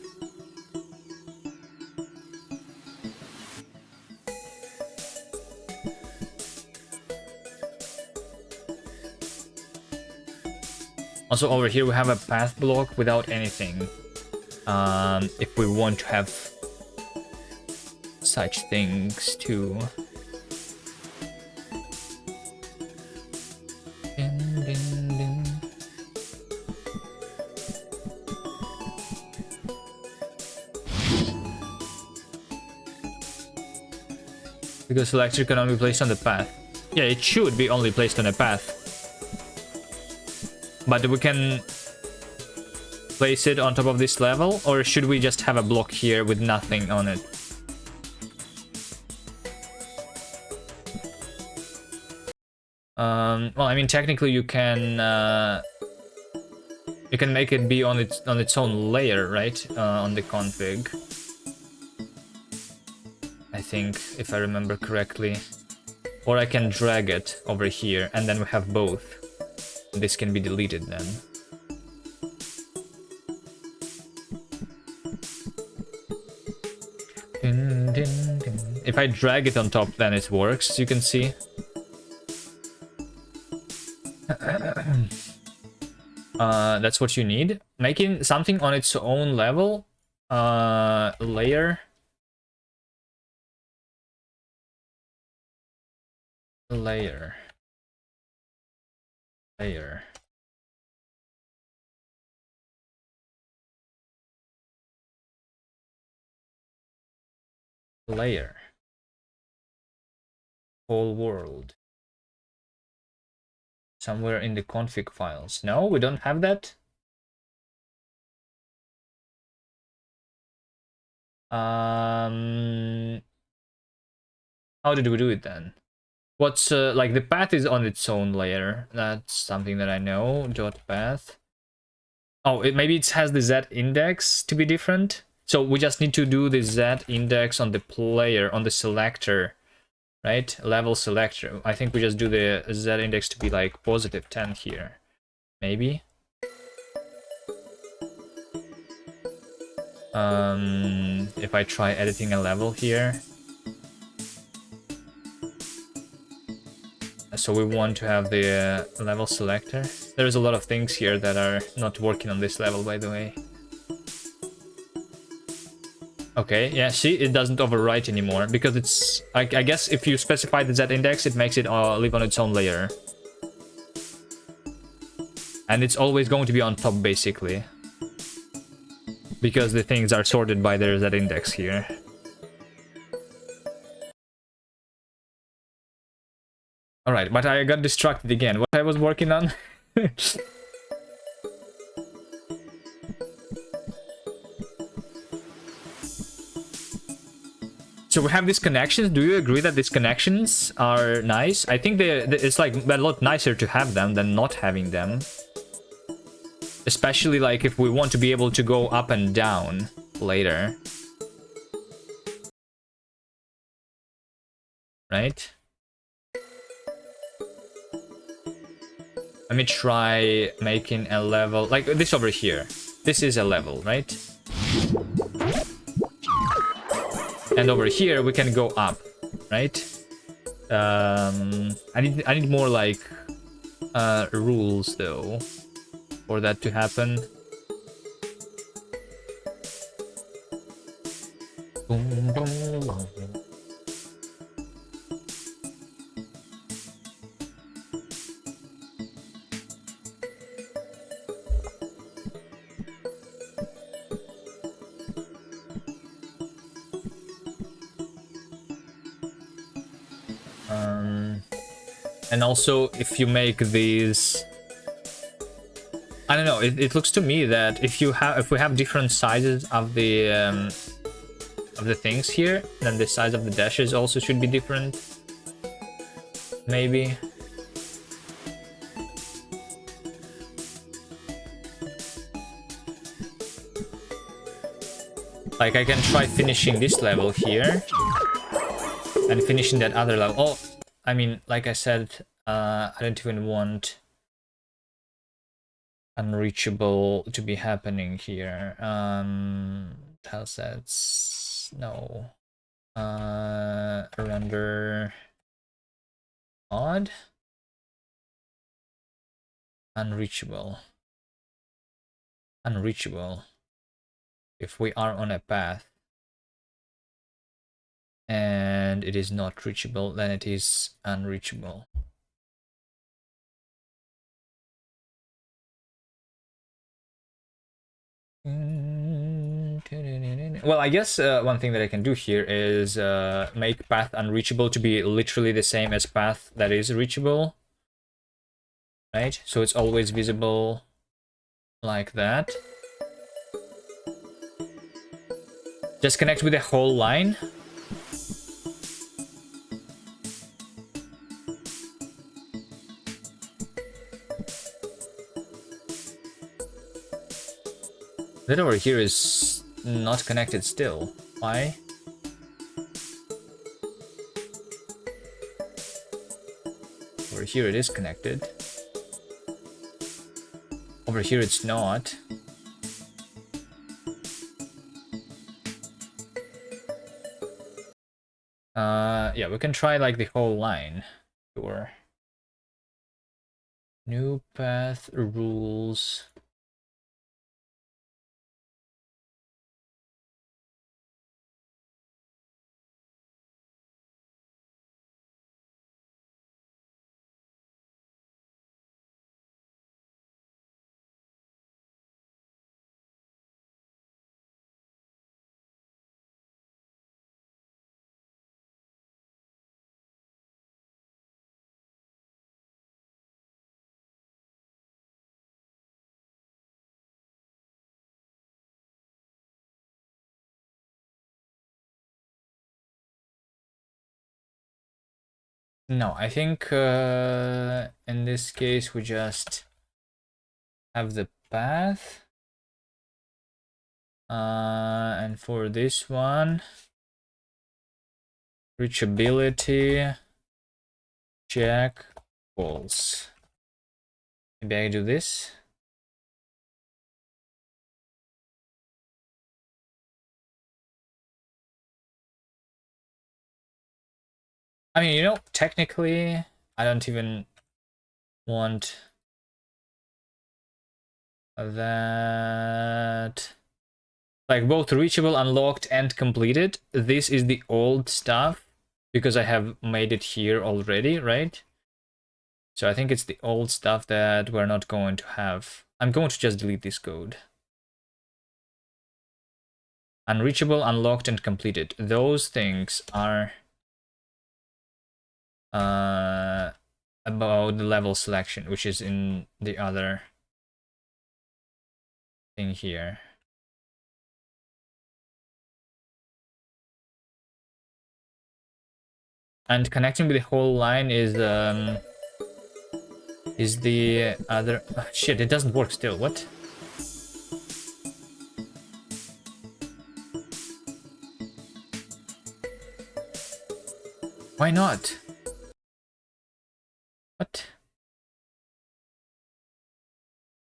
Also, over here we have a path block without anything. If we want to have such things too. Because selector can only be placed on the path. Yeah, it should be only placed on a path. But we can place it on top of this level, or should we just have a block here with nothing on it? Well, I mean, technically you can make it be on its own layer, right? On the config. I think, if I remember correctly. Or I can drag it over here, and then we have both. This can be deleted then. If I drag it on top, then it works, as you can see. That's what you need. Making something on its own level, layer. Layer. Whole world. Somewhere in the config files. No, we don't have that. How did we do it then? What's like the path is on its own layer. That's something that I know. Dot path. Oh, maybe it has the Z index to be different. So we just need to do the Z index on the player, on the selector, right? Level selector. I think we just do the Z index to be like positive 10 here. Maybe. If I try editing a level here. So we want to have the level selector. There's a lot of things here that are not working on this level, by the way. Okay, yeah, see, it doesn't overwrite anymore because it's... I guess if you specify the Z index, it makes it live on its own layer. And it's always going to be on top, basically. Because the things are sorted by their Z index here. Alright, but I got distracted again. What I was working on? So we have these connections. Do you agree that these connections are nice? I think it's like a lot nicer to have them than not having them. Especially like if we want to be able to go up and down later. Right? Let me try making a level like this over here. This is a level, right? And over here we can go up, right? I need more like rules though for that to happen. Boom, boom, boom. And also, if you make these, I don't know. It looks to me that if we have different sizes of the things here, then the size of the dashes also should be different. Maybe. Like I can try finishing this level here and finishing that other level. Oh, I mean, like I said, I don't even want unreachable to be happening here. Tile sets, no. Render odd, unreachable. If we are on a path and it is not reachable, then it is unreachable. Well, I guess one thing that I can do here is make path unreachable to be literally the same as path that is reachable. Right? So it's always visible like that. Just connect with the whole line. That over here is not connected still. Why? Over here it is connected. Over here it's not. Yeah, we can try like the whole line. Sure. New path rules. No, I think in this case we just have the path. And for this one, reachability check false. Maybe I do this. I mean, you know, technically I don't even want that. Like both reachable, unlocked, and completed. This is the old stuff because I have made it here already, right? So I think it's the old stuff that we're not going to have. I'm going to just delete this code. Unreachable, unlocked, and completed. Those things are about the level selection, which is in the other thing here. And connecting with the whole line is the other. Oh, shit, it doesn't work still. What? Why not? What?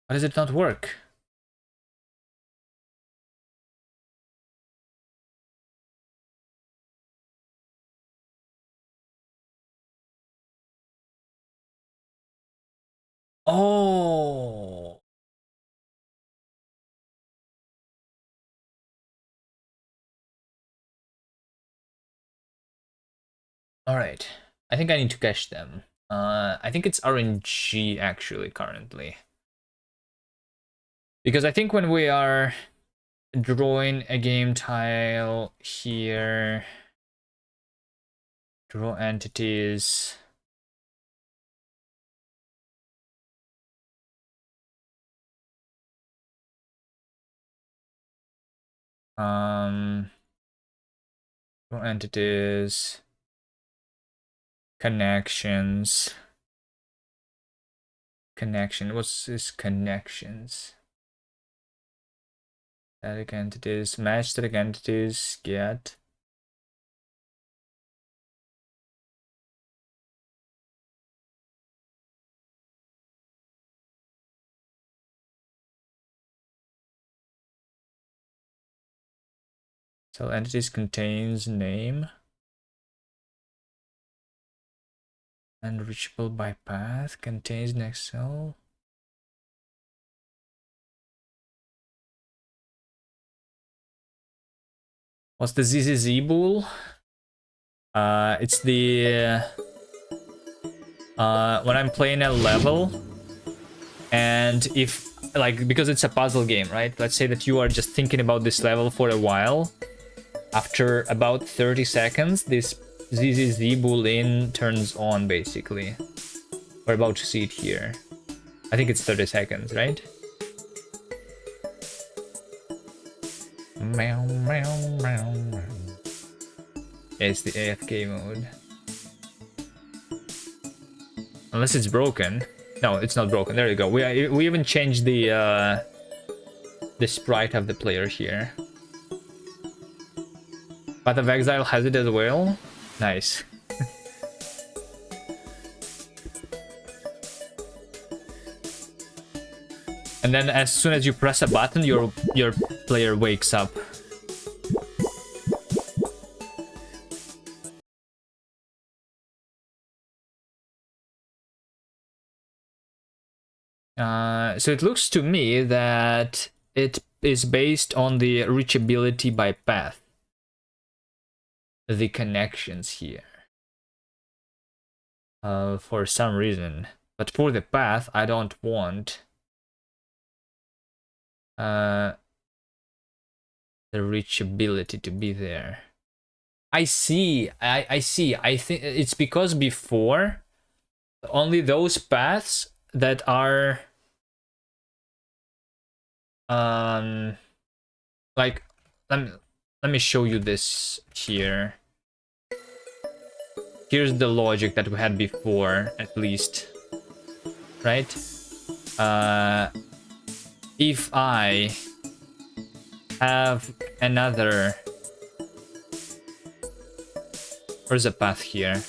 Why does it not work? Oh. All right. I think I need to cache them. I think it's RNG actually currently. Because I think when we are drawing a game tile here, draw entities. Draw entities, connections. Connection. What's this? Connections. Static entities. Match static entities. Get. Cell entities contains name. Unreachable by path. Contains next cell. What's the ZZZ bool? It's the when I'm playing a level, and if like because it's a puzzle game, right? Let's say that you are just thinking about this level for a while. After about 30 seconds, this ZZZ boolean turns on basically. We're about to see it here. I think it's 30 seconds, right? Meow, meow, meow, meow. It's the AFK mode. Unless it's broken. No, it's not broken. There you go. We even changed the sprite of the player here. Path of Exile has it as well. Nice. And then as soon as you press a button, your player wakes up. So it looks to me that it is based on the reachability by path. The connections here. For some reason. But for the path, I don't want the reachability to be there. I see. I see. I think it's because before only those paths that are like let me show you this here. Here's the logic that we had before, at least, right? If I have another, where's a path here?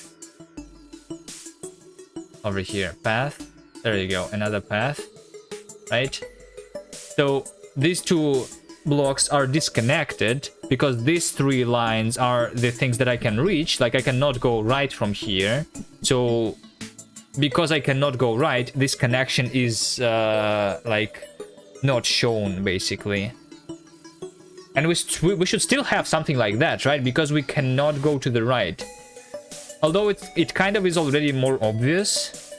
Over here, path. There you go, another path, right? So these two blocks are disconnected because these three lines are the things that I can reach. Like I cannot go right from here. So because I cannot go right, this connection is like not shown basically. And we should still have something like that, right? Because we cannot go to the right. Although it kind of is already more obvious.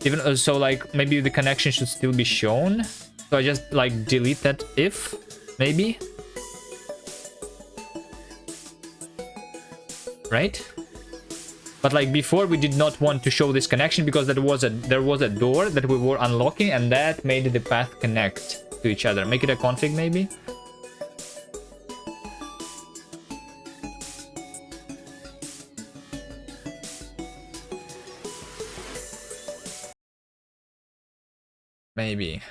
Even so, like maybe the connection should still be shown. So I just like delete that if, maybe. Right? But like before, we did not want to show this connection because there was a door that we were unlocking, and that made the path connect to each other. Make it a config maybe. Maybe.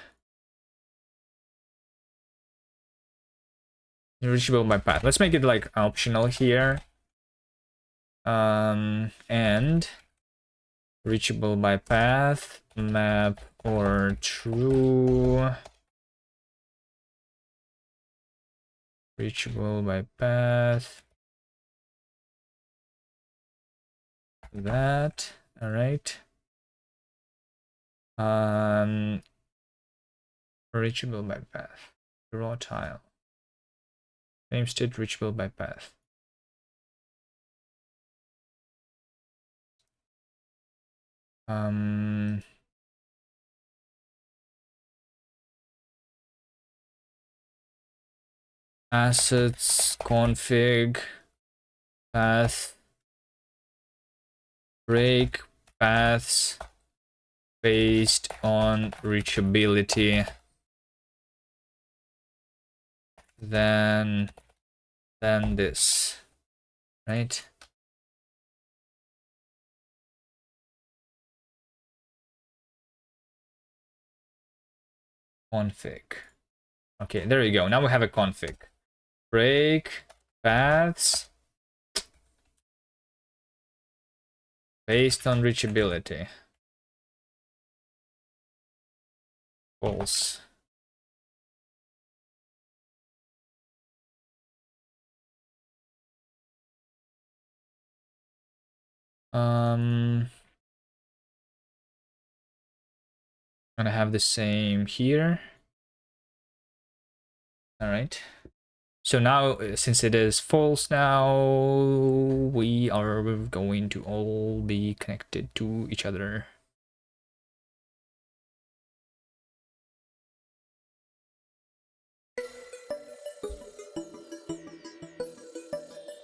Reachable by path. Let's make it like optional here. And reachable by path, map or true. Reachable by path. That. All right. Reachable by path. Draw tile. Name state reachable by path. Assets, config, path, break paths based on reachability. Then this, right? Config. Okay, there you go. Now we have a config. Break paths based on reachability. False. I'm gonna have the same here. All right. So now, since it is false now, we are going to all be connected to each other.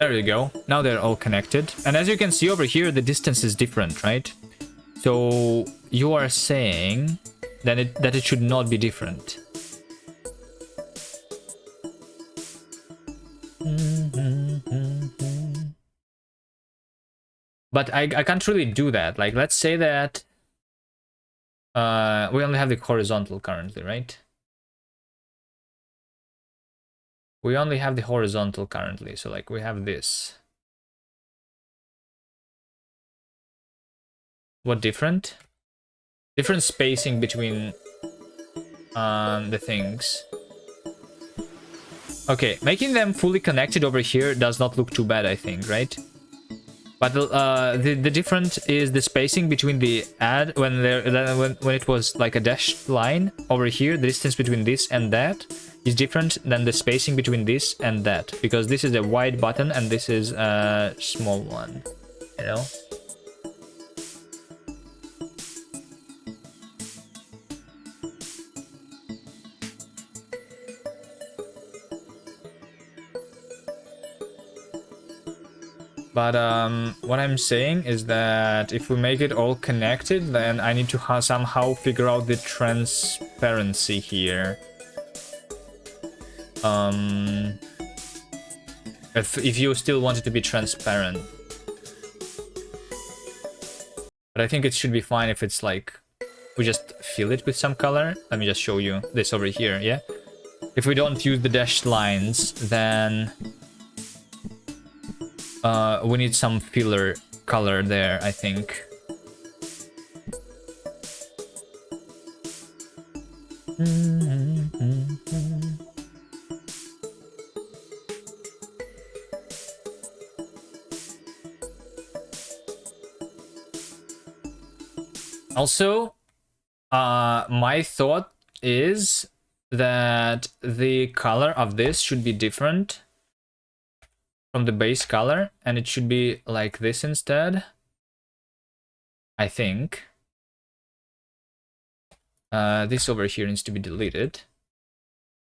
There you go. Now they're all connected. And as you can see over here, the distance is different, right? So you are saying that it should not be different. But I can't really do that. Like, let's say that we only have the horizontal currently, right? We only have the horizontal currently, so like we have this. What different? Different spacing between the things. Okay, making them fully connected over here does not look too bad, I think, right? But the difference is the spacing between the add when it was like a dashed line over here. The distance between this and that is different than the spacing between this and that, because this is a wide button and this is a small one, you know. But what I'm saying is that if we make it all connected, then I need to somehow figure out the transparency here. If you still want it to be transparent. But I think it should be fine if it's like, we just fill it with some color. Let me just show you this over here, yeah? If we don't use the dashed lines, then we need some filler color there, I think. Also, my thought is that the color of this should be different from the base color, and it should be like this instead. I think. This over here needs to be deleted.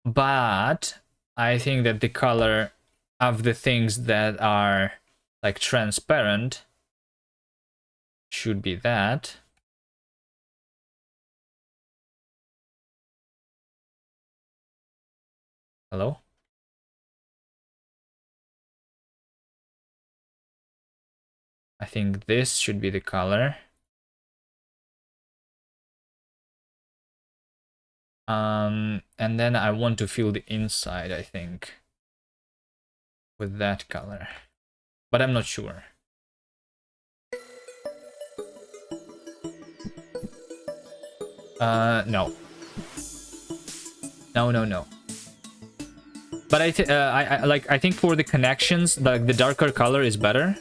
But I think that the color of the things that are like transparent should be that. Hello? I think this should be the color. And then I want to fill the inside, I think, with that color. But I'm not sure. No. No. But I think for the connections, like the darker color is better.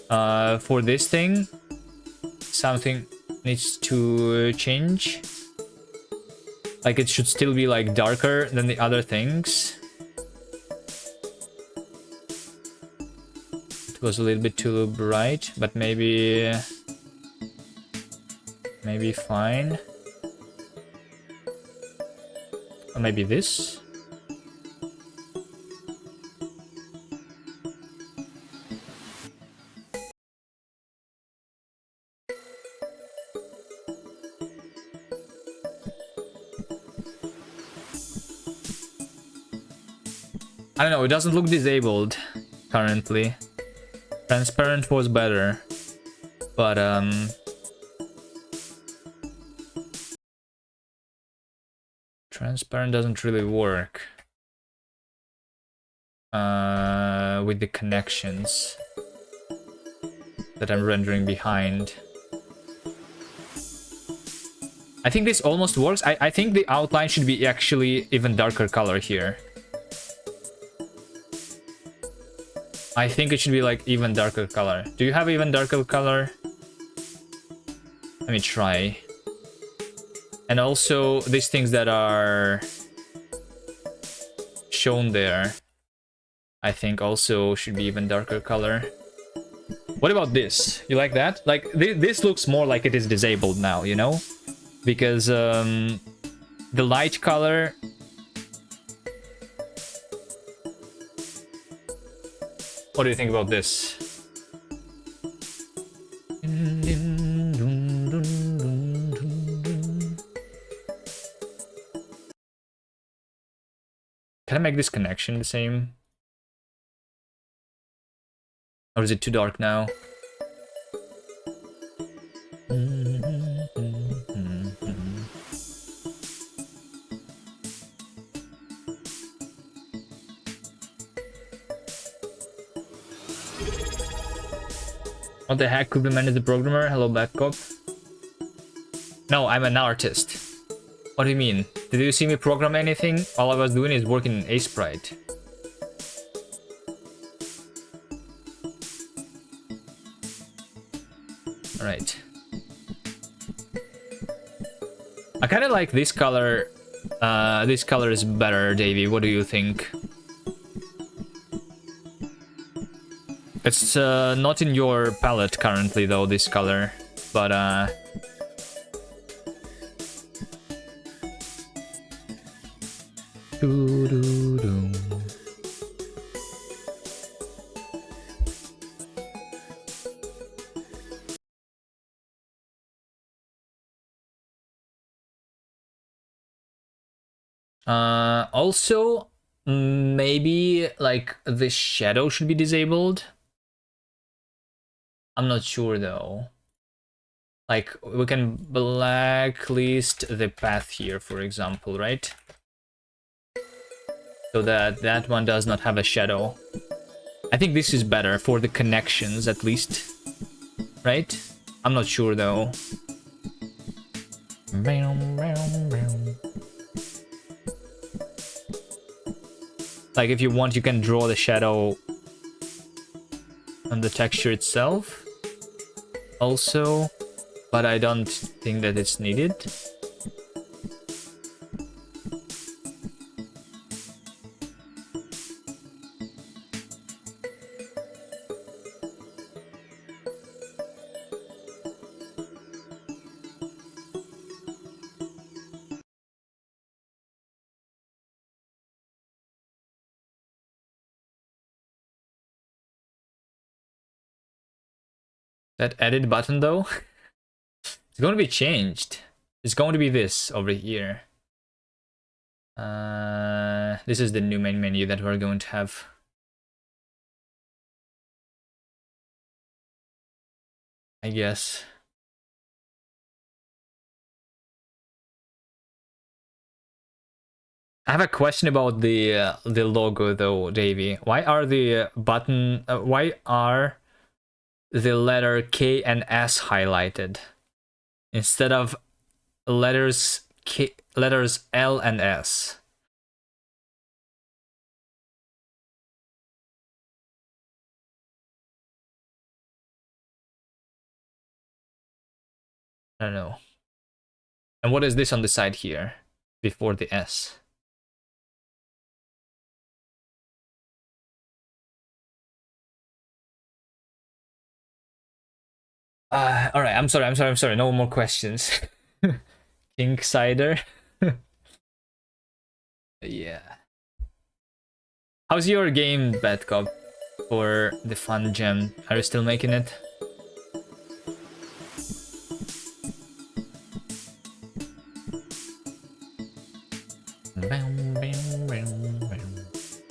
For this thing, something needs to change. Like it should still be like darker than the other things. It was a little bit too bright, but maybe fine. Or maybe this. I don't know, it doesn't look disabled currently. Transparent was better, but transparent doesn't really work with the connections that I'm rendering behind. I think this almost works. I think the outline should be actually even darker color here. I think it should be like even darker color. Do you have even darker color? Let me try. And also these things that are shown there, I think also should be even darker color. What about this? You like that? Like this looks more like it is disabled now, you know? Because the light color... What do you think about this? Can I make this connection the same? Or is it too dark now? What the heck, could be man is the programmer? Hello, Blackcop. No, I'm an artist. What do you mean? Did you see me program anything? All I was doing is working in Asprite. Alright. I kind of like this color. This color is better, Davey. What do you think? It's not in your palette currently, though, this color. But, also, maybe, like, the shadow should be disabled. I'm not sure, though. Like, we can blacklist the path here, for example, right? So that that one does not have a shadow. I think this is better for the connections, at least. Right? I'm not sure, though. Like, if you want, you can draw the shadow on the texture itself. Also, but I don't think that it's needed. That edit button though, it's going to be changed. It's going to be this over here. This is the new main menu that we're going to have. I guess. I have a question about the logo though, Davey. Why are the why are the letter K and S highlighted instead of letters L and S? I don't know. And what is this on the side here before the S? All right. I'm sorry. No more questions. Linksider. Yeah. How's your game, Bad Cop, for the fun gem? Are you still making it?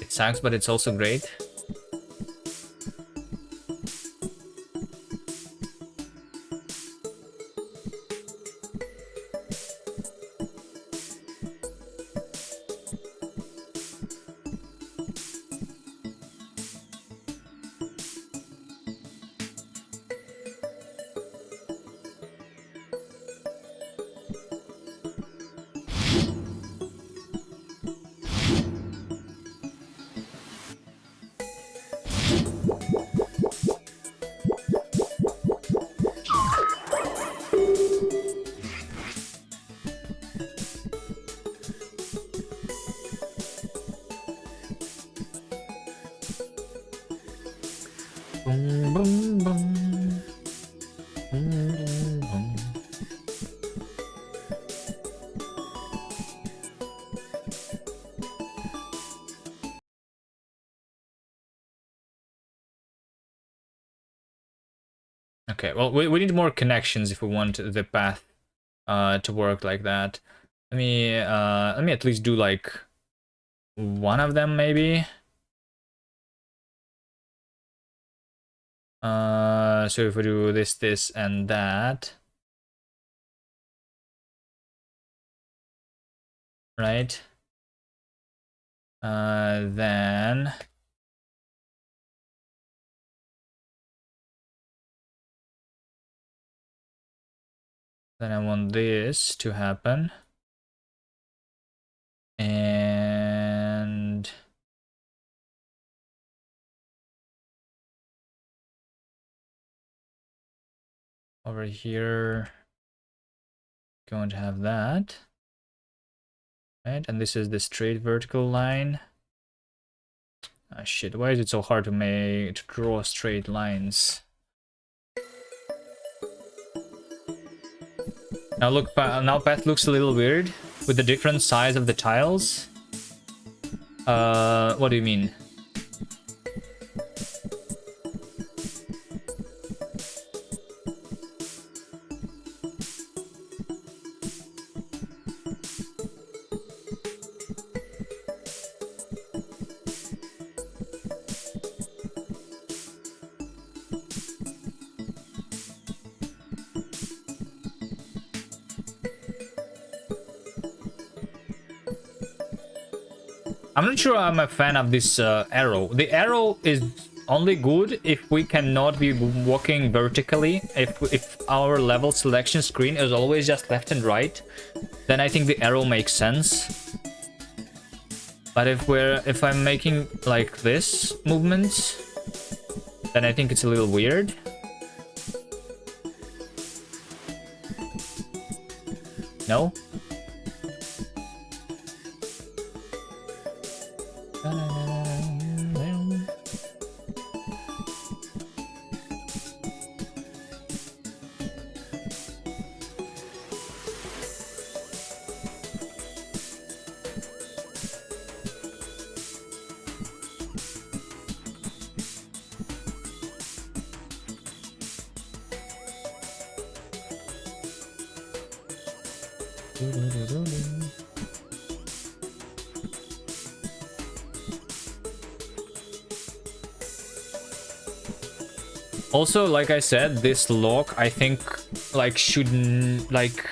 It sucks, but it's also great. Boom, boom, boom. Boom, boom. Okay, well, we need more connections if we want the path to work like that. Let me at least do like one of them maybe. So if we do this, and that, right? Then I want this to happen. And over here, going to have that. Right, and this is the straight vertical line. Ah, shit, why is it so hard to draw straight lines? Now look, now path looks a little weird with the different size of the tiles. What do you mean? I'm not sure I'm a fan of this arrow. The arrow is only good if we cannot be walking vertically. If our level selection screen is always just left and right, then I think the arrow makes sense. But if I'm making like this movements, then I think it's a little weird. No? Also, like I said, this lock, I think, like, shouldn't, like...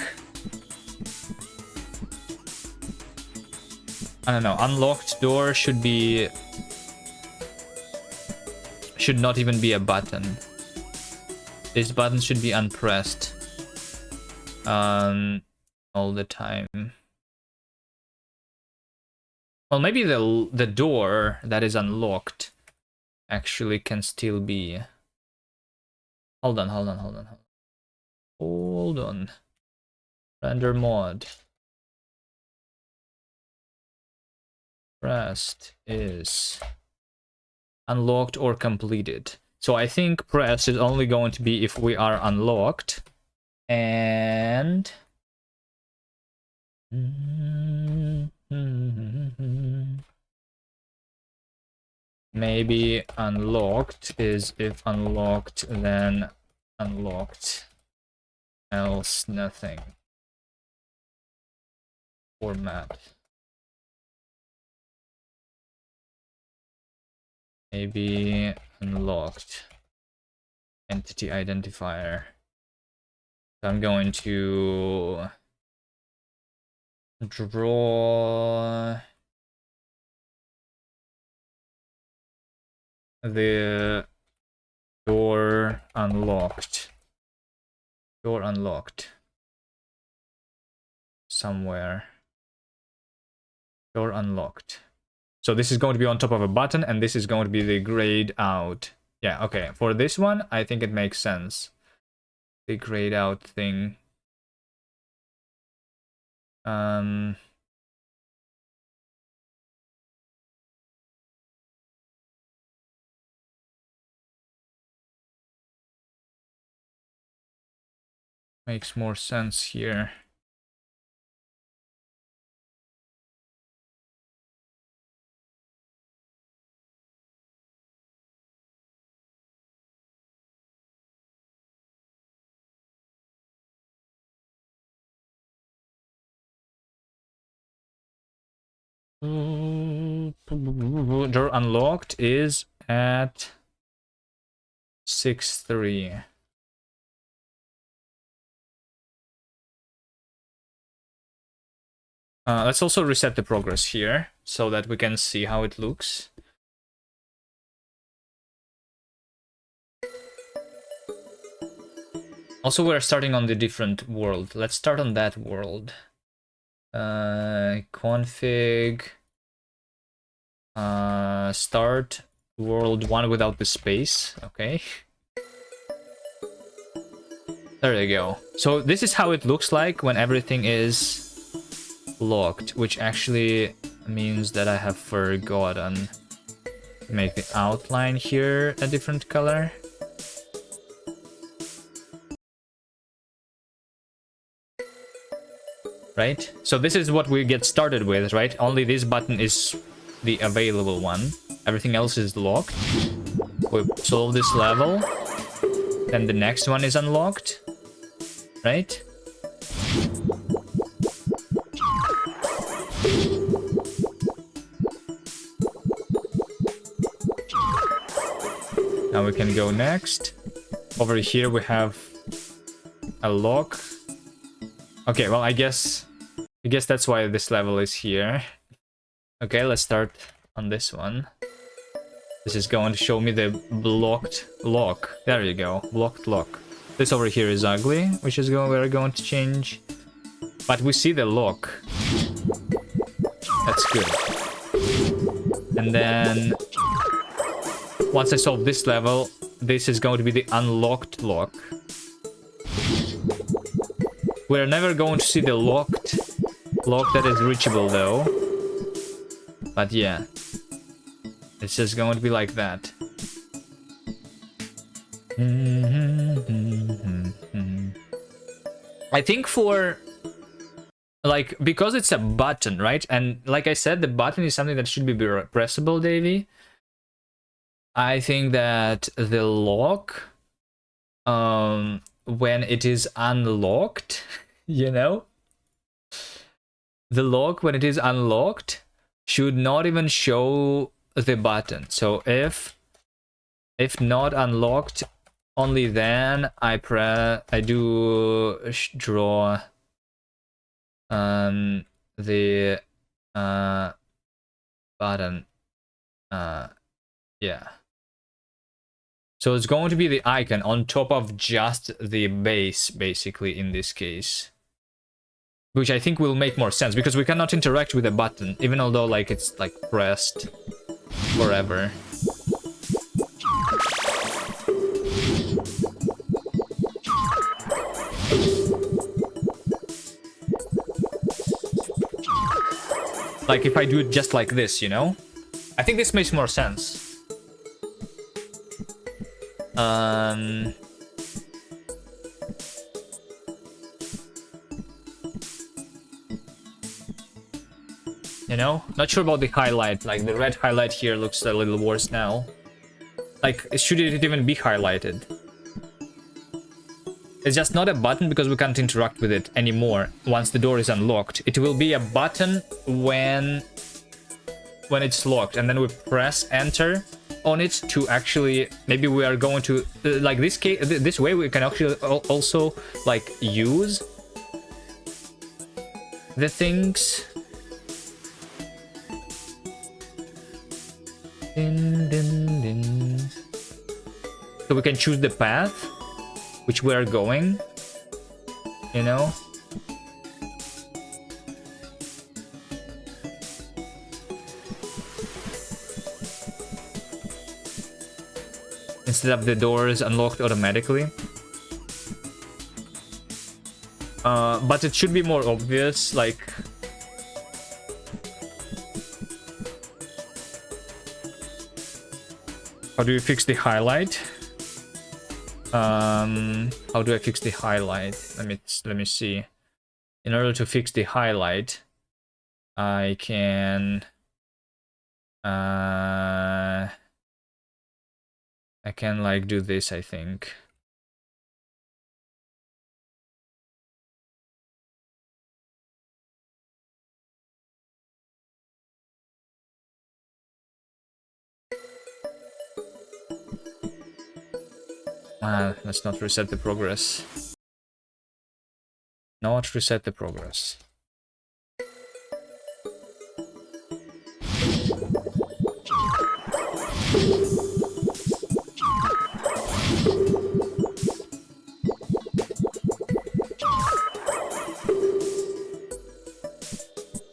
I don't know, unlocked door should be... should not even be a button. This button should be unpressed. All the time. Well, maybe the door that is unlocked actually can still be... Hold on. Render mod. Pressed is unlocked or completed. So I think pressed is only going to be if we are unlocked. And... maybe unlocked is if unlocked, then unlocked, else nothing. Format. Maybe unlocked. Entity identifier. So I'm going to draw the door unlocked. Door unlocked. Somewhere. Door unlocked. So this is going to be on top of a button, and this is going to be the grayed out. Yeah, okay. For this one, I think it makes sense. The grayed out thing. Makes more sense here. Door unlocked is at 6:3. Let's also reset the progress here so that we can see how it looks. Also, we're starting on the different world. Let's start on that world. Config. Start world 1 without the space. Okay. There you go. So this is how it looks like when everything is locked, which actually means that I have forgotten to make the outline here a different color. Right? So this is what we get started with, right? Only this button is the available one. Everything else is locked. We solve this level. Then the next one is unlocked. Right? Now we can go next. Over here we have a lock. Okay, well, I guess that's why this level is here. Okay, let's start on this one. This is going to show me the blocked lock. There you go, blocked lock. This over here is ugly, which is we're going to change. But we see the lock. That's good. And then once I solve this level, this is going to be the unlocked lock. We're never going to see the lock that is reachable though. But yeah, it's just going to be like that. I think for like, because it's a button, right? And like I said, the button is something that should be pressable, Davey. I think that the lock, when it is unlocked, you know, the lock when it is unlocked should not even show the button. So if not unlocked, only then I do draw the button. Yeah. So it's going to be the icon on top of just the base, basically, in this case. Which I think will make more sense, because we cannot interact with the button, even although like it's like pressed forever. Like if I do it just like this, you know? I think this makes more sense. You know? Not sure about the highlight. Like the red highlight here looks a little worse now. Like, should it even be highlighted? It's just not a button because we can't interact with it anymore once the door is unlocked. It will be a button when it's locked, and then we press enter on it to actually, maybe we are going to like this way we can actually also like use the things. Din, din, din. So we can choose the path which we are going, you know. Instead of the doors unlocked automatically. But it should be more obvious, like... How do you fix the highlight? How do I fix the highlight? Let me see. In order to fix the highlight, I can... I can like do this, I think. Let's not reset the progress. Not reset the progress.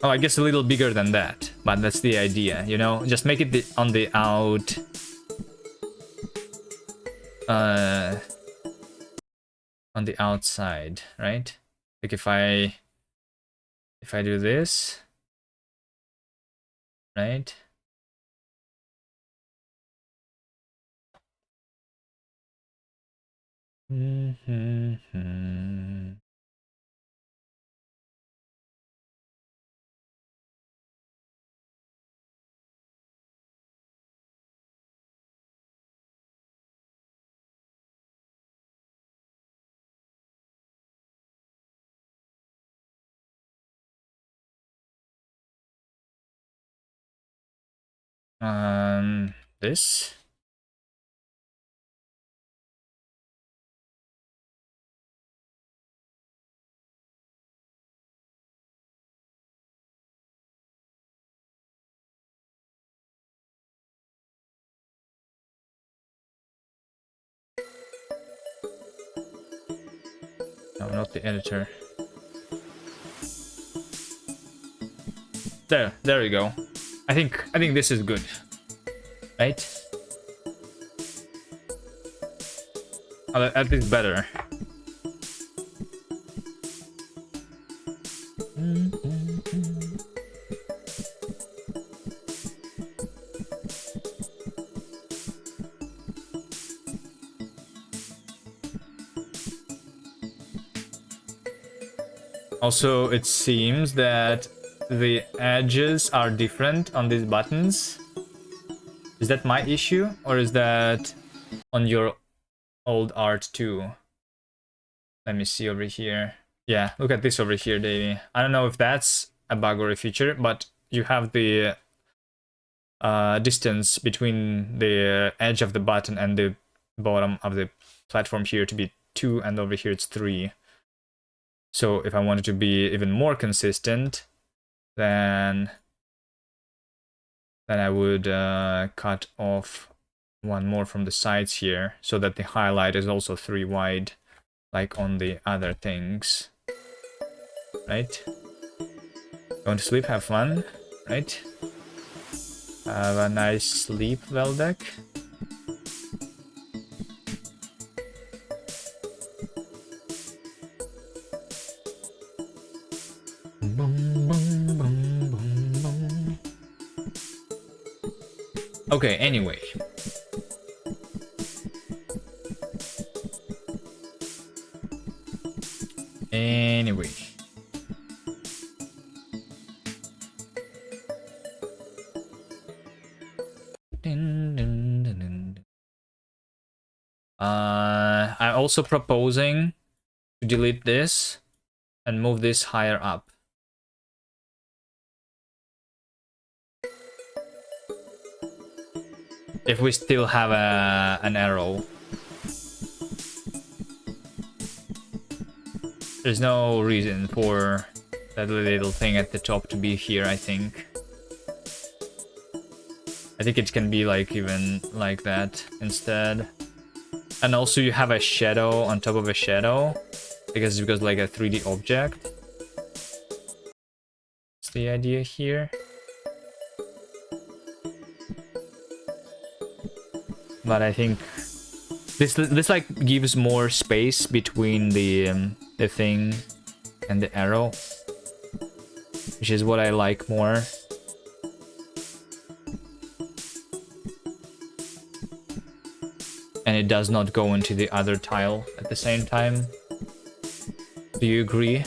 Oh, I guess a little bigger than that, but that's the idea, you know? Just make it on the out... on the outside, right? Like if I do this, right? This. No, not the editor. There we go. I think this is good. Right? At least better. Also, it seems that the edges are different on these buttons. Is that my issue, or is that on your old art too? Let me see over here. Yeah, look at this over here, Davey. I don't know if that's a bug or a feature, but you have the distance between the edge of the button and the bottom of the platform here to be 2, and over here it's 3. So if I wanted to be even more consistent, then I would cut off one more from the sides here so that the highlight is also 3 wide, like on the other things. Right? Going to sleep, have fun, right? Have a nice sleep, Veldek. Okay, anyway. Anyway. I'm also proposing to delete this and move this higher up. If we still have an arrow. There's no reason for that little thing at the top to be here, I think. I think it can be like even like that instead. And also you have a shadow on top of a shadow because like a 3D object. That's the idea here. But I think this like gives more space between the thing and the arrow, which is what I like more. And it does not go into the other tile at the same time. Do you agree?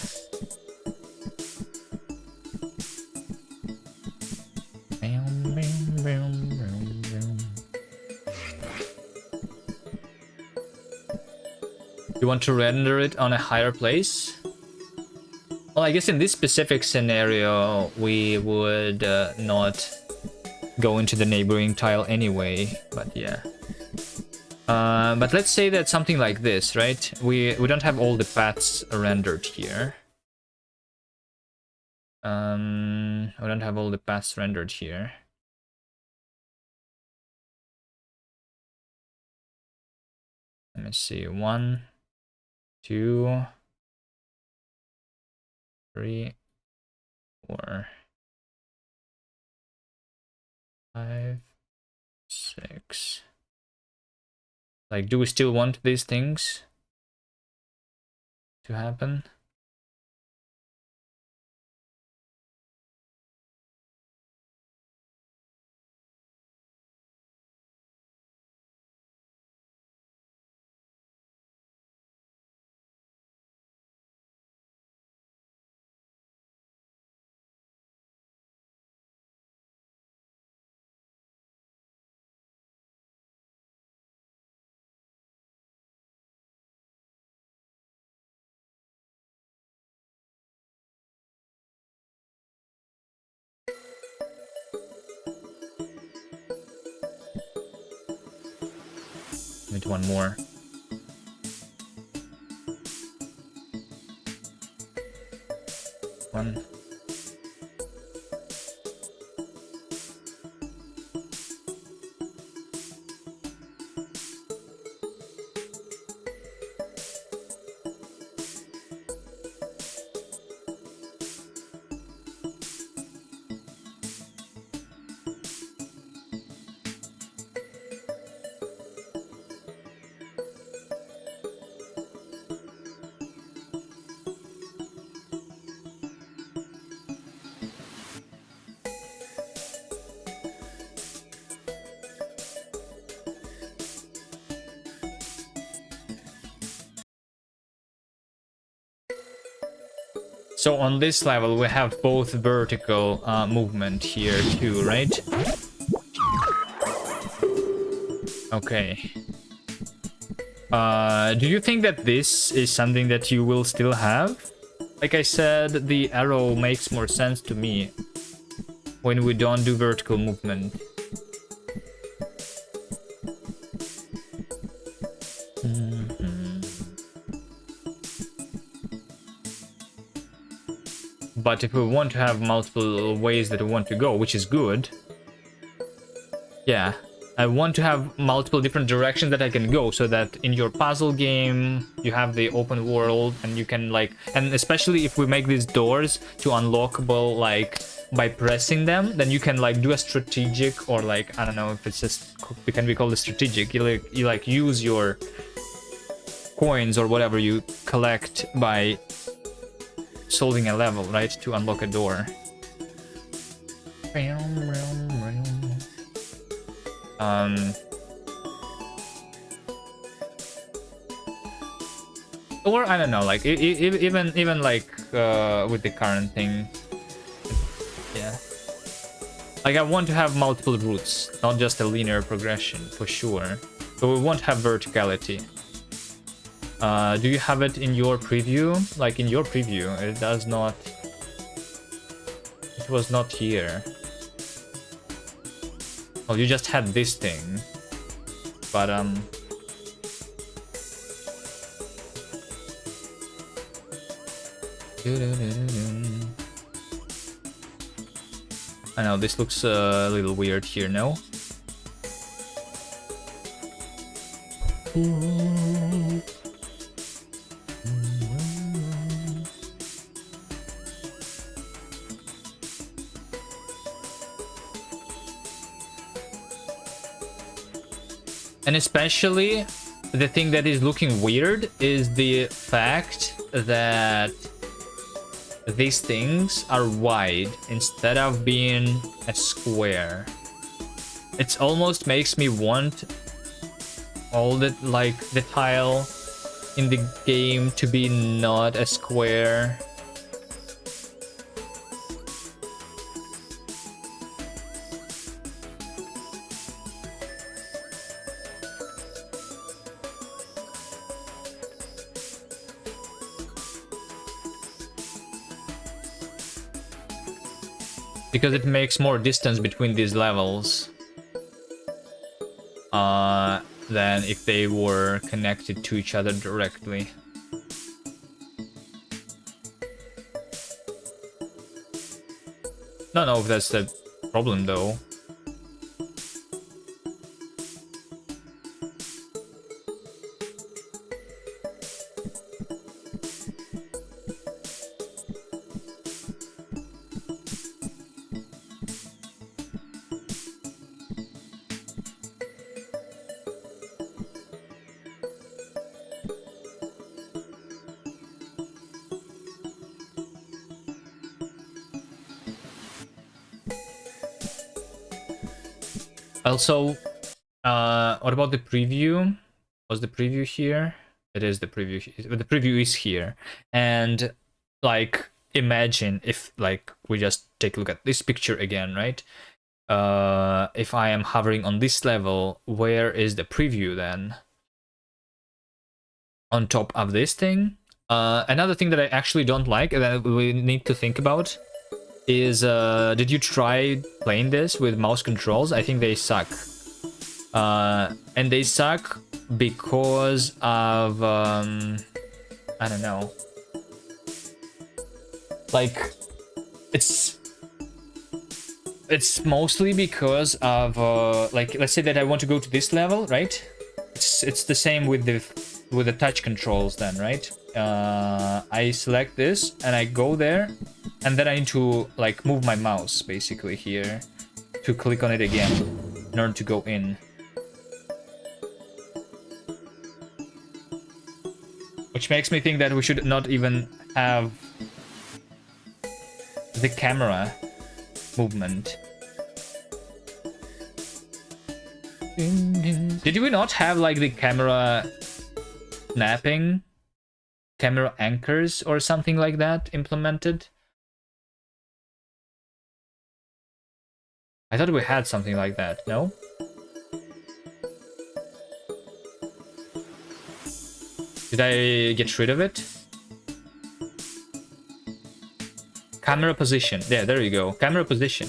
You want to render it on a higher place? Well, I guess in this specific scenario, we would not go into the neighboring tile anyway, but yeah. But let's say that something like this, right? We don't have all the paths rendered here. We don't have all the paths rendered here. Let me see. 1, 2, 3, 4, 5, 6. Like, do we still want these things to happen? Need one more. One. So on this level, we have both vertical movement here too, right? Okay. Do you think that this is something that you will still have? Like I said, the arrow makes more sense to me when we don't do vertical movement. But if we want to have multiple ways that we want to go, which is good, yeah, I want to have multiple different directions that I can go, so that in your puzzle game you have the open world and you can like, and especially if we make these doors to unlockable like by pressing them, then you can like do a strategic, or like I don't know if it's just it can be called a strategic. You like use your coins or whatever you collect by solving a level, right, to unlock a door. Or I don't know, like even like with the current thing, yeah. Like I want to have multiple routes, not just a linear progression for sure. But we won't have verticality. Do you have it in your preview? Like in your preview, it does not. It was not here. Oh, you just had this thing. But I know this looks a little weird here, no? And especially the thing that is looking weird is the fact that these things are wide instead of being a square. It almost makes me want all the like the tile in the game to be not a square. Because it makes more distance between these levels than if they were connected to each other directly. Don't know if that's the problem though. Also, what about the preview? Was the preview here? It is the preview. The preview is here. And like, imagine if like we just take a look at this picture again, right? If I am hovering on this level, where is the preview then? On top of this thing? Another thing that I actually don't like and that we need to think about is, did you try playing this with mouse controls? I think they suck. And they suck because of, I don't know. Like, it's mostly because of, like, let's say that I want to go to this level, right? It's the same with the touch controls then, right? I select this and I go there, and then I need to like move my mouse basically here to click on it again in order to go in. Which makes me think that we should not even have the camera movement. Did we not have like the camera snapping camera anchors or something like that implemented. I thought we had something like that, no? Did I get rid of it? Camera position. There you go. Camera position.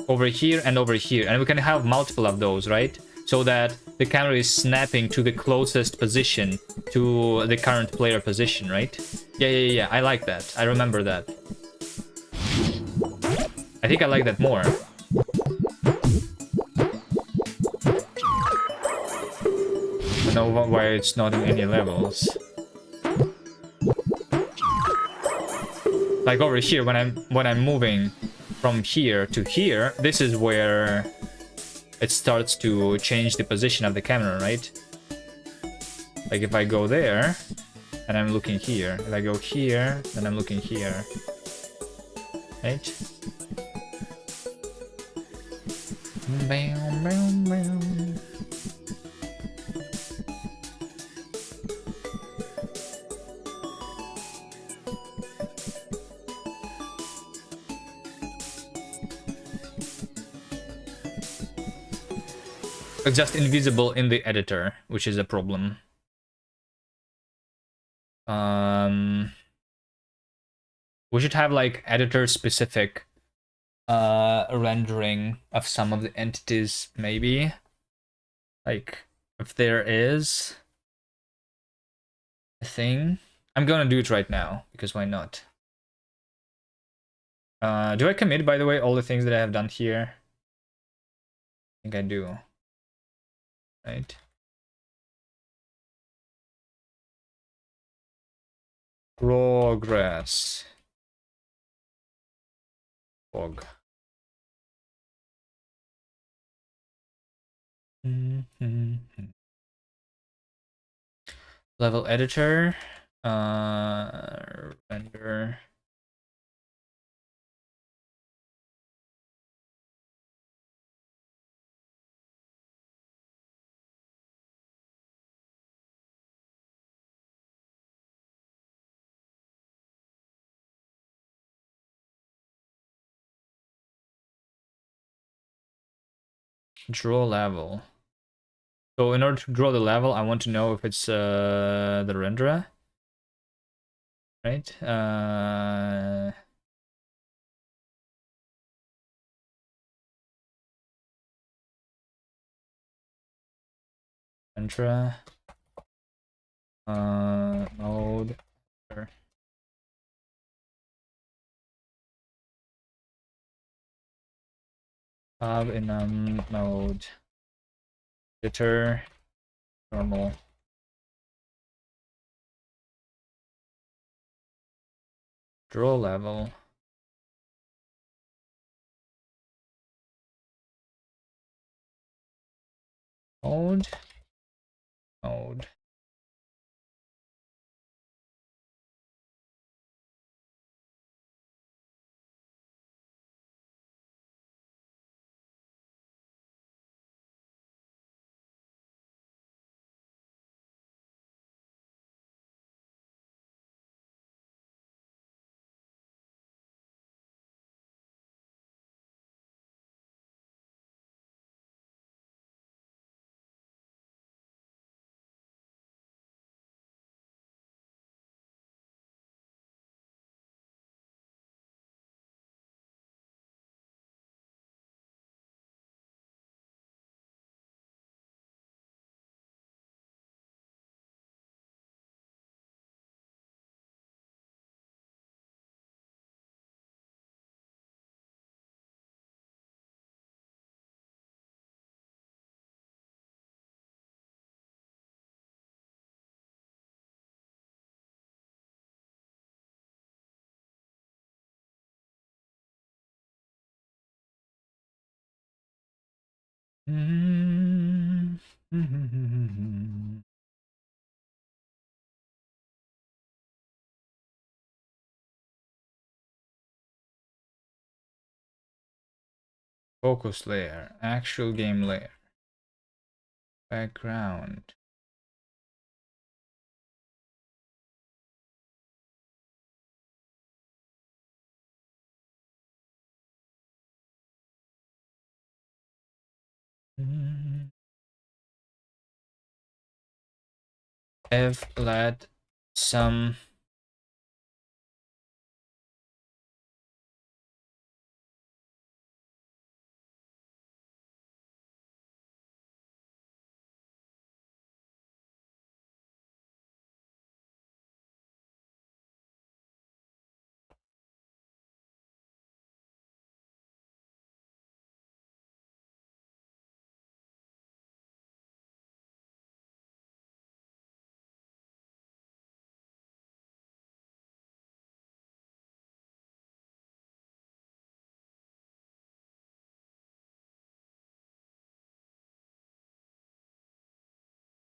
Over here and over here. And we can have multiple of those, right? So that the camera is snapping to the closest position to the current player position, right? Yeah. I like that. I remember that. I think I like that more. I don't know why it's not in any levels. Like over here, when I'm moving from here to here, this is where it starts to change the position of the camera, right? Like if I go there, and I'm looking here. If I go here, then I'm looking here. Right? Bam, bam, bam. It's just invisible in the editor, which is a problem. We should have like editor specific rendering of some of the entities, maybe. Like if there is a thing. I'm gonna do it right now, because why not? Do I commit, by the way, all the things that I have done here? I think I do. Right? Progress. Fog. Level editor. Render. Draw level. So in order to draw the level, I want to know if it's the renderer. Right? Renderer. Mode. Tab in mode. Editor. Normal. Draw level. Mode. Mode. Focus layer. Actual game layer. Background. If let some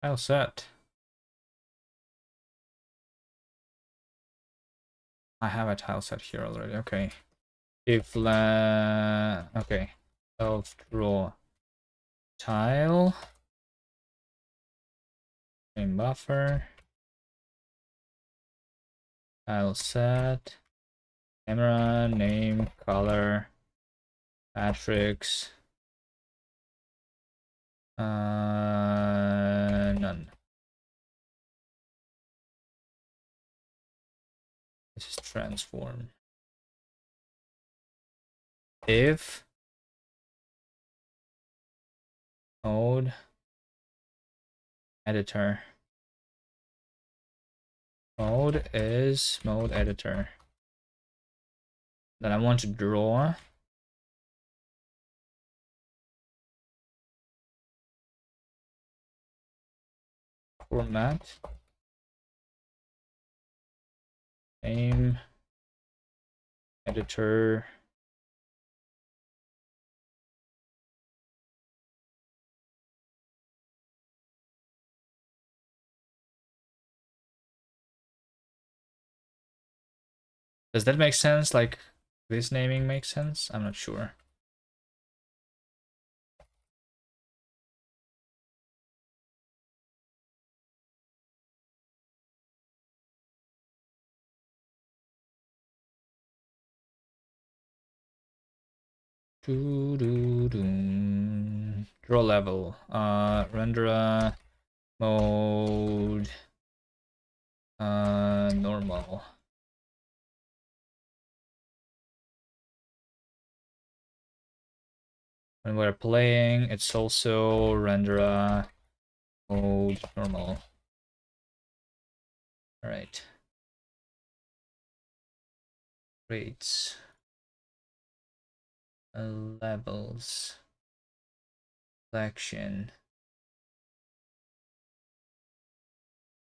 tile set. I have a tile set here already. Okay. If okay, self draw tile, name buffer, tile set, camera, name, color, matrix, none. This is transform. If mode editor. Mode is mode editor. Then I want to draw. Format. Name. Editor. Does that make sense? Like, this naming makes sense? I'm not sure. Draw level. Renderer mode. Normal. When we're playing, it's also renderer mode normal. All right. Rates. Levels. Selection.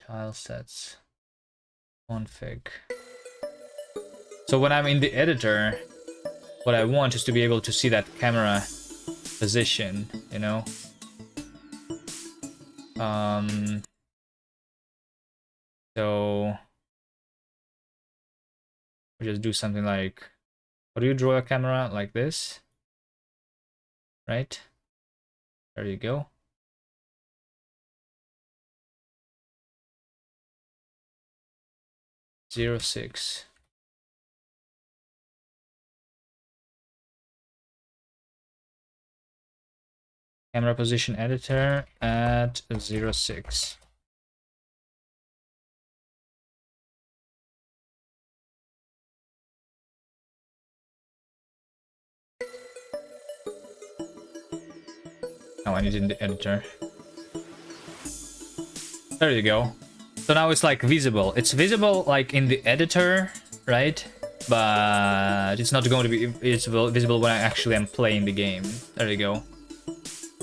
Tile sets. Config. So when I'm in the editor, what I want is to be able to see that camera position, you know? So we just do something like, how do you draw a camera? Like this, right? There you go. Zero 06. Camera position editor at 06. Oh, I need in the editor. There you go. So now it's like visible. It's visible like in the editor, right? But it's not going to be visible when I actually am playing the game. There you go.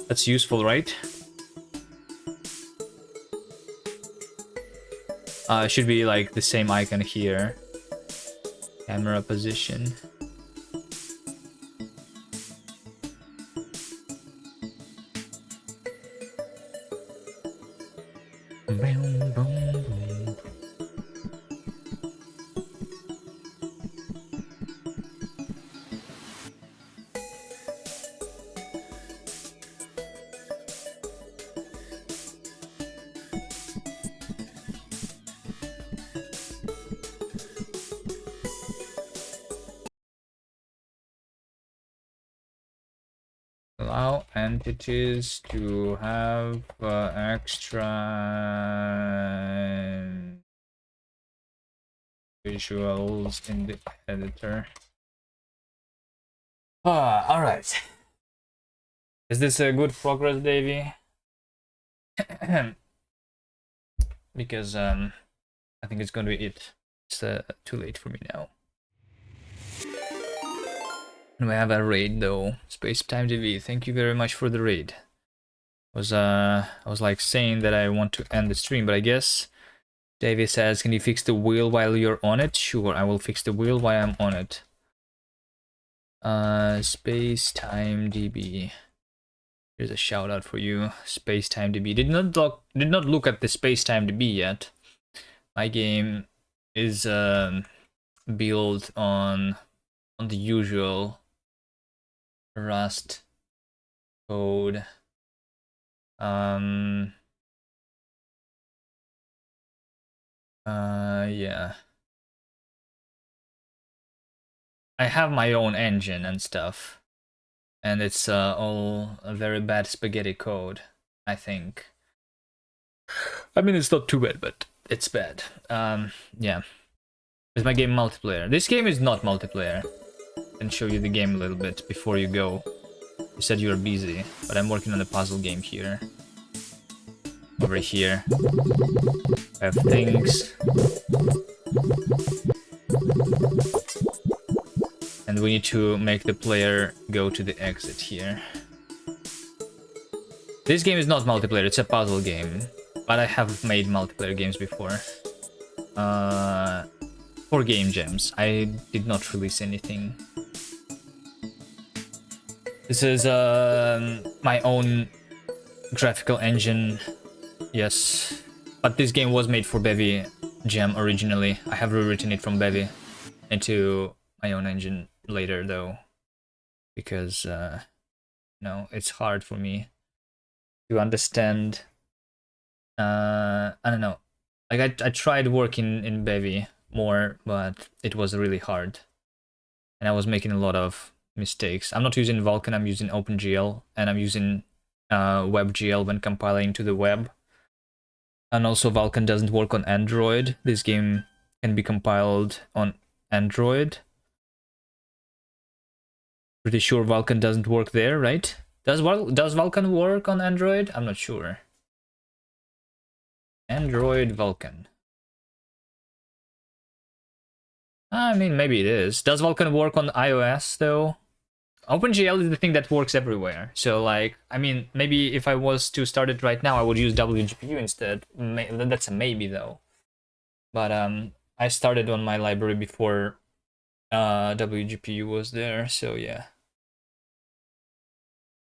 That's useful, right? It should be like the same icon here. Camera position. allow entities to have extra visuals in the editor. All right. Is this a good progress, Davey? Because I think it's going to be it. It's too late for me now. And we have a raid though. Space Time TV. Thank you very much for the raid. I was like saying that I want to end the stream, but I guess Davey says, "Can you fix the wheel while you're on it?" Sure, I will fix the wheel while I'm on it. Space Time DB. Here's a shout out for you, Space Time DB. Did not look at the Space Time DB yet. My game is built on the usual Rust code. Yeah. I have my own engine and stuff. And it's all a very bad spaghetti code, I think. I mean, it's not too bad, but it's bad. Yeah. Is my game multiplayer? This game is not multiplayer. I can show you the game a little bit before you go. You said you were busy, but I'm working on a puzzle game here. Over here. I have things. And we need to make the player go to the exit here. This game is not multiplayer, it's a puzzle game. But I have made multiplayer games before. For game jams. I did not release anything. This is my own graphical engine. Yes. But this game was made for Bevy Jam originally. I have rewritten it from Bevy into my own engine later though. Because no, it's hard for me to understand. I don't know. Like I tried working in Bevy more, but it was really hard. And I was making a lot of mistakes. I'm not using Vulkan, I'm using OpenGL, and I'm using WebGL when compiling to the web. And also Vulkan doesn't work on Android. This game can be compiled on Android. Pretty sure Vulkan doesn't work there, right? Does Vulkan work on Android? I'm not sure. Android Vulkan. I mean, maybe it is. Does Vulkan work on iOS though? OpenGL is the thing that works everywhere. So like, I mean, maybe if I was to start it right now, I would use WGPU instead. That's a maybe though. But I started on my library before WGPU was there, so yeah.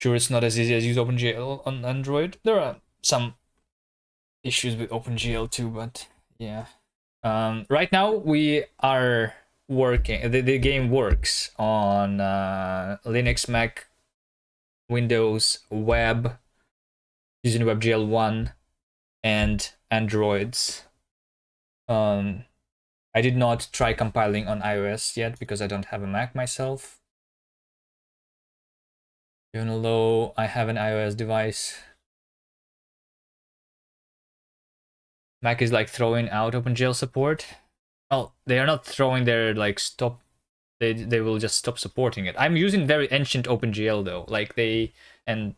Sure, it's not as easy as use OpenGL on Android. There are some issues with OpenGL too, but yeah. Right now we are working. The game works on Linux, Mac, Windows, web, using WebGL 1, and Androids. I did not try compiling on iOS yet because I don't have a Mac myself. Even though I have an iOS device. Mac is like throwing out OpenGL support. Well, they are not throwing their like stop. They will just stop supporting it. I'm using very ancient OpenGL though. Like they I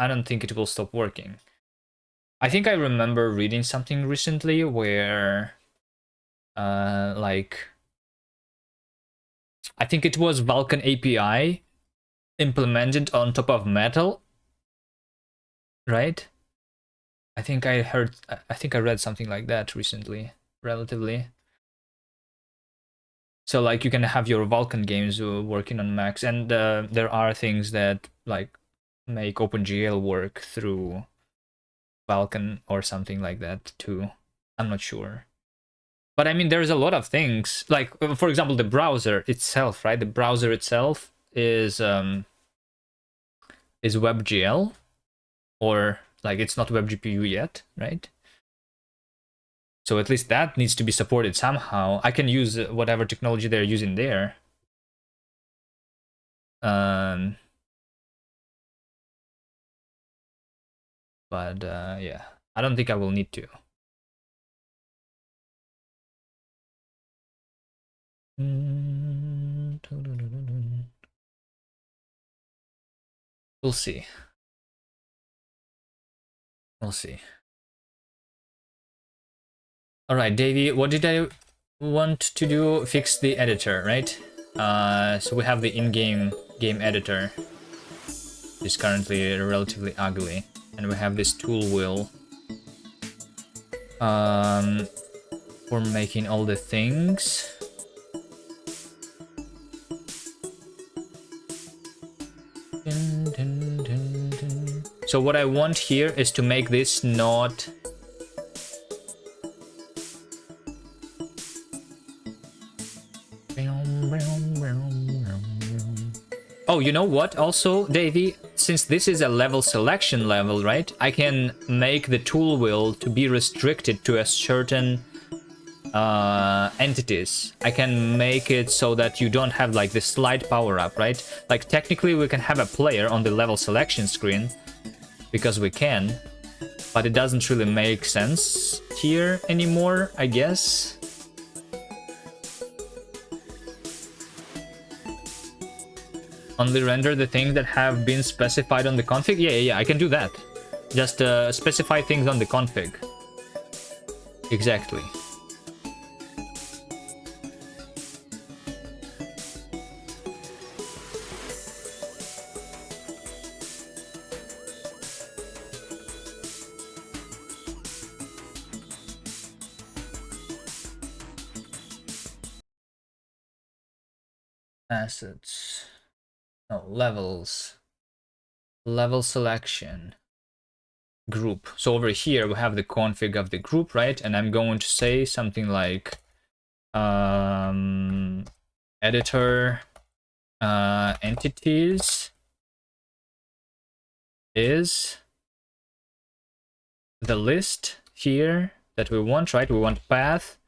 don't think it will stop working. I think I remember reading something recently where like I think it was Vulkan API implemented on top of Metal, right? I think I read something like that recently, relatively. So like you can have your Vulkan games working on Macs, and there are things that like make OpenGL work through Vulkan or something like that too. I'm not sure. But I mean, there's a lot of things, like for example, the browser itself, right? The browser itself is WebGL, or like it's not WebGPU yet, right? So at least that needs to be supported somehow. I can use whatever technology they're using there. But yeah, I don't think I will need to. We'll see. We'll see. All right, Davey, what did I want to do? Fix the editor, right? So we have the in-game game editor. It's currently relatively ugly, and we have this tool wheel for making all the things. So what I want here is to make this not oh, you know what? Also, Davey, since this is a level selection level, right? I can make the tool wheel to be restricted to a certain entities. I can make it so that you don't have like the slide power up, right? Like technically we can have a player on the level selection screen because we can, but it doesn't really make sense here anymore, I guess. Only render the things that have been specified on the config? Yeah, I can do that. Just specify things on the config. Exactly. Assets. No, levels. Level selection. Group. So over here we have the config of the group, right? And I'm going to say something like editor entities is the list here that we want, right? We want path,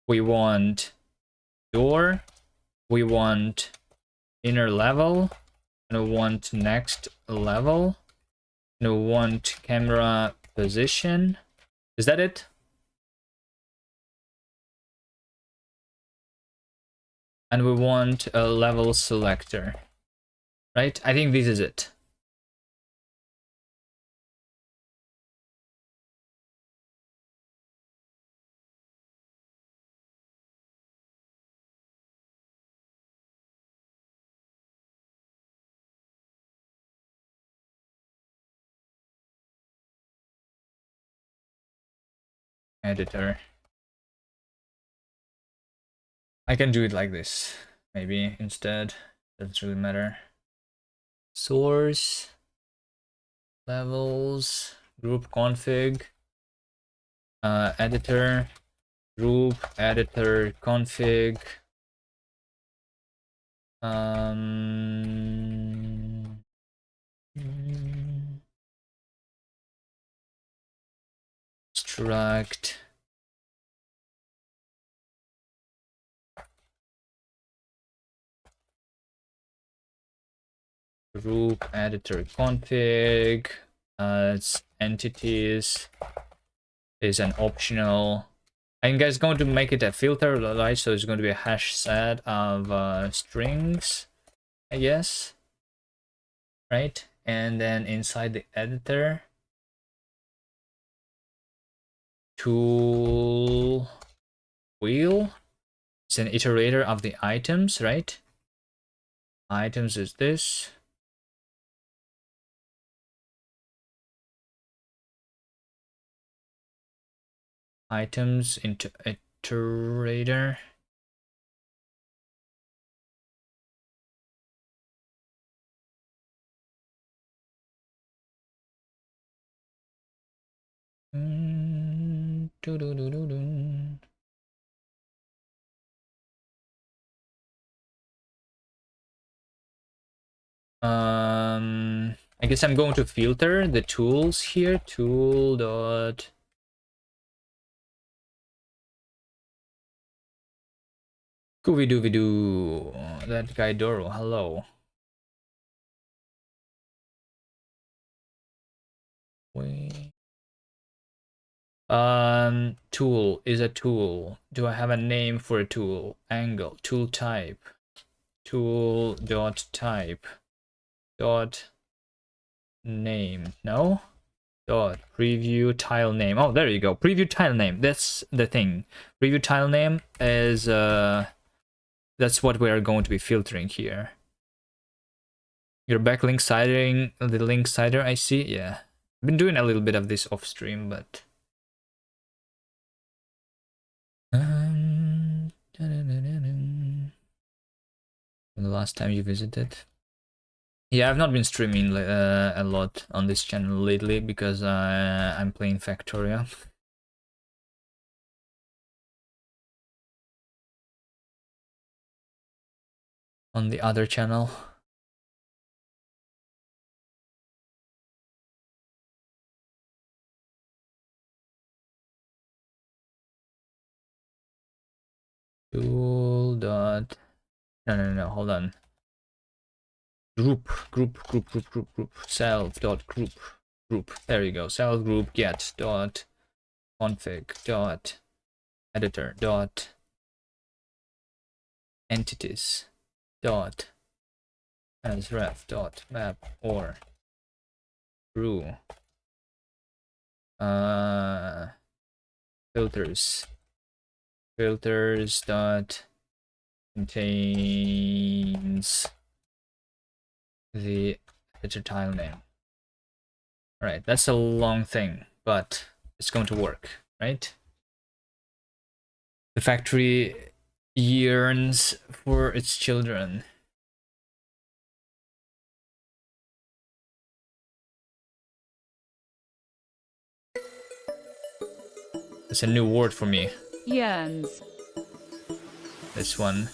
we want door, we want inner level, and we want next level, and we want camera position. Is that it? And we want a level selector, right? I think this is it. Editor. I can do it like this, maybe instead. Doesn't really matter. Source, levels, group config, editor, group, editor, config. Struct. Group editor config. It's entities is an optional. I'm guys going to make it a filter, right? So it's going to be a hash set of strings, I guess, right? And then inside the editor, tool wheel. It's an iterator of the items, right? Items is this. Items into iterator. I guess I'm going to filter the tools here. Tool dot Scooby-Dooby-Doo. That guy Doro, hello. We tool is a tool. Do I have a name for a tool? Angle, tool type, tool dot type dot name. No, dot preview tile name. Oh, there you go. Preview tile name. That's the thing. Preview tile name is that's what we are going to be filtering here. Your backlink siding, the linksider, I see. Yeah, I've been doing a little bit of this off stream, but when the last time you visited? Yeah, I've not been streaming a lot on this channel lately because I'm playing Factoria. On the other channel. Tool dot no, hold on. Group self dot group. There you go. Self group get dot config dot editor dot entities dot as ref dot map or brew filters dot contains the editor tile name. All right, that's a long thing, but it's going to work, right? The factory yearns for its children. It's a new word for me. Yearns. This one.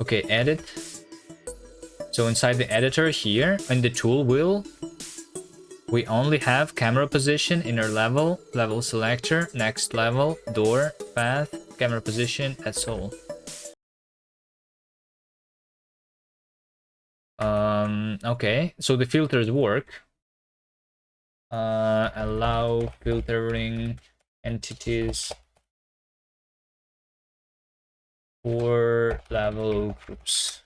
Okay, edit. So inside the editor here, in the tool wheel, we only have camera position, inner level, level selector, next level, door, path, camera position, that's all. Okay, so the filters work. Allow filtering entities for level groups.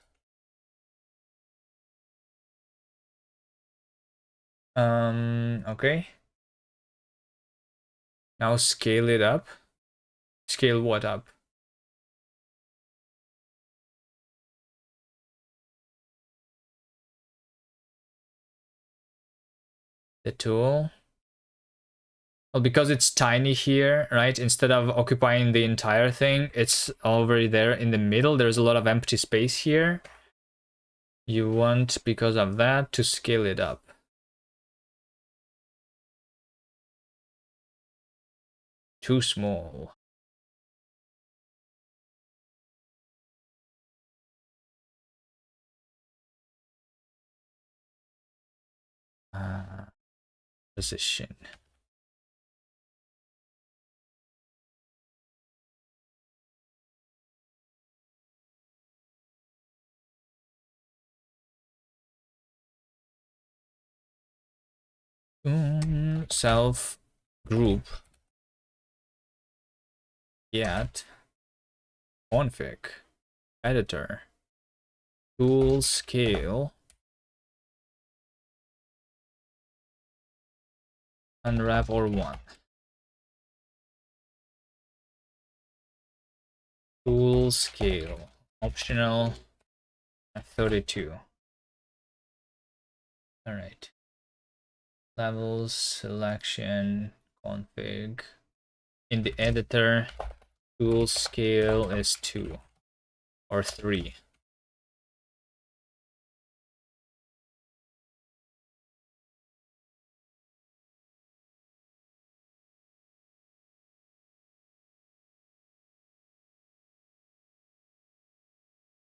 Okay. Now scale it up. Scale what up? The tool. Well, because it's tiny here, right? Instead of occupying the entire thing, it's already there in the middle. There's a lot of empty space here. You want, because of that, to scale it up. Too small. Position. Self group get config editor tool scale unwrap or one tool scale optional 32. All right, levels selection config in the editor tool scale is 2 or 3.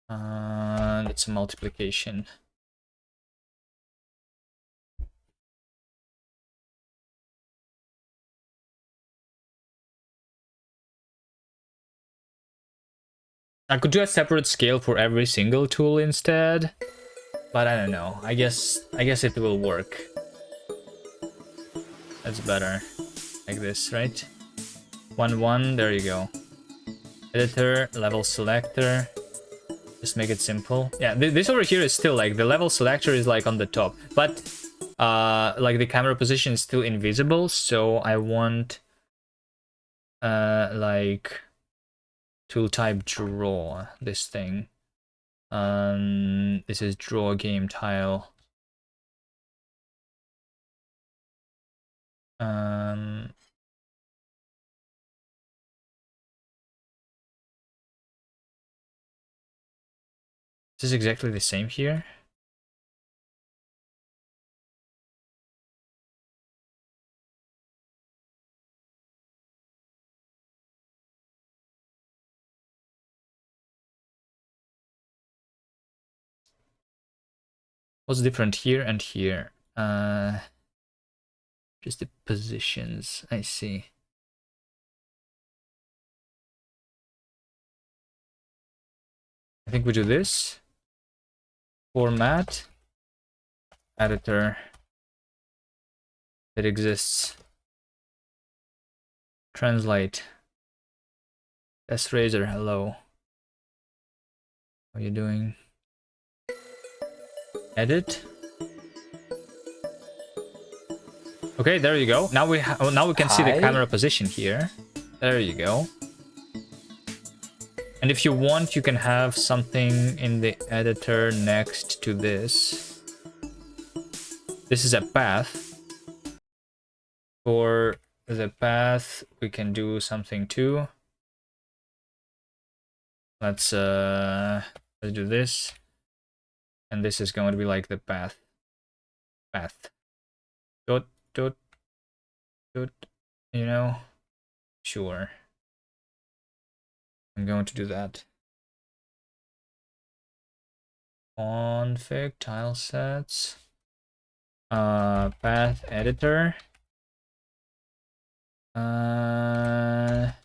That's a multiplication. I could do a separate scale for every single tool instead, but I don't know. I guess it will work. That's better. Like this, right? 1 1, there you go. Editor, level selector. Just make it simple. Yeah, this over here is still like the level selector is like on the top, but like the camera position is still invisible, so I want like tool type draw this thing. This is draw game tile. This is exactly the same here. What's different here and here? Just the positions. I see. I think we do this. Format. Editor. It exists. Translate. S Razor, hello. How are you doing? Edit. Okay, there you go. Now we can see the camera position here. There you go. And if you want, you can have something in the editor next to this. This is a path. For the path, we can do something too. Let's do this. And this is going to be like the path. Dot, dot, dot, you know? Sure. I'm going to do that. Config tile sets. Path editor. Add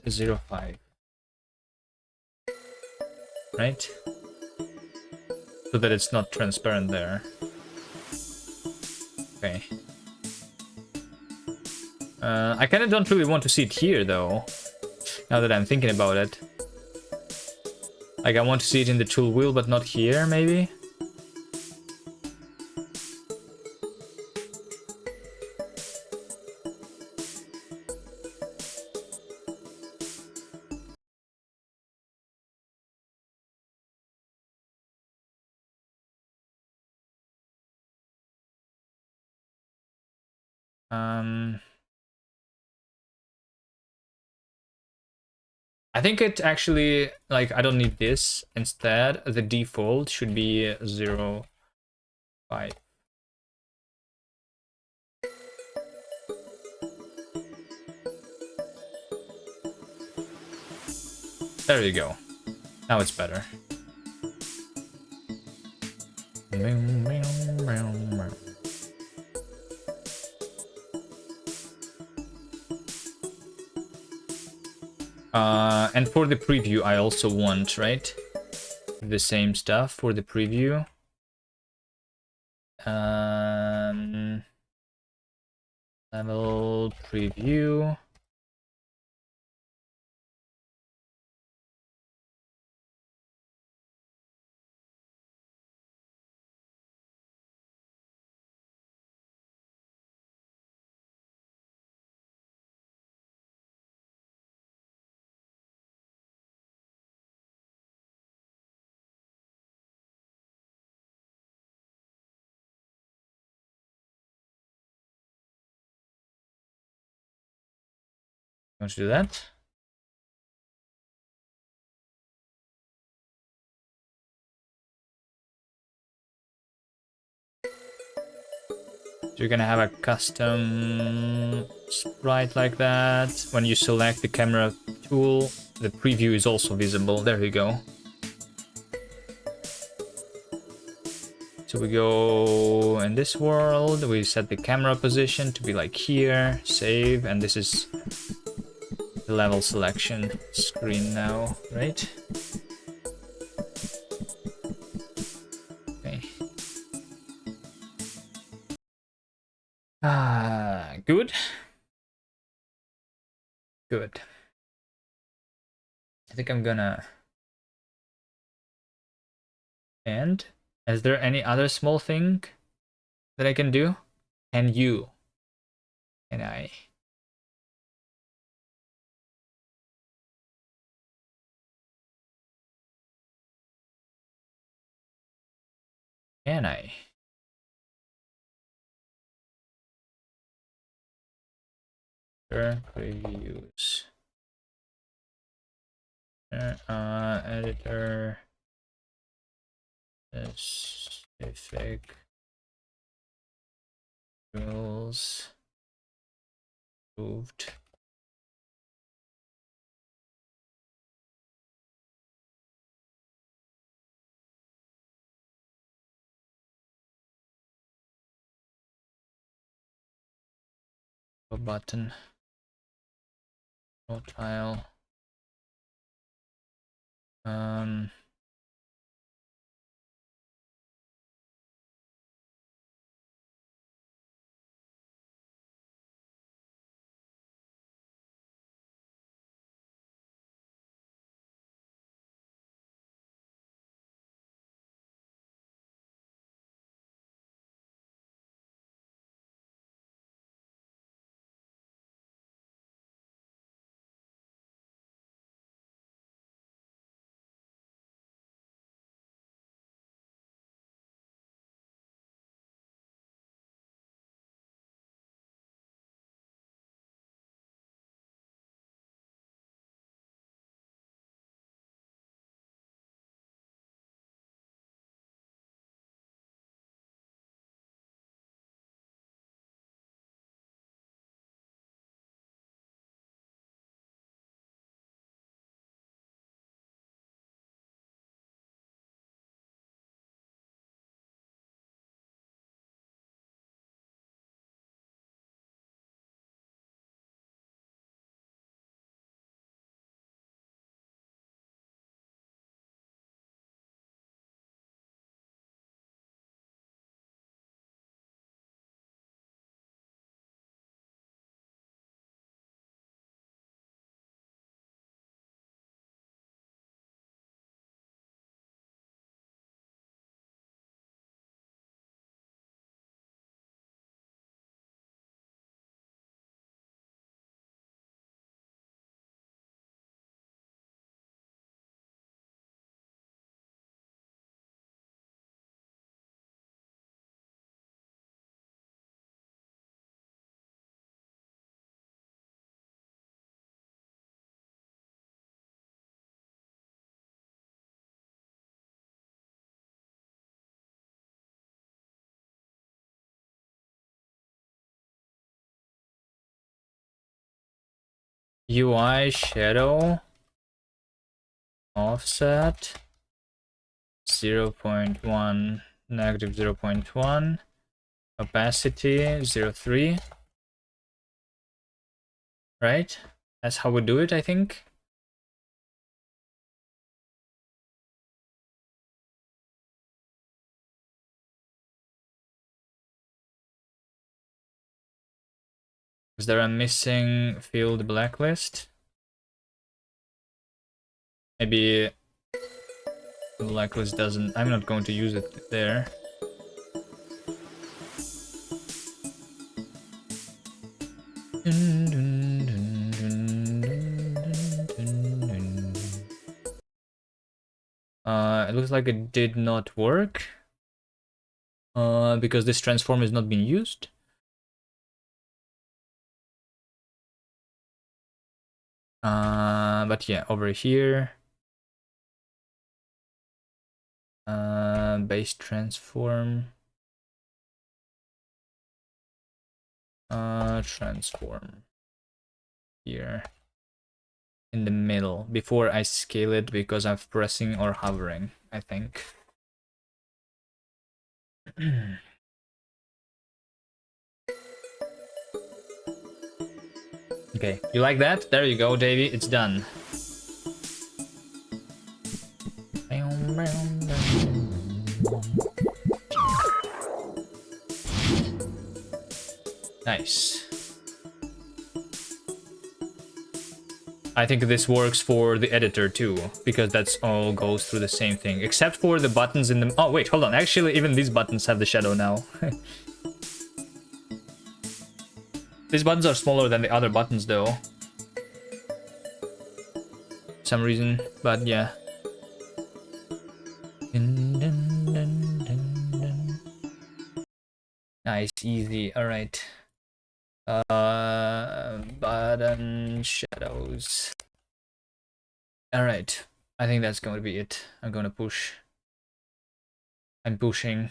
05. Right? So that it's not transparent there. Okay. I kind of don't really want to see it here though. Now that I'm thinking about it. Like I want to see it in the tool wheel, but not here, maybe? I think it actually, like, I don't need this. Instead, the default should be 0.5. There you go. Now it's better. And for the preview, I also want, right? The same stuff for the preview. Level preview. Want to do that? So you're gonna have a custom sprite like that. When you select the camera tool, the preview is also visible. There you go. So we go in this world, we set the camera position to be like here, save, and this is level selection screen now, right? Okay. Good. Good. I think I'm gonna end. Is there any other small thing that I can do? Can you? Can I? Can I? Previews. Editor. Specific rules. Moved. A button. No tile. UI shadow offset 0.1 negative 0.1 opacity 0.3, right? That's how we do it, I think. Is there a missing field blacklist? Maybe blacklist doesn't, I'm not going to use it there. It looks like it did not work because this transform is not being used. But yeah, over here, base transform, transform here in the middle before I scale it because I'm pressing or hovering, I think. Okay, you like that? There you go, Davey. It's done. Nice. I think this works for the editor too, because that's all goes through the same thing, except for the buttons in the... Oh, wait, hold on. Actually, even these buttons have the shadow now. These buttons are smaller than the other buttons, though. For some reason, but yeah. Nice, easy. All right. Button shadows. All right. I think that's going to be it. I'm going to push. I'm pushing.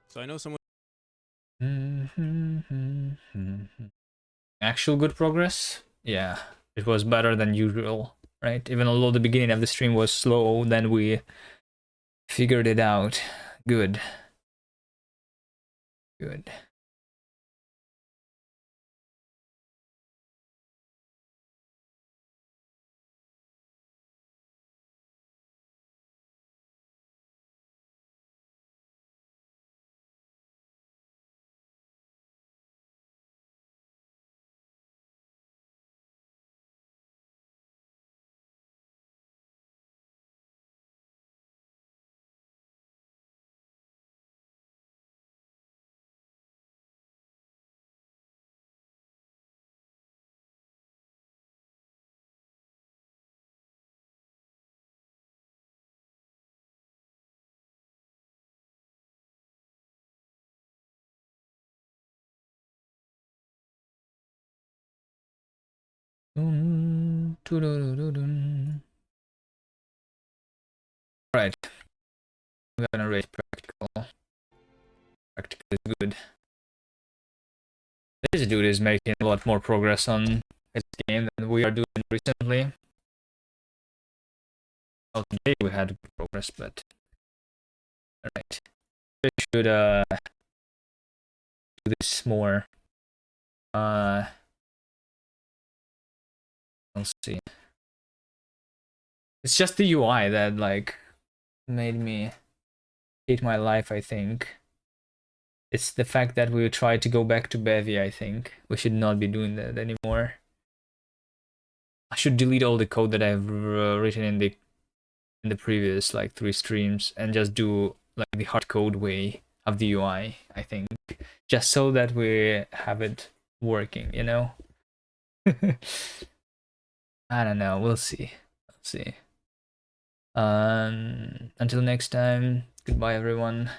So I know someone. Actual good progress? Yeah, it was better than usual, right? Even although the beginning of the stream was slow, then we figured it out. Good. Good. Right. I'm gonna rate practical. Practical is good. This dude is making a lot more progress on his game than we are doing recently. Well, today we had good progress, but alright. We should do this more. Let's see. It's just the UI that like made me hate my life, I think. It's the fact that we try to go back to Bevy, I think. We should not be doing that anymore. I should delete all the code that I've written in the previous like 3 streams and just do like the hard code way of the UI, I think. Just so that we have it working, you know? I don't know, we'll see. We'll see. Until next time, goodbye everyone.